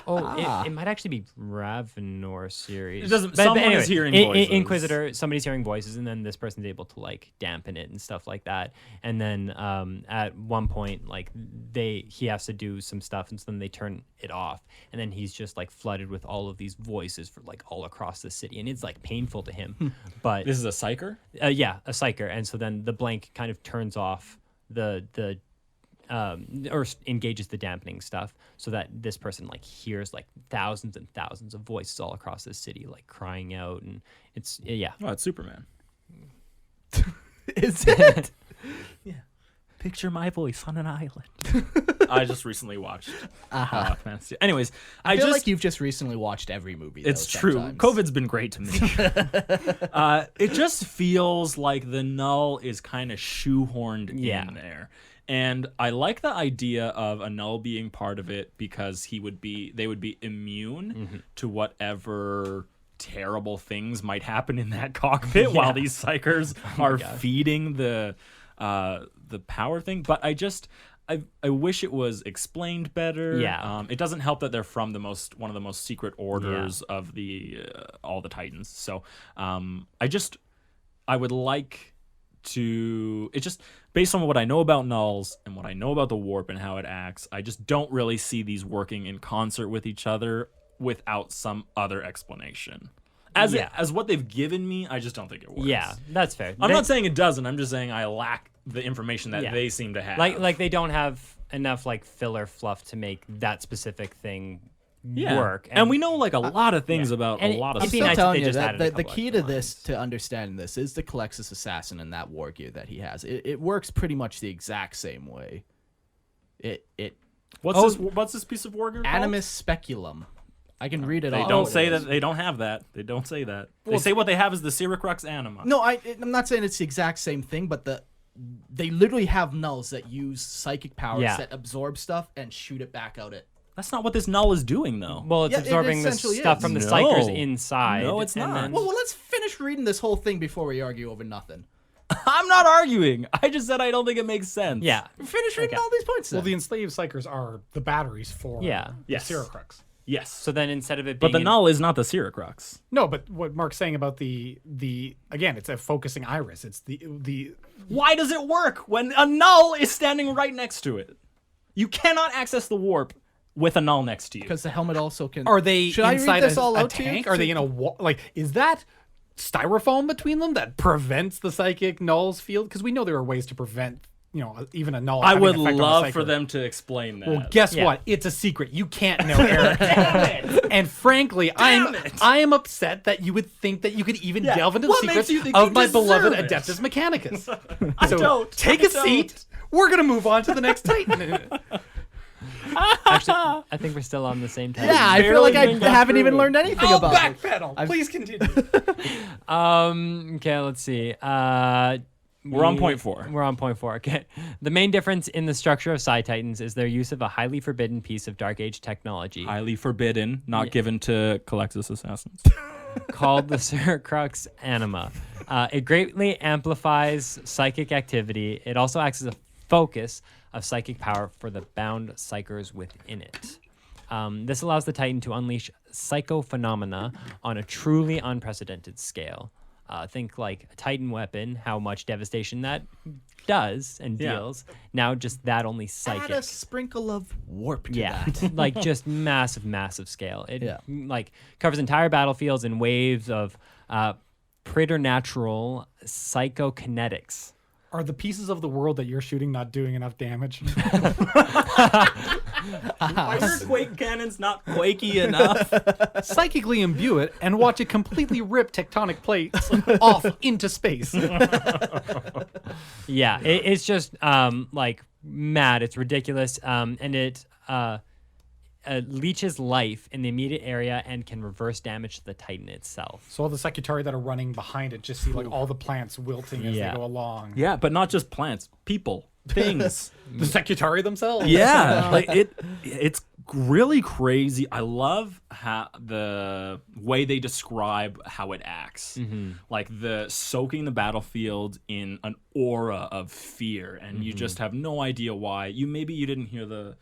it might actually be Ravenor series. It doesn't- But someone anyway, is hearing voices. Inquisitor, somebody's hearing voices, and then this person's able to like dampen it and stuff like that. And then at one point, like he has to do some stuff, and so then they turn it off, and then he's just like flooded with all of these voices for like all across the city, and it's like painful to him. But This is a psyker? yeah, a psyker, and so then the blank kind of turns off the or engages the dampening stuff, so that this person like hears like thousands and thousands of voices all across the city, like crying out, and it's Oh, it's Superman. Is it? Picture my voice on an island. I just recently watched Fantasy. Anyways, I feel like you've just recently watched every movie. it's though, true. sometimes. COVID's been great to me. It just feels like the null is kind of shoehorned in there. And I like the idea of a null being part of it because they would be immune to whatever terrible things might happen in that cockpit while these psychers are feeding the power thing. But I wish it was explained better. Yeah. It doesn't help that they're from one of the most secret orders of the all the Titans. So I would like to. It just based on what I know about nulls and what I know about the warp and how it acts, I just don't really see these working in concert with each other without some other explanation. As what they've given me, I just don't think it works. Yeah, that's fair. I'm not saying it doesn't. I'm just saying I lack the information that they seem to have. like they don't have enough like filler fluff to make that specific thing work. And we know like a lot of things about And a lot it'd of be I'm stuff. nice still if telling they you just that added a the couple key to extra this, to understanding this, is the Colexis assassin and that war gear that he has. It works pretty much the exact same way. What's this piece of war gear called? Animus speculum. I can read it They all. don't say that. They don't have that. They don't say that. They say what they have is the Siricrux anima. No, I'm not saying it's the exact same thing, but they literally have nulls that use psychic powers that absorb stuff and shoot it back out at. That's not what this null is doing, though. Well, it's Yeah, it absorbing the essentially stuff is. from the No. psychers inside. No, it's and not. then- Well, let's finish reading this whole thing before we argue over nothing. I'm not arguing. I just said I don't think it makes sense. yeah. Finish reading all these points. Well, Then. the enslaved psychers are the batteries for Yeah. the Yes. Siricrux. Yes. So then instead of it But being the null is not the Siricrux. No, but what Mark's saying about the again, it's a focusing iris. It's the Why does it work when a null is standing right next to it? You cannot access the warp with a null next to you. Because the helmet also can. are they Should I inside read this a, all a out to you? tank? Are they in a like? Is that styrofoam between them that prevents the psychic null's field? Because we know there are ways to prevent, even a null. I having would an effect on a love psychic. for them to explain that. Well, guess what? It's a secret. You can't know, Eric. And frankly, I am upset that you would think that you could even delve into the What makes secrets you think of you my beloved deserve it? Adeptus Mechanicus. I don't. Take I a seat. We're gonna move on to the next Titan. Actually, I think we're still on the same time. Yeah, I feel like I Barely haven't got even through learned anything I'll about it. backpedal. Please continue. Okay, let's see. We're on point 4. We're on point 4. Okay. The main difference in the structure of Psy-Titans is their use of a highly forbidden piece of Dark Age technology Highly forbidden, not given to Collectus assassins. called the Crux Anima. It greatly amplifies psychic activity. It also acts as a focus of psychic power for the bound psychers within it. This allows the Titan to unleash psychophenomena on a truly unprecedented scale. Think like a Titan weapon, how much devastation that does and deals. Now just that only psychic. Add a sprinkle of warp to that. like just massive scale. It like covers entire battlefields in waves of preternatural psychokinetics. Are the pieces of the world that you're shooting not doing enough damage? Are your quake cannons not quakey enough? Psychically imbue it and watch it completely rip tectonic plates off into space. Yeah, it's just like mad. It's ridiculous, and it leeches life in the immediate area and can reverse damage to the Titan itself. So all the Secutarii that are running behind it just see like all the plants wilting as they go along. Yeah, but not just plants, people, things. The Secutarii themselves. Yeah, like it's really crazy. I love how the way they describe how it acts, like the soaking the battlefield in an aura of fear, and you just have no idea why. Maybe you didn't hear the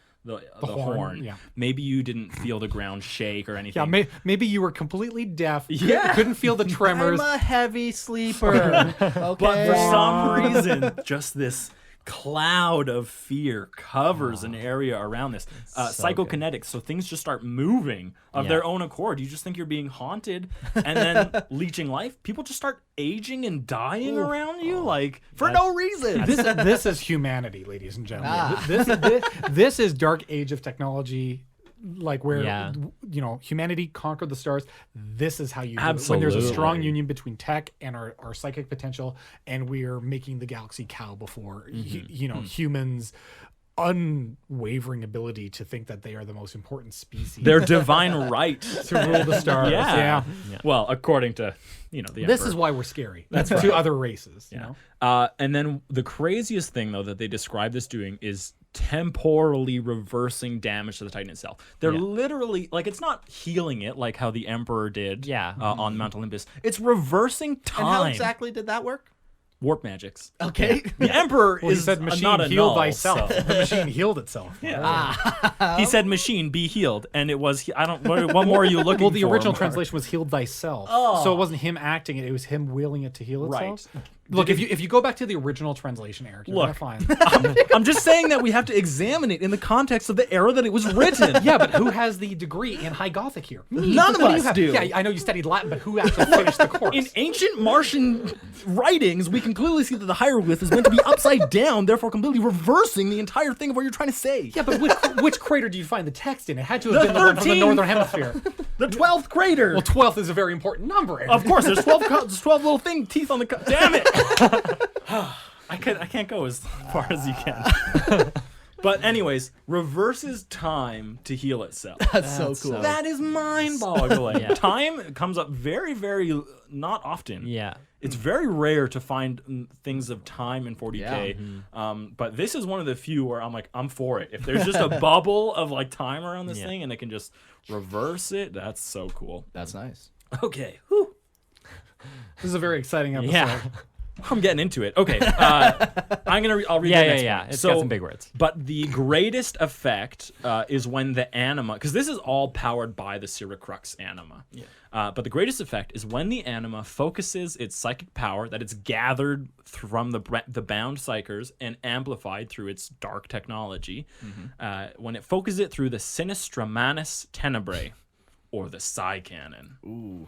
horn. Yeah. Maybe you didn't feel the ground shake or anything. Yeah, maybe you were completely deaf. Yeah. Couldn't feel the tremors. I'm a heavy sleeper. Okay. But for some reason, just this cloud of fear covers an area around this. Psychokinetics, so things just start moving of their own accord. You just think you're being haunted, and then leeching life. People just start aging and dying around you, like for no reason. This is humanity, ladies and gentlemen. This is Dark Age of technology, like where humanity conquered the stars. This is how you do it. When there's a strong union between tech and our psychic potential, and we're making the galaxy cow before humans' unwavering ability to think that they are the most important species. Their divine right to rule the stars. Yeah. Well, according to the This Emperor. is why we're scary. That's to other races. You know? And then the craziest thing, though, that they describe this doing is temporally reversing damage to the Titan itself. They're literally, like, it's not healing it like how the Emperor did on Mount Olympus. It's reversing time. And how exactly did that work? Warp magics. Okay. The Emperor Well, he is said machine not a heal null, thyself. so- The machine healed itself. He said machine be healed, and it was what more are you looking for? Well, the original Mark? translation was healed thyself. So it wasn't him acting it, it was him willing it to heal itself. Right. Look, if you go back to the original translation, Eric, you're gonna find. I'm just saying that we have to examine it in the context of the era that it was written. Yeah, but who has the degree in High Gothic here? None of What do us you have? do. Yeah, I know you studied Latin, but who actually finished the course? In ancient Martian writings, we can clearly see that the hieroglyph is meant to be upside down, therefore completely reversing the entire thing of what you're trying to say. Yeah, but which crater do you find the text in? It had to have The been the one from the 13th. Northern Hemisphere. The 12th crater. Well, 12th is a very important number, Eric. Of course, there's 12 little teeth on the damn it. I can't go as far as you can. But anyways, reverses time to heal itself. That's so cool. That is mind-boggling. Time comes up very, very not often. Yeah. It's very rare to find things of time in 40K. But this is one of the few where I'm like, I'm for it. If there's just a bubble of like time around this thing and it can just reverse it, that's so cool. That's nice. Okay. Whew. This is a very exciting episode. Yeah. I'm getting into it. Okay. I'll read the next one. It's got some big words. But the greatest effect is when the anima, because this is all powered by the Crux anima. Yeah. But the greatest effect is when the anima focuses its psychic power that it's gathered from the bound psychers and amplified through its dark technology. When it focuses it through the Sinistra Manus Tenebrae, or the Psy Cannon. Ooh.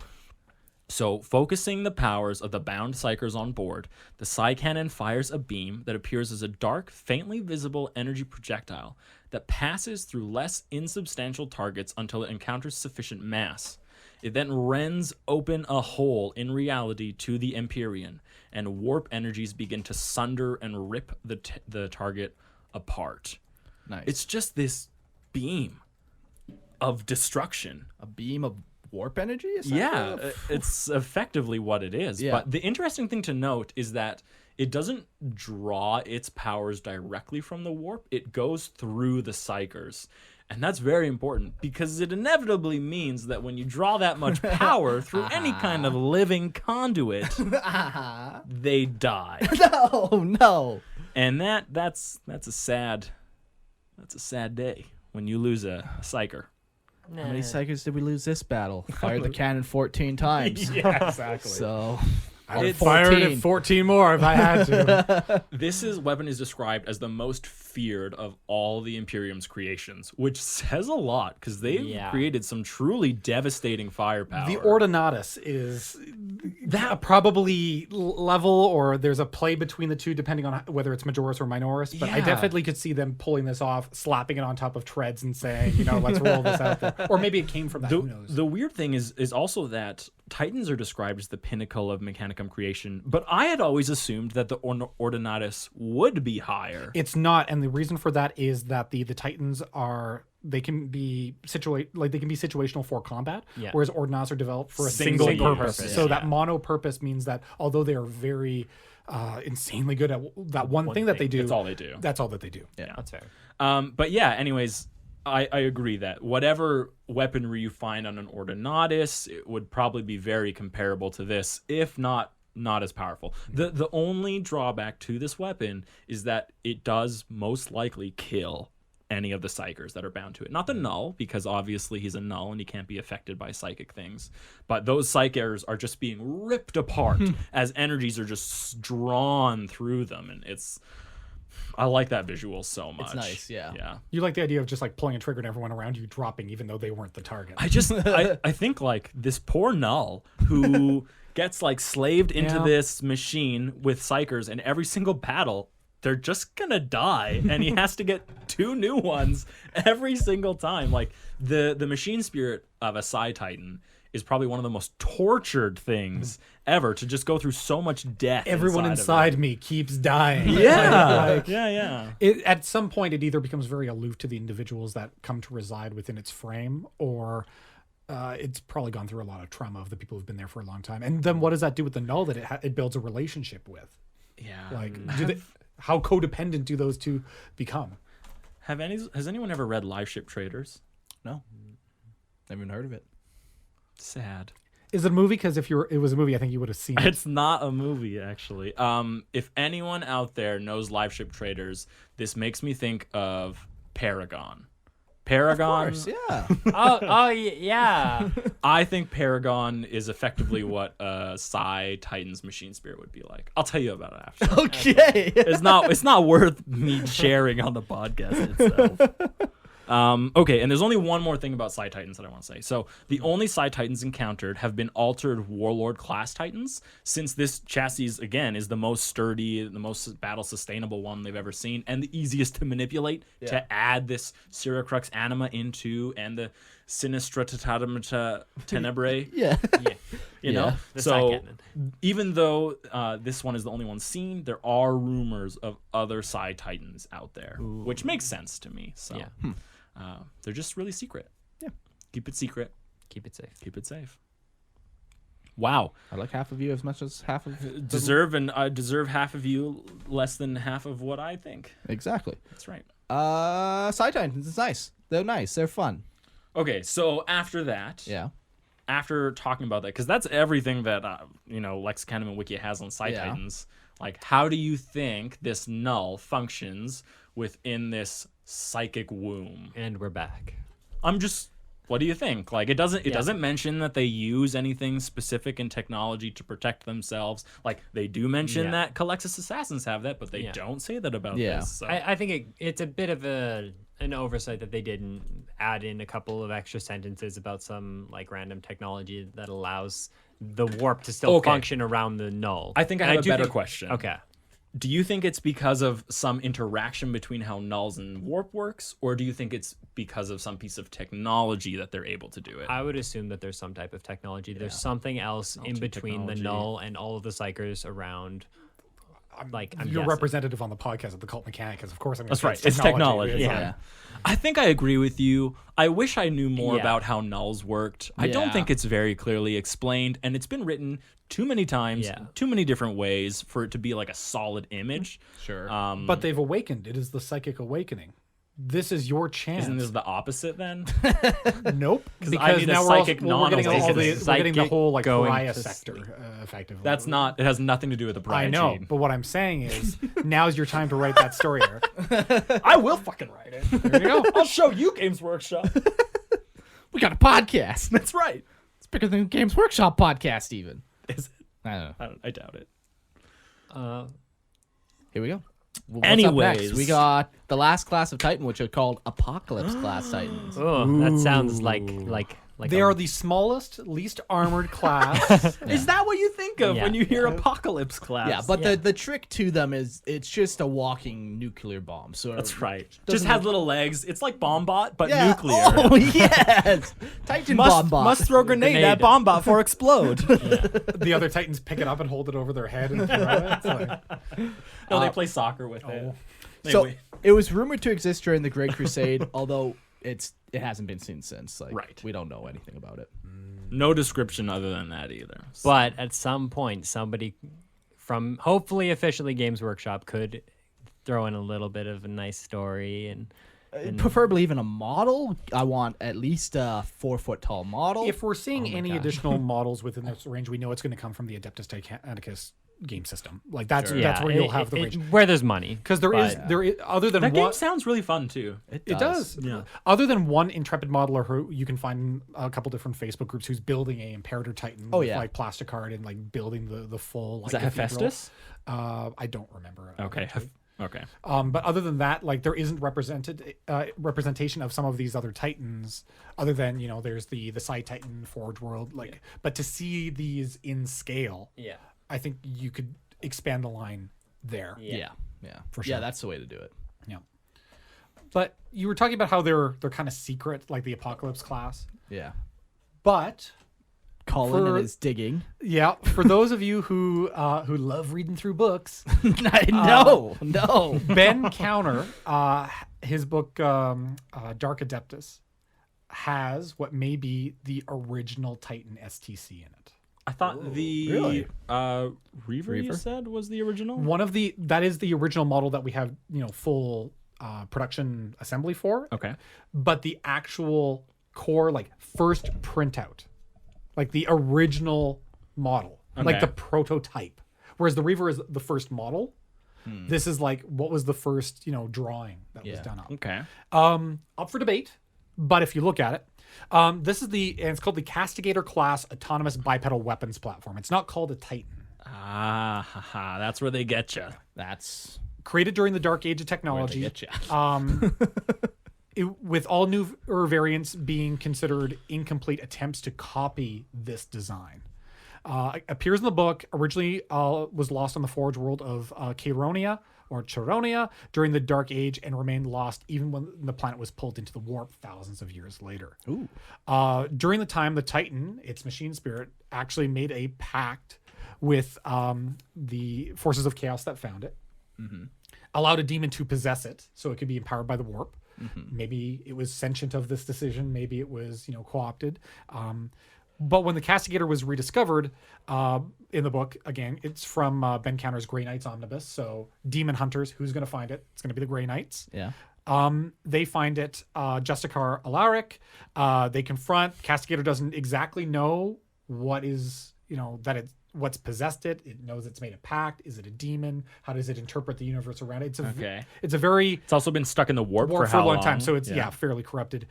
So, focusing the powers of the bound psychers on board, the Psy Cannon fires a beam that appears as a dark, faintly visible energy projectile that passes through less insubstantial targets until it encounters sufficient mass. It then rends open a hole in reality to the Empyrean, and warp energies begin to sunder and rip the target apart. Nice. It's just this beam of destruction. a beam of warp energy. Yeah, it's effectively what it is. Yeah. But the interesting thing to note is that it doesn't draw its powers directly from the warp. It goes through the psychers. And that's very important because it inevitably means that when you draw that much power through any kind of living conduit, they die. No. And that's a sad day when you lose a psyker. How many psychers did we lose this battle? Fired the cannon 14 times. Yeah, exactly. So I'd fired it 14 more if I had to. This weapon is described as the most feared of all the Imperium's creations, which says a lot because they've created some truly devastating firepower. The Ordinatus is that probably level, or there's a play between the two depending on whether it's Majoris or Minoris. But I Yeah. definitely could see them pulling this off, slapping it on top of treads and saying, let's roll this out there. Or maybe it came from that. Who knows? The weird thing is also that Titans are described as the pinnacle of Mechanicum creation, but I had always assumed that the Ordinatus would be higher. It's not, and the reason for that is that the Titans they can be situational for combat, whereas Ordinatus are developed for a single purpose. So that mono purpose means that although they are very insanely good at that one thing that they do, That's all they do. That's all that they do. Yeah, that's fair. But yeah, anyways, I agree that whatever weaponry you find on an Ordinatus, it would probably be very comparable to this, if not as powerful. The only drawback to this weapon is that it does most likely kill any of the psychers that are bound to it. Not the null, because obviously he's a null and he can't be affected by psychic things. But those psychers are just being ripped apart as energies are just drawn through them, and I like that visual so much. It's nice, yeah. Yeah. You like the idea of just like pulling a trigger and everyone around you dropping, even though they weren't the target. I think like this poor null who gets like slaved into this machine with psychers, and every single battle they're just gonna die, and he has to get 2 new ones every single time. Like the machine spirit of a Psy-Titan is probably one of the most tortured things ever, to just go through so much death. Everyone inside me keeps dying. Yeah. Yeah. At some point, it either becomes very aloof to the individuals that come to reside within its frame, or it's probably gone through a lot of trauma of the people who've been there for a long time. And then what does that do with the null that it builds a relationship with? Yeah. Like, how codependent do those two become? Has anyone ever read Live Ship Traders? No. Never even heard of it. Sad. Is it a movie? Because if it was a movie, I think you would have seen it. It's not a movie, actually. If anyone out there knows Live Ship Traders, this makes me think of Paragon. Paragon. Of course, yeah. Oh, yeah. I think Paragon is effectively what Psy-Titans machine spirit would be like. I'll tell you about it after. Okay. It's not worth me sharing on the podcast itself. Okay, and there's only one more thing about Psy-Titans that I want to say. So the only Psy-Titans encountered have been altered warlord class Titans, since this chassis, again, is the most sturdy, the most battle sustainable one they've ever seen, and the easiest to manipulate, to add this Siracrux Anima into, and the Sinistra Tatamata Tenebrae. Yeah. You know? The So Psy-Cannon. even though this one is the only one seen, there are rumors of other Psy-Titans out there, which makes sense to me. So Yeah. they're just really secret. Yeah. Keep it secret. Keep it safe. Keep it safe. Wow. I like half of you as much as half of the- Deserve half of you less than half of what I think. Exactly. That's right. Psy-Titans, it's nice. They're nice. They're fun. Okay, so after that, Yeah. after talking about that, because that's everything that Lexicanum and Wiki has on Psy-Titans. Like, how do you think this null functions within this psychic womb? And we're back. What do you think? Like, it doesn't mention that they use anything specific in technology to protect themselves. Like, they do mention that Colexis assassins have that, but they don't say that about this. So. I think it's a bit of an oversight that they didn't add in a couple of extra sentences about some like random technology that allows the warp to still function around the null. I think I And have a do better think- question. Okay. Do you think it's because of some interaction between how nulls and warp works, or do you think it's because of some piece of technology that they're able to do it? I would assume that there's some type of technology. There's something else in between the technology. null and all of the psychers around. I'm You're guessing. representative on the podcast of the Cult Mechanicus. Of course, I'm going to That's right. It's technology. It's Yeah. like- I think I agree with you. I wish I knew more Yeah. about how nulls worked. I don't Yeah. think it's very clearly explained, and it's been written too many times, Yeah. too many different ways for it to be like a solid image. Sure. But they've awakened. It is the psychic awakening. This is your chance. Isn't this the opposite then? Nope. I Because need a now psychic we're getting all non-awakening. we're getting the whole like Going pariah to sector, effectively. That's not. It has nothing to do with the I Pariah know, Gene. but what I'm saying is, now's your time to write that story, Eric. I will fucking write it. There you go. I'll show you Games Workshop. we got a podcast. That's right. It's bigger than Games Workshop podcast, even. Is it? I don't know. I doubt it. Here we go. Well, what's up next? Anyways. We got the last class of Titan, which are called Apocalypse class Titans. Oh, that sounds like They a- are the smallest, least armored class. Is that what you think of Yeah. when you hear Apocalypse class? Yeah, but the trick to them is it's just a walking nuclear bomb. So That's right. Just doesn't- has little legs. It's like Bombot, but yeah. nuclear. Oh yes, Titan Bombot. Must throw grenade at Bombot for explode. The other Titans pick it up and hold it over their head and throw it. It's like, No, they play soccer with it. So Anyway. it was rumored to exist during the Great Crusade, although it hasn't been seen since. Like, Right. we don't know anything about it. No description other than that either. But at some point, somebody from hopefully officially Games Workshop could throw in a little bit of a nice story and Preferably even a model. I want at least a 4 foot tall model. if we're seeing Oh my any God. additional models within this range, we know it's going to come from the Adeptus Mechanicus game system. Like that's yeah, where you'll have the range. where there's money. Because there is other than That one. game sounds really fun too. It does. Yeah. Other than one intrepid modeler who you can find in a couple different Facebook groups who's building a Imperator Titan with yeah. like plastic art and like building the full like Is that cathedral. Hephaestus? I don't remember. Okay. Okay. But other than that, like there isn't representation of some of these other Titans, other than there's the Psy-Titan Forge World. Like, but to see these in scale, Yeah. I think you could expand the line there. yeah, For Yeah, sure. that's the way to do it. Yeah. But you were talking about how they're kind of secret, like the Apocalypse class. Yeah. But Colin For- and his digging. yeah, for those of you who love reading through books, no. Ben Counter, his book Dark Adeptus, has what may be the original Titan STC in it. I thought the Really? Reaver you said was the original. That is the original model that we have, full production assembly for. Okay. But the actual core, like first printout, like the original model, like Okay. the prototype. Whereas the Reaver is the first model. This is like what was the first, drawing that was done up. Okay. Up for debate, but if you look at it, this is and it's called the Castigator class autonomous bipedal weapons platform. It's not called a Titan. That's where they get you. That's Created during the dark age of technology. where they get ya. With all new variants being considered incomplete attempts to copy this design. Appears in the book, originally was lost on the Forge world of Chironia or Chironia during the Dark Age and remained lost even when the planet was pulled into the warp thousands of years later. Ooh. During the time, the Titan, its machine spirit, actually made a pact with the forces of chaos that found it. Allowed a demon to possess it so it could be empowered by the warp. Maybe it was sentient of this decision. Maybe it was, co-opted. But when the Castigator was rediscovered in the book, again, it's from Ben Counter's Grey Knights Omnibus. So demon hunters, who's going to find it? It's going to be the Grey Knights. Yeah. They find it, Justicar Alaric. They confront. Castigator doesn't exactly know what is, what's possessed it. It knows it's made a pact. Is it a demon? How does it interpret the universe around it? It's a very It's also been stuck in the warp war for how a long long? time, so it's fairly corrupted.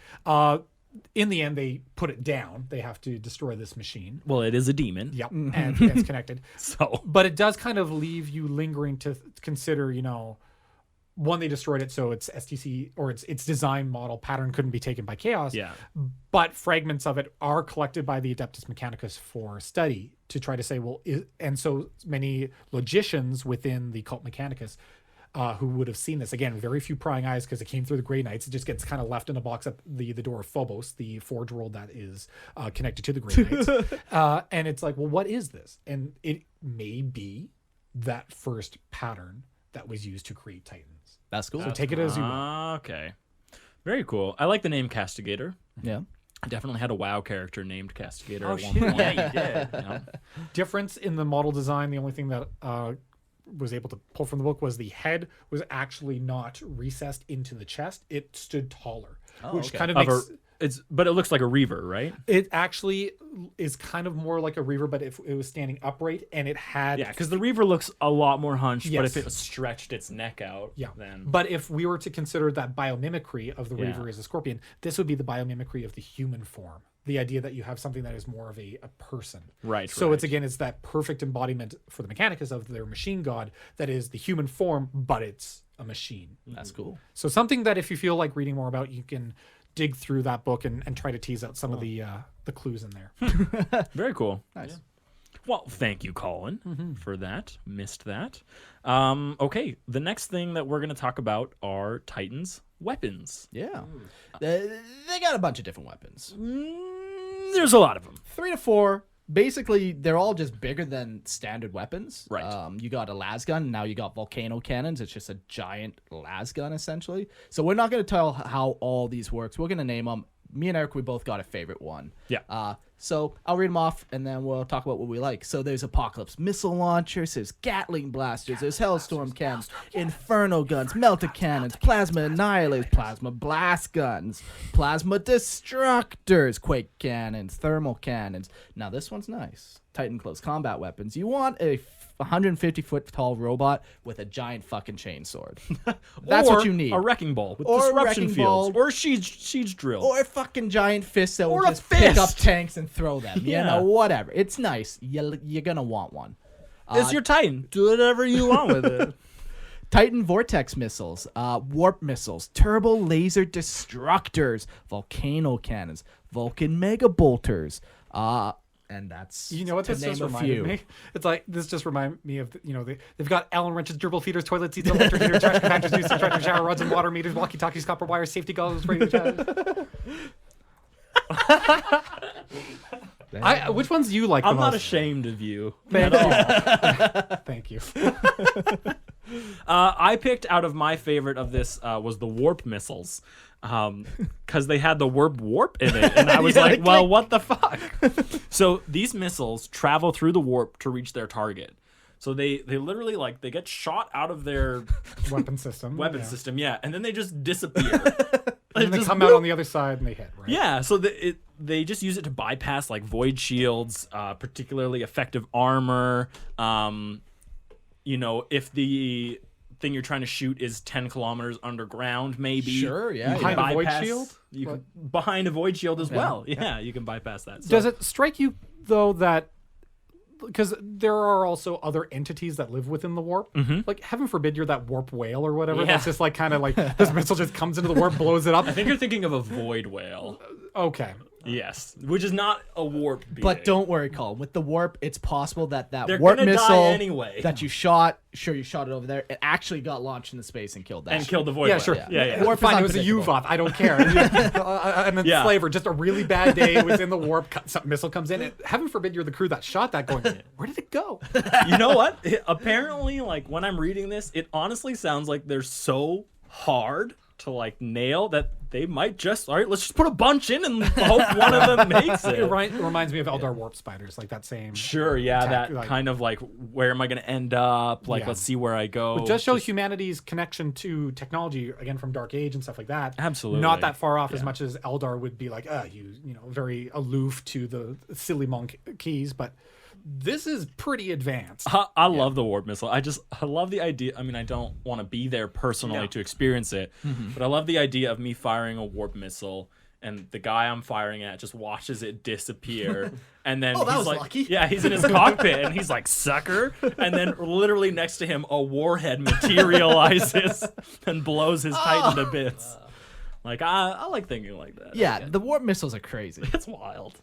In the end, they put it down. They have to destroy this machine. Well, it is a demon. Yep, and it's connected. So But it does kind of leave you lingering to consider, one, they destroyed it, so its STC or its design model pattern couldn't be taken by chaos. Yeah. But fragments of it are collected by the Adeptus Mechanicus for study to try to say, well, and so many logicians within the Cult Mechanicus who would have seen this. Again, very few prying eyes because it came through the Grey Knights. It just gets kind of left in a box at the door of Phobos, the forge world that is connected to the Grey Knights. And it's like, well, what is this? And it may be that first pattern that was used to create Titans. That's cool. So take it as you will. Okay. Very cool. I like the name Castigator. Yeah. I definitely had a WoW character named Castigator Oh, at one shit. point. Yeah, you did. Yeah. Difference in the model design, the only thing that was able to pull from the book was the head was actually not recessed into the chest. It stood taller, which okay. kind of Of makes... but it looks like a Reaver, right? It actually is kind of more like a Reaver, but if it was standing upright and it had... Yeah, because the Reaver looks a lot more hunched, but Yes. if it stretched its neck out, Yeah. then... But if we were to consider that biomimicry of the Yeah. Reaver as a scorpion, this would be the biomimicry of the human form. The idea that you have something that is more of a person. Right, So right. it's that perfect embodiment for the Mechanicus of their machine god that is the human form, but it's a machine. That's cool. So something that if you feel like reading more about, you can dig through that book and try to tease out some of the clues in there. Very cool. Nice. Well, thank you, Colin, for that. Missed that. Okay, the next thing that we're going to talk about are Titans' weapons. Yeah. They got a bunch of different weapons. There's a lot of them. 3 to 4. Basically, they're all just bigger than standard weapons. Right. You got a las gun. Now you got volcano cannons. It's just a giant las gun, essentially. So we're not going to tell how all these works. We're going to name them. Me and Eric, we both got a favorite one. Yeah. So I'll read them off, and then we'll talk about what we like. So there's Apocalypse missile launchers, there's Gatling blasters, there's Hellstorm cannons, Inferno guns, Melta cannons, Plasma annihilators, Plasma blast guns, Plasma destructors, Quake cannons, Thermal cannons. Now this one's nice. Titan close combat weapons. You want a 150-foot tall robot with a giant fucking chainsword. That's Or what you need. A wrecking ball with Or a disruption wrecking fields. ball. Or siege drill. Or a fucking giant fist that Or will a just pick up fist. tanks and throw them. You Yeah. know, whatever. It's nice. You're going to want one. It's your Titan. Do whatever you want with it. Titan Vortex missiles, warp missiles, turbo laser destructors, volcano cannons, Vulcan mega bolters, and that's You know what to this just name a reminded few. me? It's like this just reminded me of they've got Allen wrenches, gerbil feeders, toilet seats, electric heaters, trash compactors, news tractor, shower rods, and water meters, walkie-talkies, copper wires, safety goggles, radio jets. Which ones do you like? I'm the not most? ashamed of you. Thank you. Thank you. I picked out of my favorite of this was the warp missiles. Because they had the word warp in it. And I was Yeah, like, they well, click. what the fuck? So these missiles travel through the warp to reach their target. So they literally, like, they get shot out of their Weapon system. weapon yeah. system, yeah, and then they just disappear. And then they Just come out on the other side and they hit, right? Yeah, so they just use it to bypass like void shields, particularly effective armor. You know, if the thing you're trying to shoot is 10 kilometers underground, maybe. Sure, yeah, you can Behind a void bypass- shield? You can, behind a void shield as well. Yeah, you can bypass that. So, Does it strike you, though, that because there are also other entities that live within the warp. Like, heaven forbid you're that warp whale or whatever. Yeah. That's just like kind of like this missile just comes into the warp, blows it up. I think you're thinking of a void whale. Okay. Yes, which is not a warp being. But don't worry, Colin. With the warp, it's possible that They're warp gonna die missile anyway. that you shot, sure you shot it over there, it actually got launched into space and killed that. and kill the void Yeah, whale. sure. Yeah. Warp is Fine, it was a unpredictable. UVOP. I don't care. And then Yeah. flavor, just a really bad day. It was in the warp. Some missile comes in. And heaven forbid you're the crew that shot that. Going, where did it go? You know what? Apparently, like when I'm reading this, it honestly sounds like they're so hard to like nail that they might just let's just put a bunch in and hope one of them makes it. It reminds me of Eldar warp spiders, like that same. Sure, yeah, attack, that like- kind of like where am I going to end up? Like Yeah. let's see where I go. It just shows humanity's connection to technology again from Dark Age and stuff like that. Absolutely. not that far off as much as Eldar would be like, you know, very aloof to the silly monk keys, but this is pretty advanced. I love the warp missile. I love the idea. I mean, I don't want to be there personally No. to experience it, but I love the idea of me firing a warp missile and the guy I'm firing at just watches it disappear. And then Oh, that he's was like, lucky. yeah, he's in his cockpit, and he's like, sucker. And then literally next to him, a warhead materializes and blows his Titan to bits. Like, I like thinking like that. Yeah, the warp missiles are crazy. It's wild.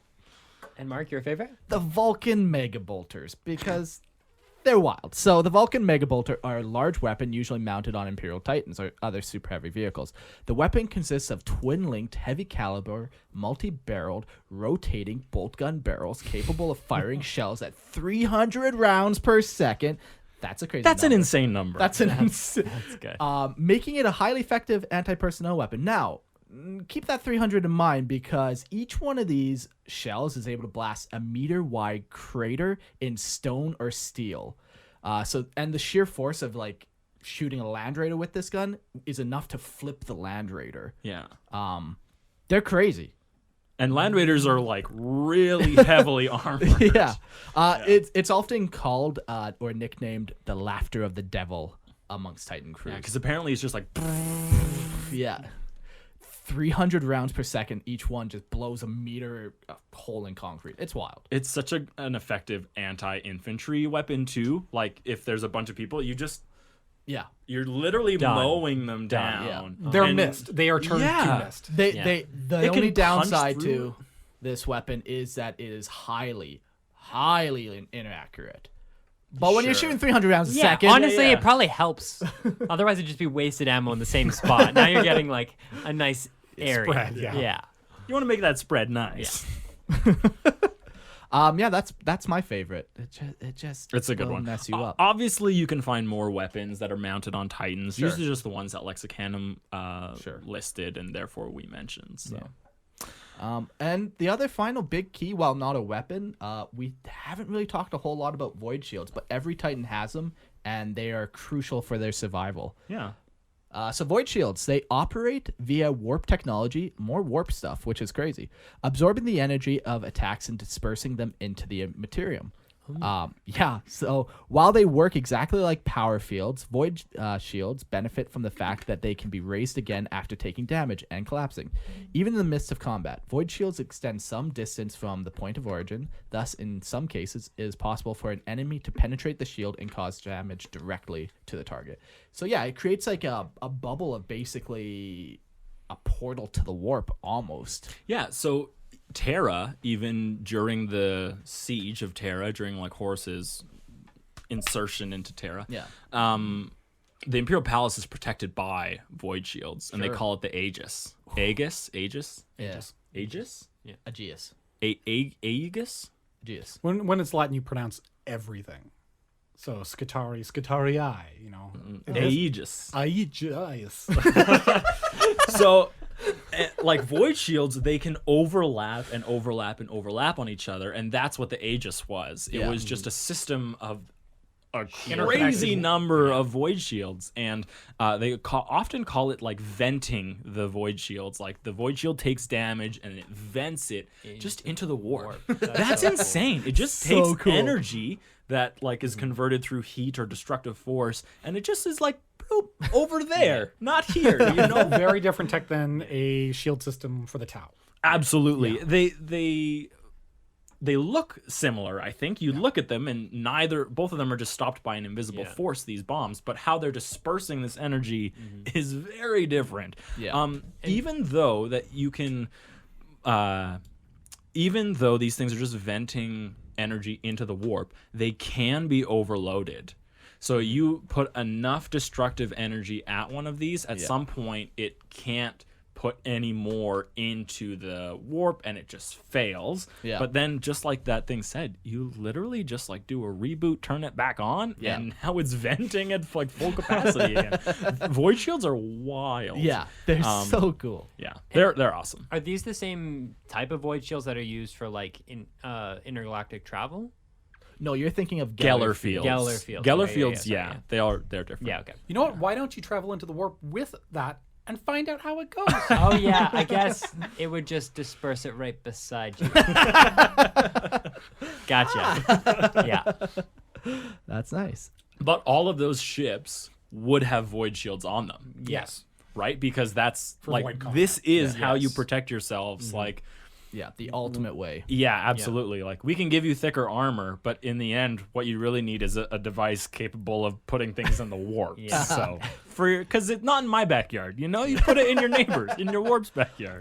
And Mark, your favorite? The Vulcan Mega Bolters, because they're wild. So the Vulcan Mega Bolter are a large weapon usually mounted on Imperial Titans or other super heavy vehicles. The weapon consists of twin-linked, heavy caliber, multi-barreled, rotating bolt gun barrels capable of firing shells at 300 rounds per second. That's a crazy That's an number. insane number. That's an insane. That's good. Making it a highly effective anti-personnel weapon. Now, keep that 300 in mind because each one of these shells is able to blast a meter-wide crater in stone or steel. And the sheer force of like shooting a Land Raider with this gun is enough to flip the Land Raider. Yeah. They're crazy. And Land Raiders are like really heavily armored. Yeah. It's often called or nicknamed the laughter of the devil amongst Titan crews. Yeah, because apparently it's just like, Yeah. 300 rounds per second. Each one just blows a meter hole in concrete. It's wild. it's such an effective anti-infantry weapon too. Like if there's a bunch of people, Yeah. you're literally Done. mowing them Done, down. They're And- missed. They are turned Yeah. to mist. The They only can punch downside through to this weapon is that it is highly inaccurate. But when you're Sure. shooting 300 rounds a Yeah, second, honestly, yeah. it probably helps. Otherwise, it'd just be wasted ammo in the same spot. Now you're getting like a nice area. Spread, yeah. Yeah. You want to make that spread nice. that's my favorite. It just It's a good will one. mess you up. Obviously, you can find more weapons that are mounted on Titans. Sure. Usually just the ones that Lexicanum Sure. listed and therefore we mentioned. So. And the other final big key, while not a weapon, we haven't really talked a whole lot about void shields, but every Titan has them, and they are crucial for their survival. Yeah. So void shields, they operate via warp technology, more warp stuff, which is crazy, absorbing the energy of attacks and dispersing them into the materium. So while they work exactly like power fields, void shields benefit from the fact that they can be raised again after taking damage and collapsing. Even in the midst of combat, void shields extend some distance from the point of origin. Thus, in some cases, it is possible for an enemy to penetrate the shield and cause damage directly to the target. So yeah, it creates like a bubble of basically a portal to the warp almost. Yeah, so Terra, even during the siege of Terra, during like Horus's insertion into Terra, the Imperial Palace is protected by void shields, and they call it the Aegis. Aegis? Yeah. Aegis? Aegeus. Aegis? Aegeus. When it's Latin, you pronounce everything. So Secutarii, you know. Aegis. Aegis. So, like void shields, they can overlap on each other, and that's what the Aegis was. It was just a system of a crazy number of void shields, and they often call it like venting the void shields. Like the void shield takes damage and it vents it just into the warp. That's insane. It just takes energy that like is converted through heat or destructive force, and it just is like bloop, over there, not here. You know, Very different tech than a shield system for the Tau. absolutely. They look similar, I think. You look at them, and both of them are just stopped by an invisible force, these bombs, but how they're dispersing this energy is very different. Even though that you can, even though these things are just venting energy into the warp, they can be overloaded. So you put enough destructive energy at one of these, at some point it can't put any more into the warp and it just fails. But then just like that thing said, you literally just like do a reboot, turn it back on, and now it's venting at like full capacity again. Void shields are wild. Yeah, they're so cool. Yeah, they're awesome. Are these the same type of void shields that are used for like intergalactic travel? No, you're thinking of Geller Geller. fields. Geller fields. Geller Okay, fields, yeah, sorry, they're different. Yeah, okay. You know what? Why don't you travel into the warp with that and find out how it goes? Oh yeah, I guess it would just disperse it right beside you. Gotcha. Yeah. That's nice. But all of those ships would have void shields on them. Yes. right? Because that's void like combat. this is how you Yes. protect yourselves. Like, Yeah, the ultimate way. yeah, absolutely. Like we can give you thicker armor, but in the end, what you really need is a device capable of putting things in the warps. Yeah. So because it's not in my backyard, you know, you put it in your neighbors, in your warp's backyard.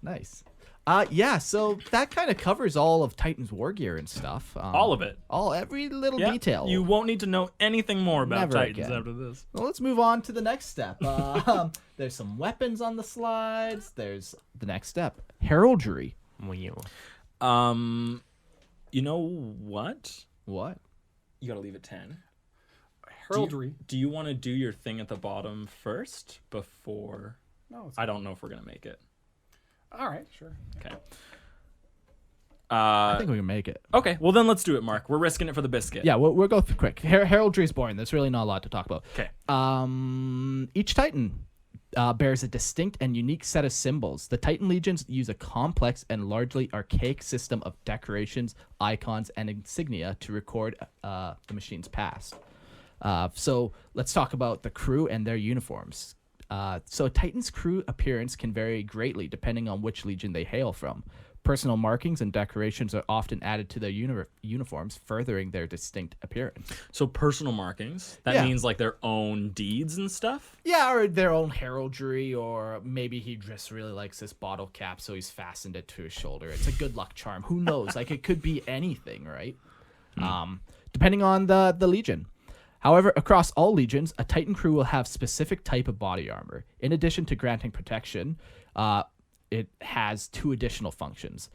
Nice. Yeah, so that kind of covers all of Titan's war gear and stuff. All of it. Every little Yeah, detail. you won't need to know anything more about Never Titans again. after this. Well, let's move on to the next step. There's some weapons on the slides. There's the next step, heraldry. Wheel. You know what? What? You gotta leave it 10. Heraldry. Do you want to do your thing at the bottom first before? No, it's I don't know if we're gonna make it. all right, sure. Okay. I think we can make it. Okay. Well, then let's do it, Mark. We're risking it for the biscuit. Yeah, we'll go through quick. Heraldry is boring. There's really not a lot to talk about. Okay. Each Titan bears a distinct and unique set of symbols. The Titan legions use a complex and largely archaic system of decorations, icons, and insignia to record the machine's past. So let's talk about the crew and their uniforms. So Titan's crew appearance can vary greatly depending on which legion they hail from. Personal markings and decorations are often added to their uniforms, furthering their distinct appearance. So personal markings. That Yeah. means like their own deeds and stuff. Yeah, or their own heraldry, or maybe he just really likes this bottle cap, so he's fastened it to his shoulder. It's a good luck charm. Who knows? Like, it could be anything, right? Depending on the legion. However, across all legions, a Titan crew will have specific type of body armor. In addition to granting protection, it has two additional functions.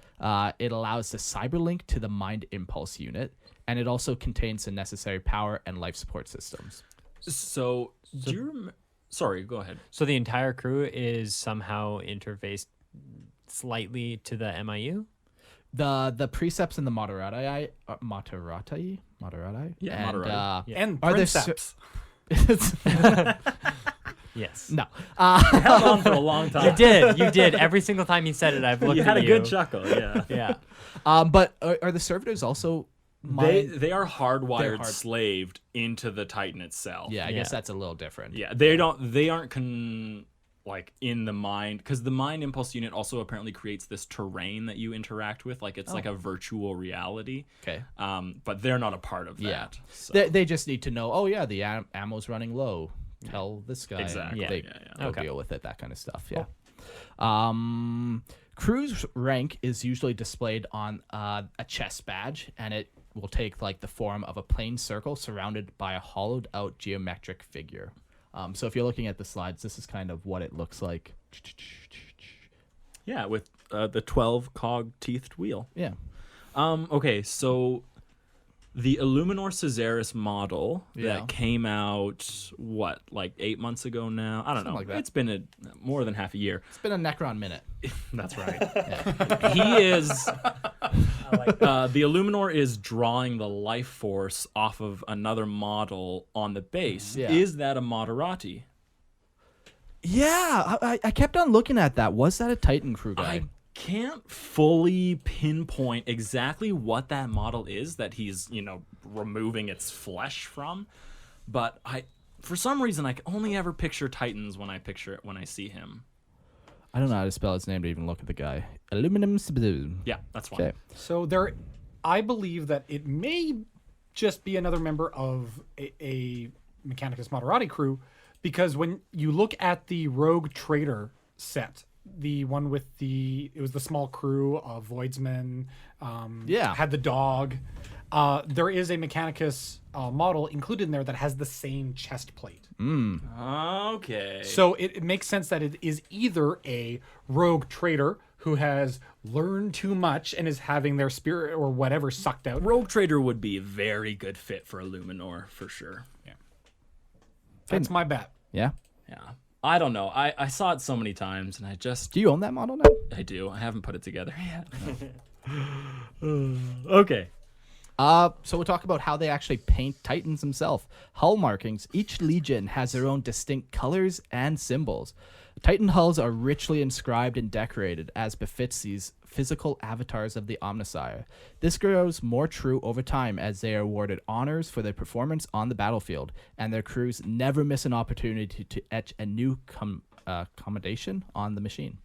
It allows the cyberlink to the mind impulse unit, and it also contains the necessary power and life support systems. So do you remember? Sorry, go ahead. So the entire crew is somehow interfaced slightly to the MIU? The Princeps and the Moderatii, Yeah, and, Moderati. And Are there Princeps. Yes. no. Held on for a long time. You did. You did. Every single time you said it, I've looked You at had a you. good chuckle. Yeah. Yeah. But are the servitors also? They are hardwired, They're hard- slaved into the Titan itself. Yeah, I guess Yeah. that's a little different. Yeah, they aren't like in the mind, because the mind impulse unit also apparently creates this terrain that you interact with, like it's like a virtual reality. Okay. But they're not a part of that. Yeah. So. They just need to know. Oh yeah, the ammo's running low. Tell this guy. and Exactly. They, Yeah. they'll Okay. deal with it. That kind of stuff. Yeah. Crew's rank is usually displayed on a chest badge, and it will take like the form of a plain circle surrounded by a hollowed out geometric figure. So if you're looking at the slides, this is kind of what it looks like. Yeah, with the 12 cog teethed wheel. Yeah. Okay, so the Illuminor Caesaris model Yeah. that came out, what, like 8 months ago now? I don't know. like that. It's been more than half a year. It's been a Necron minute. That's right. He is. The Illuminor is drawing the life force off of another model on the base. Yeah. Is that a Moderati? Yeah, I kept on looking at that. Was that a Titan crew guy? I can't fully pinpoint exactly what that model is that he's, removing its flesh from, but for some reason I can only ever picture Titans when I see him. I don't know how to spell his name to even look at the guy. Aluminum Sibdoon. Yeah, that's fine. Okay. So I believe that it may just be another member of a Mechanicus Moderati crew, because when you look at the Rogue Trader set, the one with it was the small crew of Voidsmen, had the dog. There is a Mechanicus model included in there that has the same chest plate. Okay. So it makes sense that it is either a rogue trader who has learned too much and is having their spirit or whatever sucked out. Rogue Trader would be a very good fit for Illuminor for sure. That's my bet. Yeah. Yeah. I don't know. I saw it so many times and Do you own that model now? I do. I haven't put it together yet. Okay. So we'll talk about how they actually paint Titans themselves. Hull markings. Each legion has their own distinct colors and symbols. Titan hulls are richly inscribed and decorated, as befits these physical avatars of the Omnissiah. This grows more true over time as they are awarded honors for their performance on the battlefield, and their crews never miss an opportunity to etch a new commendation on the machine.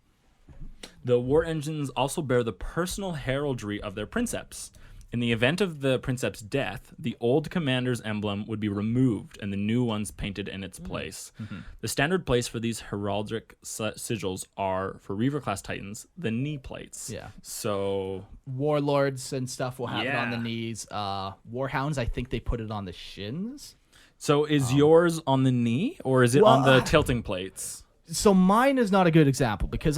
The war engines also bear the personal heraldry of their Princeps. In the event of the Princeps' death, the old commander's emblem would be removed and the new ones painted in its place. The standard place for these heraldic sigils are, for Reaver-class Titans, the knee plates. Yeah. So... Warlords and stuff will have it on the Yeah. knees. Warhounds, I think they put it on the shins. So is yours on the knee, or is it Well, on the tilting plates? So mine is not a good example because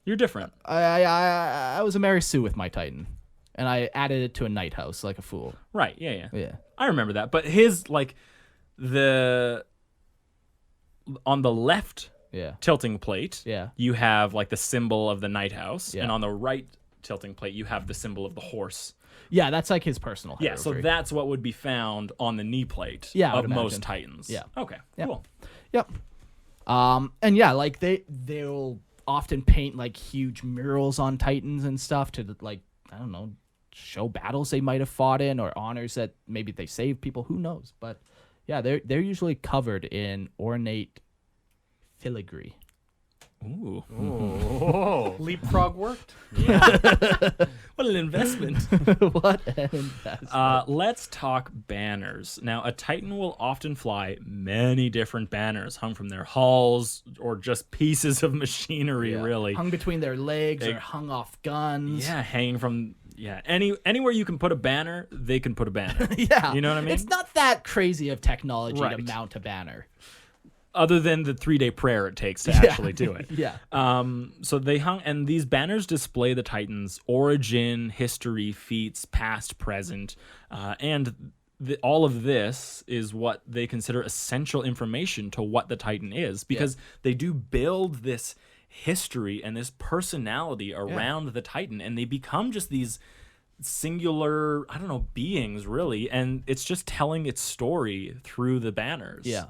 You're different. I was a Mary Sue with my Titan, and I added it to a night house like a fool. Right, yeah. Yeah. I remember that. But his, like, on the left Yeah. tilting plate, Yeah. you have, like, the symbol of the night house. Yeah. And on the right tilting plate, you have the symbol of the horse. Yeah, that's like his personal Yeah, so heraldry. that's what would be found on the knee plate Yeah, I of would most imagine. Titans. Yeah. Okay, Yeah. cool. Yep. And yeah, like they'll often paint like huge murals on Titans and stuff to, like, I don't know, show battles they might have fought in or honors that maybe they saved people. Who knows? But yeah, they're usually covered in ornate filigree. Ooh. Oh. Leapfrog worked. What an investment. What an investment. Let's talk banners. Now, a Titan will often fly many different banners hung from their hulls or just pieces of machinery, Yeah. really. Hung between their legs or hung off guns. Yeah, hanging from anywhere you can put a banner, they can put a banner. Yeah. You know what I mean? It's not that crazy of technology Right. to mount a banner. Other than the 3-day prayer it takes to actually do it. Yeah. So they hung, and these banners display the Titan's origin, history, feats, past, present, and all of this is what they consider essential information to what the Titan is, because they do build this history and this personality around the Titan, and they become just these singular, I don't know, beings, really, and it's just telling its story through the banners. Yeah.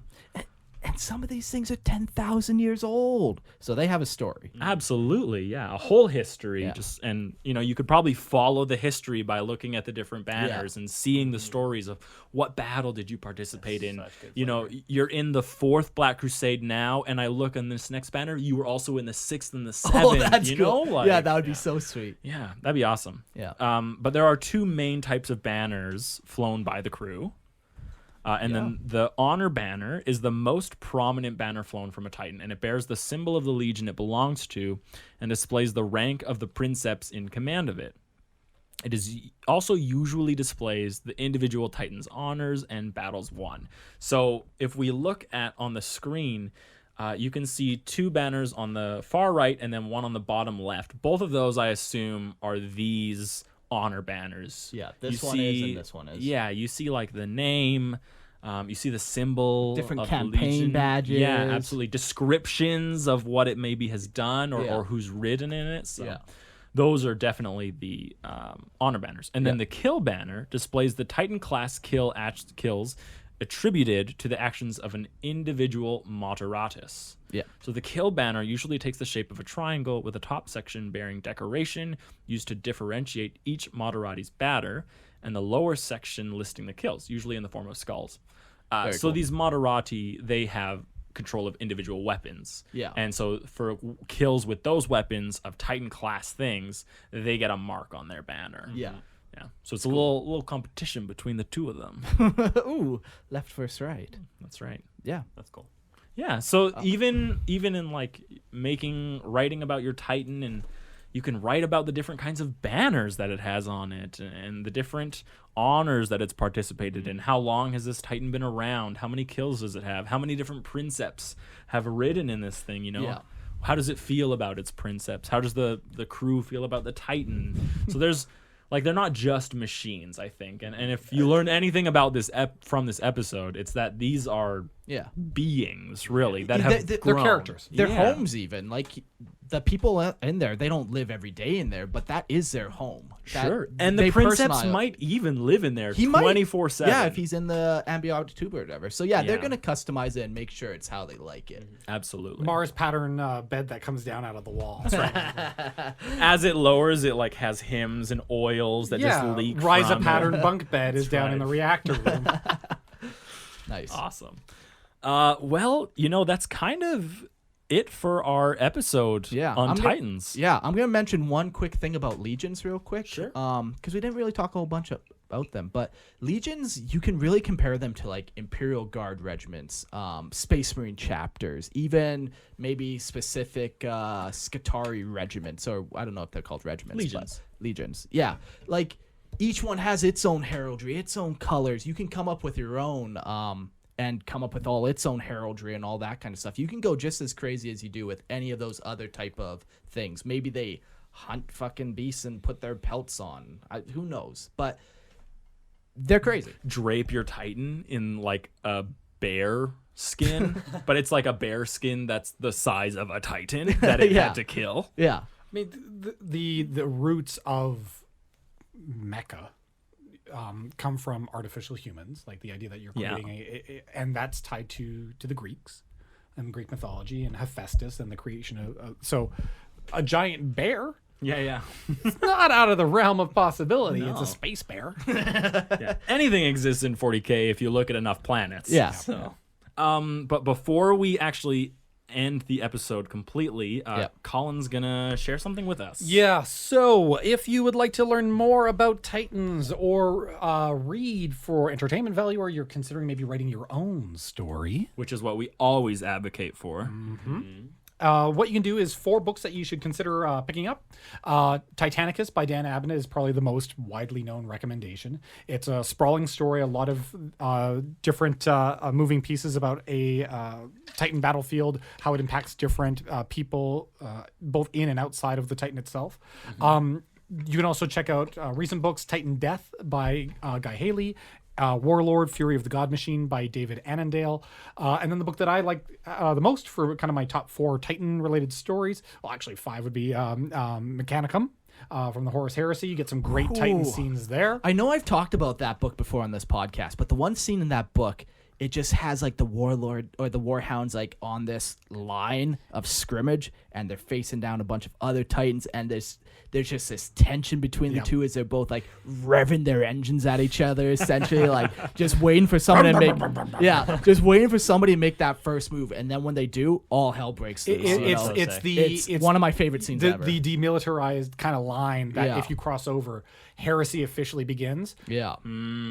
And some of these things are 10,000 years old. So they have a story. Absolutely, yeah. A whole history. Yeah. And you could probably follow the history by looking at the different banners and seeing the stories of what battle did you participate in. You're in the 4th Black Crusade now, and I look on this next banner, you were also in the 6th and the 7th. Oh, that's cool. cool. Yeah, that would be so sweet. Yeah, that'd be awesome. Yeah. But there are 2 main types of banners flown by the crew. Then the honor banner is the most prominent banner flown from a Titan, and it bears the symbol of the legion it belongs to and displays the rank of the Princeps in command of it. It is also usually displays the individual Titan's honors and battles won. So if we look at on the screen, you can see 2 banners on the far right and then one on the bottom left. Both of those, I assume, are these honor banners. Yeah, this one is and this one is. Yeah, you see like the name, you see the symbol, Different of campaign the Legion. badges. Yeah, absolutely. Descriptions of what it maybe has done Yeah. or who's ridden in it. So Yeah. those are definitely the honor banners. And then the kill banner displays the Titan class kills attributed to the actions of an individual Moderatus. Yeah. So the kill banner usually takes the shape of a triangle with a top section bearing decoration used to differentiate each Moderati's batter, and the lower section listing the kills, usually in the form of skulls. So cool. these Moderati, they have control of individual weapons. Yeah. And so for kills with those weapons of Titan class things, they get a mark on their banner. Yeah. Yeah. So it's a little competition between the 2 of them. Ooh, left versus right. That's right. Yeah. That's cool. Yeah, so even in like writing about your Titan, and you can write about the different kinds of banners that it has on it and the different honors that it's participated in. How long has this Titan been around? How many kills does it have? How many different Princeps have ridden in this thing, Yeah. How does it feel about its Princeps? How does the crew feel about the Titan? So there's like, they're not just machines, I think. And if you learn anything about this from this episode, it's that these are Yeah. beings, really, that They- have they're grown. characters. Their Yeah. homes, even like the people in there, they don't live every day in there, but that is their home. Sure. And the Princeps might even live in there 24/7. Yeah, if he's in the ambient tube or whatever. So yeah, they're Yeah. gonna customize it and make sure it's how they like it. Absolutely. Mars pattern bed that comes down out of the wall. As it lowers, it like has hymns and oils that just leak Ryza from pattern it. bunk bed is down in the reactor room. Nice. Awesome. Well, that's kind of it for our episode on Titans. I'm gonna mention one quick thing about legions real quick. Sure. Because we didn't really talk a whole bunch about them, but legions, you can really compare them to like Imperial Guard regiments, Space Marine chapters, even maybe specific Secutarii regiments, or I don't know if they're called regiments. Legions. But legions. Yeah. Like each one has its own heraldry, its own colors. You can come up with your own. And come up with all its own heraldry and all that kind of stuff. You can go just as crazy as you do with any of those other type of things. Maybe they hunt fucking beasts and put their pelts on. Who knows? But they're crazy. Drape your Titan in like a bear skin, but it's like a bear skin that's the size of a Titan that it Yeah. had to kill. Yeah. I mean, the roots of Mecca come from artificial humans, like the idea that you're creating and that's tied to the Greeks and Greek mythology and Hephaestus and the creation of so a giant bear. Yeah. It's not out of the realm of possibility. It's a space bear. Anything exists in 40K if you look at enough planets. Yeah. So, but before we actually end the episode completely, Colyn's gonna share something with us. Yeah, so if you would like to learn more about Titans or read for entertainment value, or you're considering maybe writing your own story, Which is what we always advocate for. what you can do is 4 books that you should consider picking up. Titanicus by Dan Abnett is probably the most widely known recommendation. It's a sprawling story, a lot of different moving pieces about a Titan battlefield, how it impacts different people, both in and outside of the Titan itself. You can also check out recent books, Titan Death by Guy Haley, Warlord, Fury of the God Machine by David Annandale. And then the book that I like the most for kind of my top 4 Titan-related stories, well, actually 5 would be Mechanicum from the Horus Heresy. You get some great Titan scenes there. I know I've talked about that book before on this podcast, but the one scene in that book, it just has like the warlord or the warhounds like on this line of scrimmage, and they're facing down a bunch of other Titans, and there's just this tension between the two as they're both like revving their engines at each other, essentially like just waiting for somebody to make just waiting for somebody to make that first move, and then when they do, all hell breaks loose. It's one of my favorite scenes ever. The demilitarized kind of line that if you cross over, heresy officially begins. Yeah.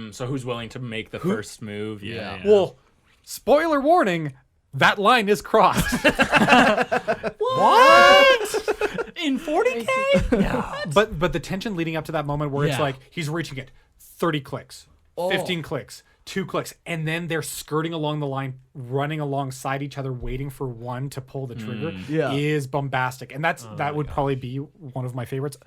So who's willing to make the first move? Yeah. Well, spoiler warning, that line is crossed. What? In 40K? Yeah. But the tension leading up to that moment where it's like he's reaching it, 30 clicks, 15 clicks, 2 clicks, and then they're skirting along the line, running alongside each other, waiting for one to pull the trigger is bombastic. And that would probably be one of my favorites.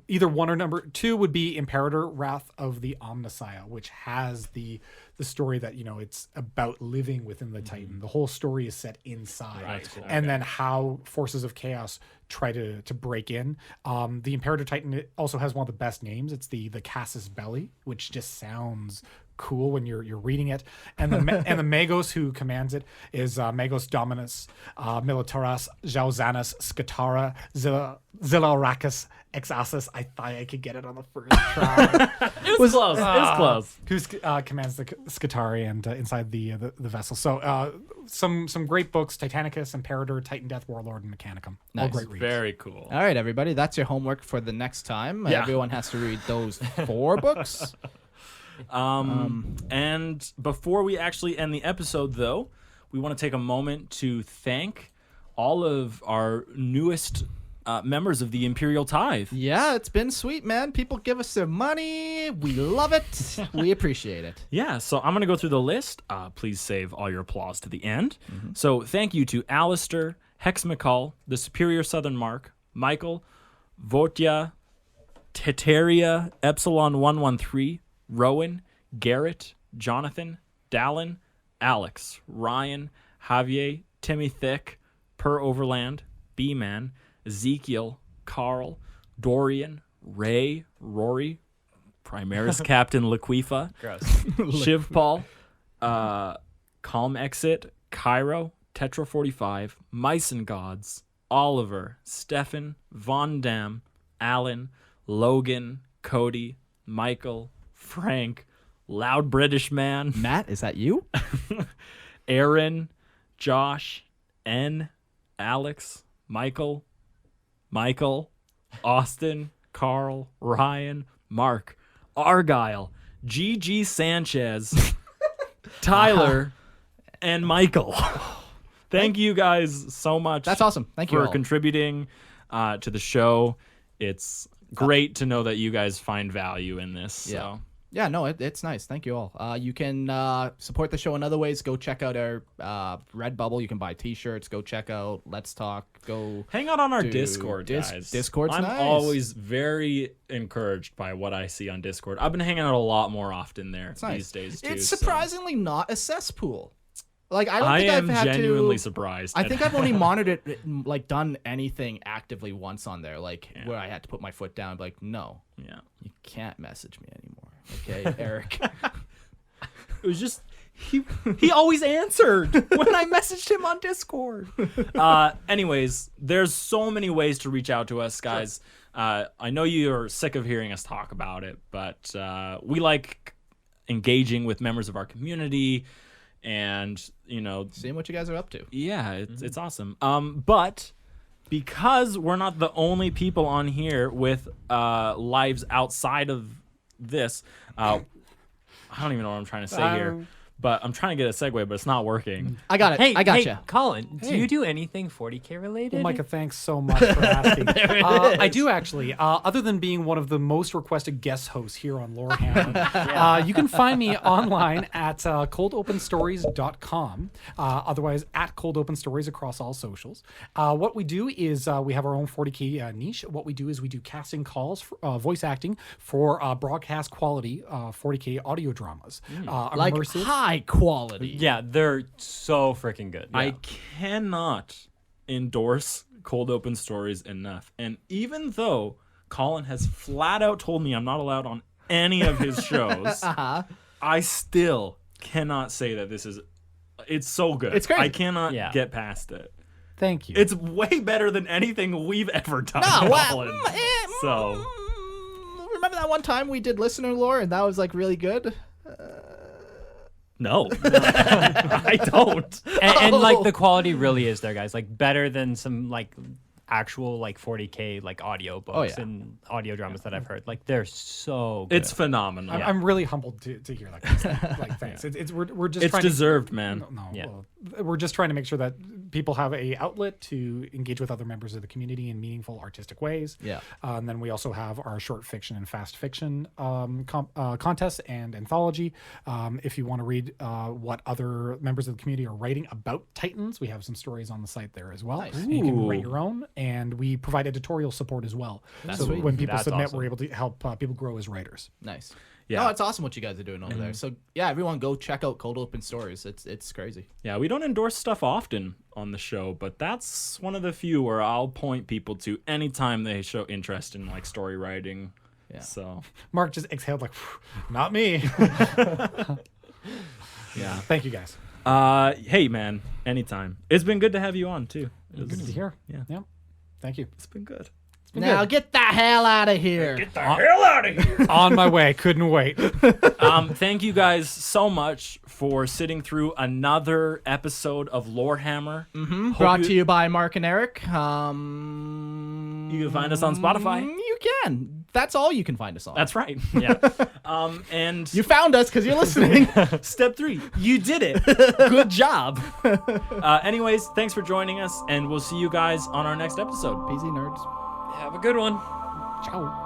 Either one or number 2 would be Imperator Wrath of the Omnissiah, which has the story that, it's about living within the Titan. The whole story is set inside. And then how forces of chaos try to break in. The Imperator Titan also has one of the best names. It's the Cassus Belli, which just sounds cool when you're reading it. And the and the Magos who commands it is Magos Dominus, Militaris, Jauzanus, Scatara, Zilaracus, Exasis. I thought I could get it on the first try. It was close. It was close. Who commands the Scutari and inside the vessel. So some great books: Titanicus, Imperator, Titan Death, Warlord, and Mechanicum. All Nice. great reads. Very cool. All right, everybody, that's your homework for the next time. Yeah. Everyone has to read those 4 books. And before we actually end the episode, though, we want to take a moment to thank all of our newest members of the Imperial Tithe. Yeah, it's been sweet, man. People give us their money. We love it. We appreciate it. Yeah, so I'm going to go through the list. Please save all your applause to the end. So thank you to Alistair, Hex McCall, the Superior Southern Mark, Michael, Votia, Teteria, Epsilon 113, Rowan, Garrett, Jonathan, Dallin, Alex, Ryan, Javier, Timmy Thick, Per Overland, B-Man, Ezekiel, Carl, Dorian, Ray, Rory, Primaris Captain Laquifa, Gross. Shiv Paul, Calm Exit, Cairo, Tetra 45, Mice and Gods, Oliver, Stefan, Von Dam, Alan, Logan, Cody, Michael, Frank, Loud British Man, Matt, is that you? Aaron, Josh, N, Alex, Michael, Austin, Carl, Ryan, Mark, Argyle, GG Sanchez, Tyler, and Michael. Thank you guys so much. That's awesome. Thank you for all. contributing to the show. It's great to know that you guys find value in this. So. Yeah, no, it's nice. Thank you all. You can support the show in other ways. Go check out our Redbubble. You can buy T-shirts. Go check out Let's Talk. Go Hang out on our to Discord, guys. Discord's I'm nice. always very encouraged by what I see on Discord. I've been hanging out a lot more often there It's nice. these days, too. It's so. surprisingly not a cesspool. Like I don't I think am I've had genuinely to. surprised. I at think I've only monitored it, like done anything actively once on there, like Yeah. where I had to put my foot down, and be like, no, Yeah. you can't message me anymore. Okay, Eric. It was just he always answered when I messaged him on Discord. Anyways, there's so many ways to reach out to us, guys. I know you're sick of hearing us talk about it, but we like engaging with members of our community, and Seeing what you guys are up to. yeah, it's awesome. But because we're not the only people on here with lives outside of this, I don't even know what I'm trying to say here. But I'm trying to get a segue, but it's not working. I got it. Hey, I gotcha. Colin, do Hey. you do anything 40K related? Well, Micah, thanks so much for asking. I do actually. Other than being one of the most requested guest hosts here on Lorehammer, you can find me online at coldopenstories.com. Otherwise, at Cold Open Stories across all socials. What we do is we have our own 40K niche. What we do is we do casting calls, for, voice acting for broadcast quality 40K audio dramas. Like Immersive. high quality. Yeah, they're so freaking good. I cannot endorse Cold Open Stories enough. And even though Colin has flat out told me I'm not allowed on any of his shows, I still cannot say that it's so good. It's crazy. I cannot Yeah. get past it. Thank you. It's way better than anything we've ever done. No, Colin. So remember that one time we did listener lore and that was like really good? no. I don't. and like the quality really is there, guys. Like better than some like actual like 40K like audio books yeah. and audio dramas that I've heard. Like they're so good. It's phenomenal. I'm really humbled to hear that. Like, thanks. We're just It's trying deserved, man. No, Yeah. well, we're just trying to make sure that people have a outlet to engage with other members of the community in meaningful artistic ways. Yeah. And then we also have our short fiction and fast fiction contest and anthology. If you want to read what other members of the community are writing about Titans, we have some stories on the site there as well. Nice. And you can write Ooh. your own, and we provide editorial support as well. That's so sweet. when people That's submit, awesome. we're able to help people grow as writers. Nice. Yeah. No, it's awesome what you guys are doing over there. So yeah, everyone go check out Cold Open Stories. It's crazy. Yeah, we don't endorse stuff often on the show, but that's one of the few where I'll point people to anytime they show interest in like story writing. Yeah. So Mark just exhaled like, not me. yeah. Thank you guys. Hey man, anytime. It's been good to have you on too. Good to hear. Yeah. Thank you. It's been good. Now get the hell out of here. On my way. Couldn't wait. Thank you guys so much for sitting through another episode of Lorehammer. Brought to you by Mark and Eric. You can find us on Spotify. You can. That's all you can find us on. That's right. yeah. And You found us because you're listening. step 3, you did it. Good job. Anyways, thanks for joining us, and we'll see you guys on our next episode. PZ nerds. Have a good one. Ciao.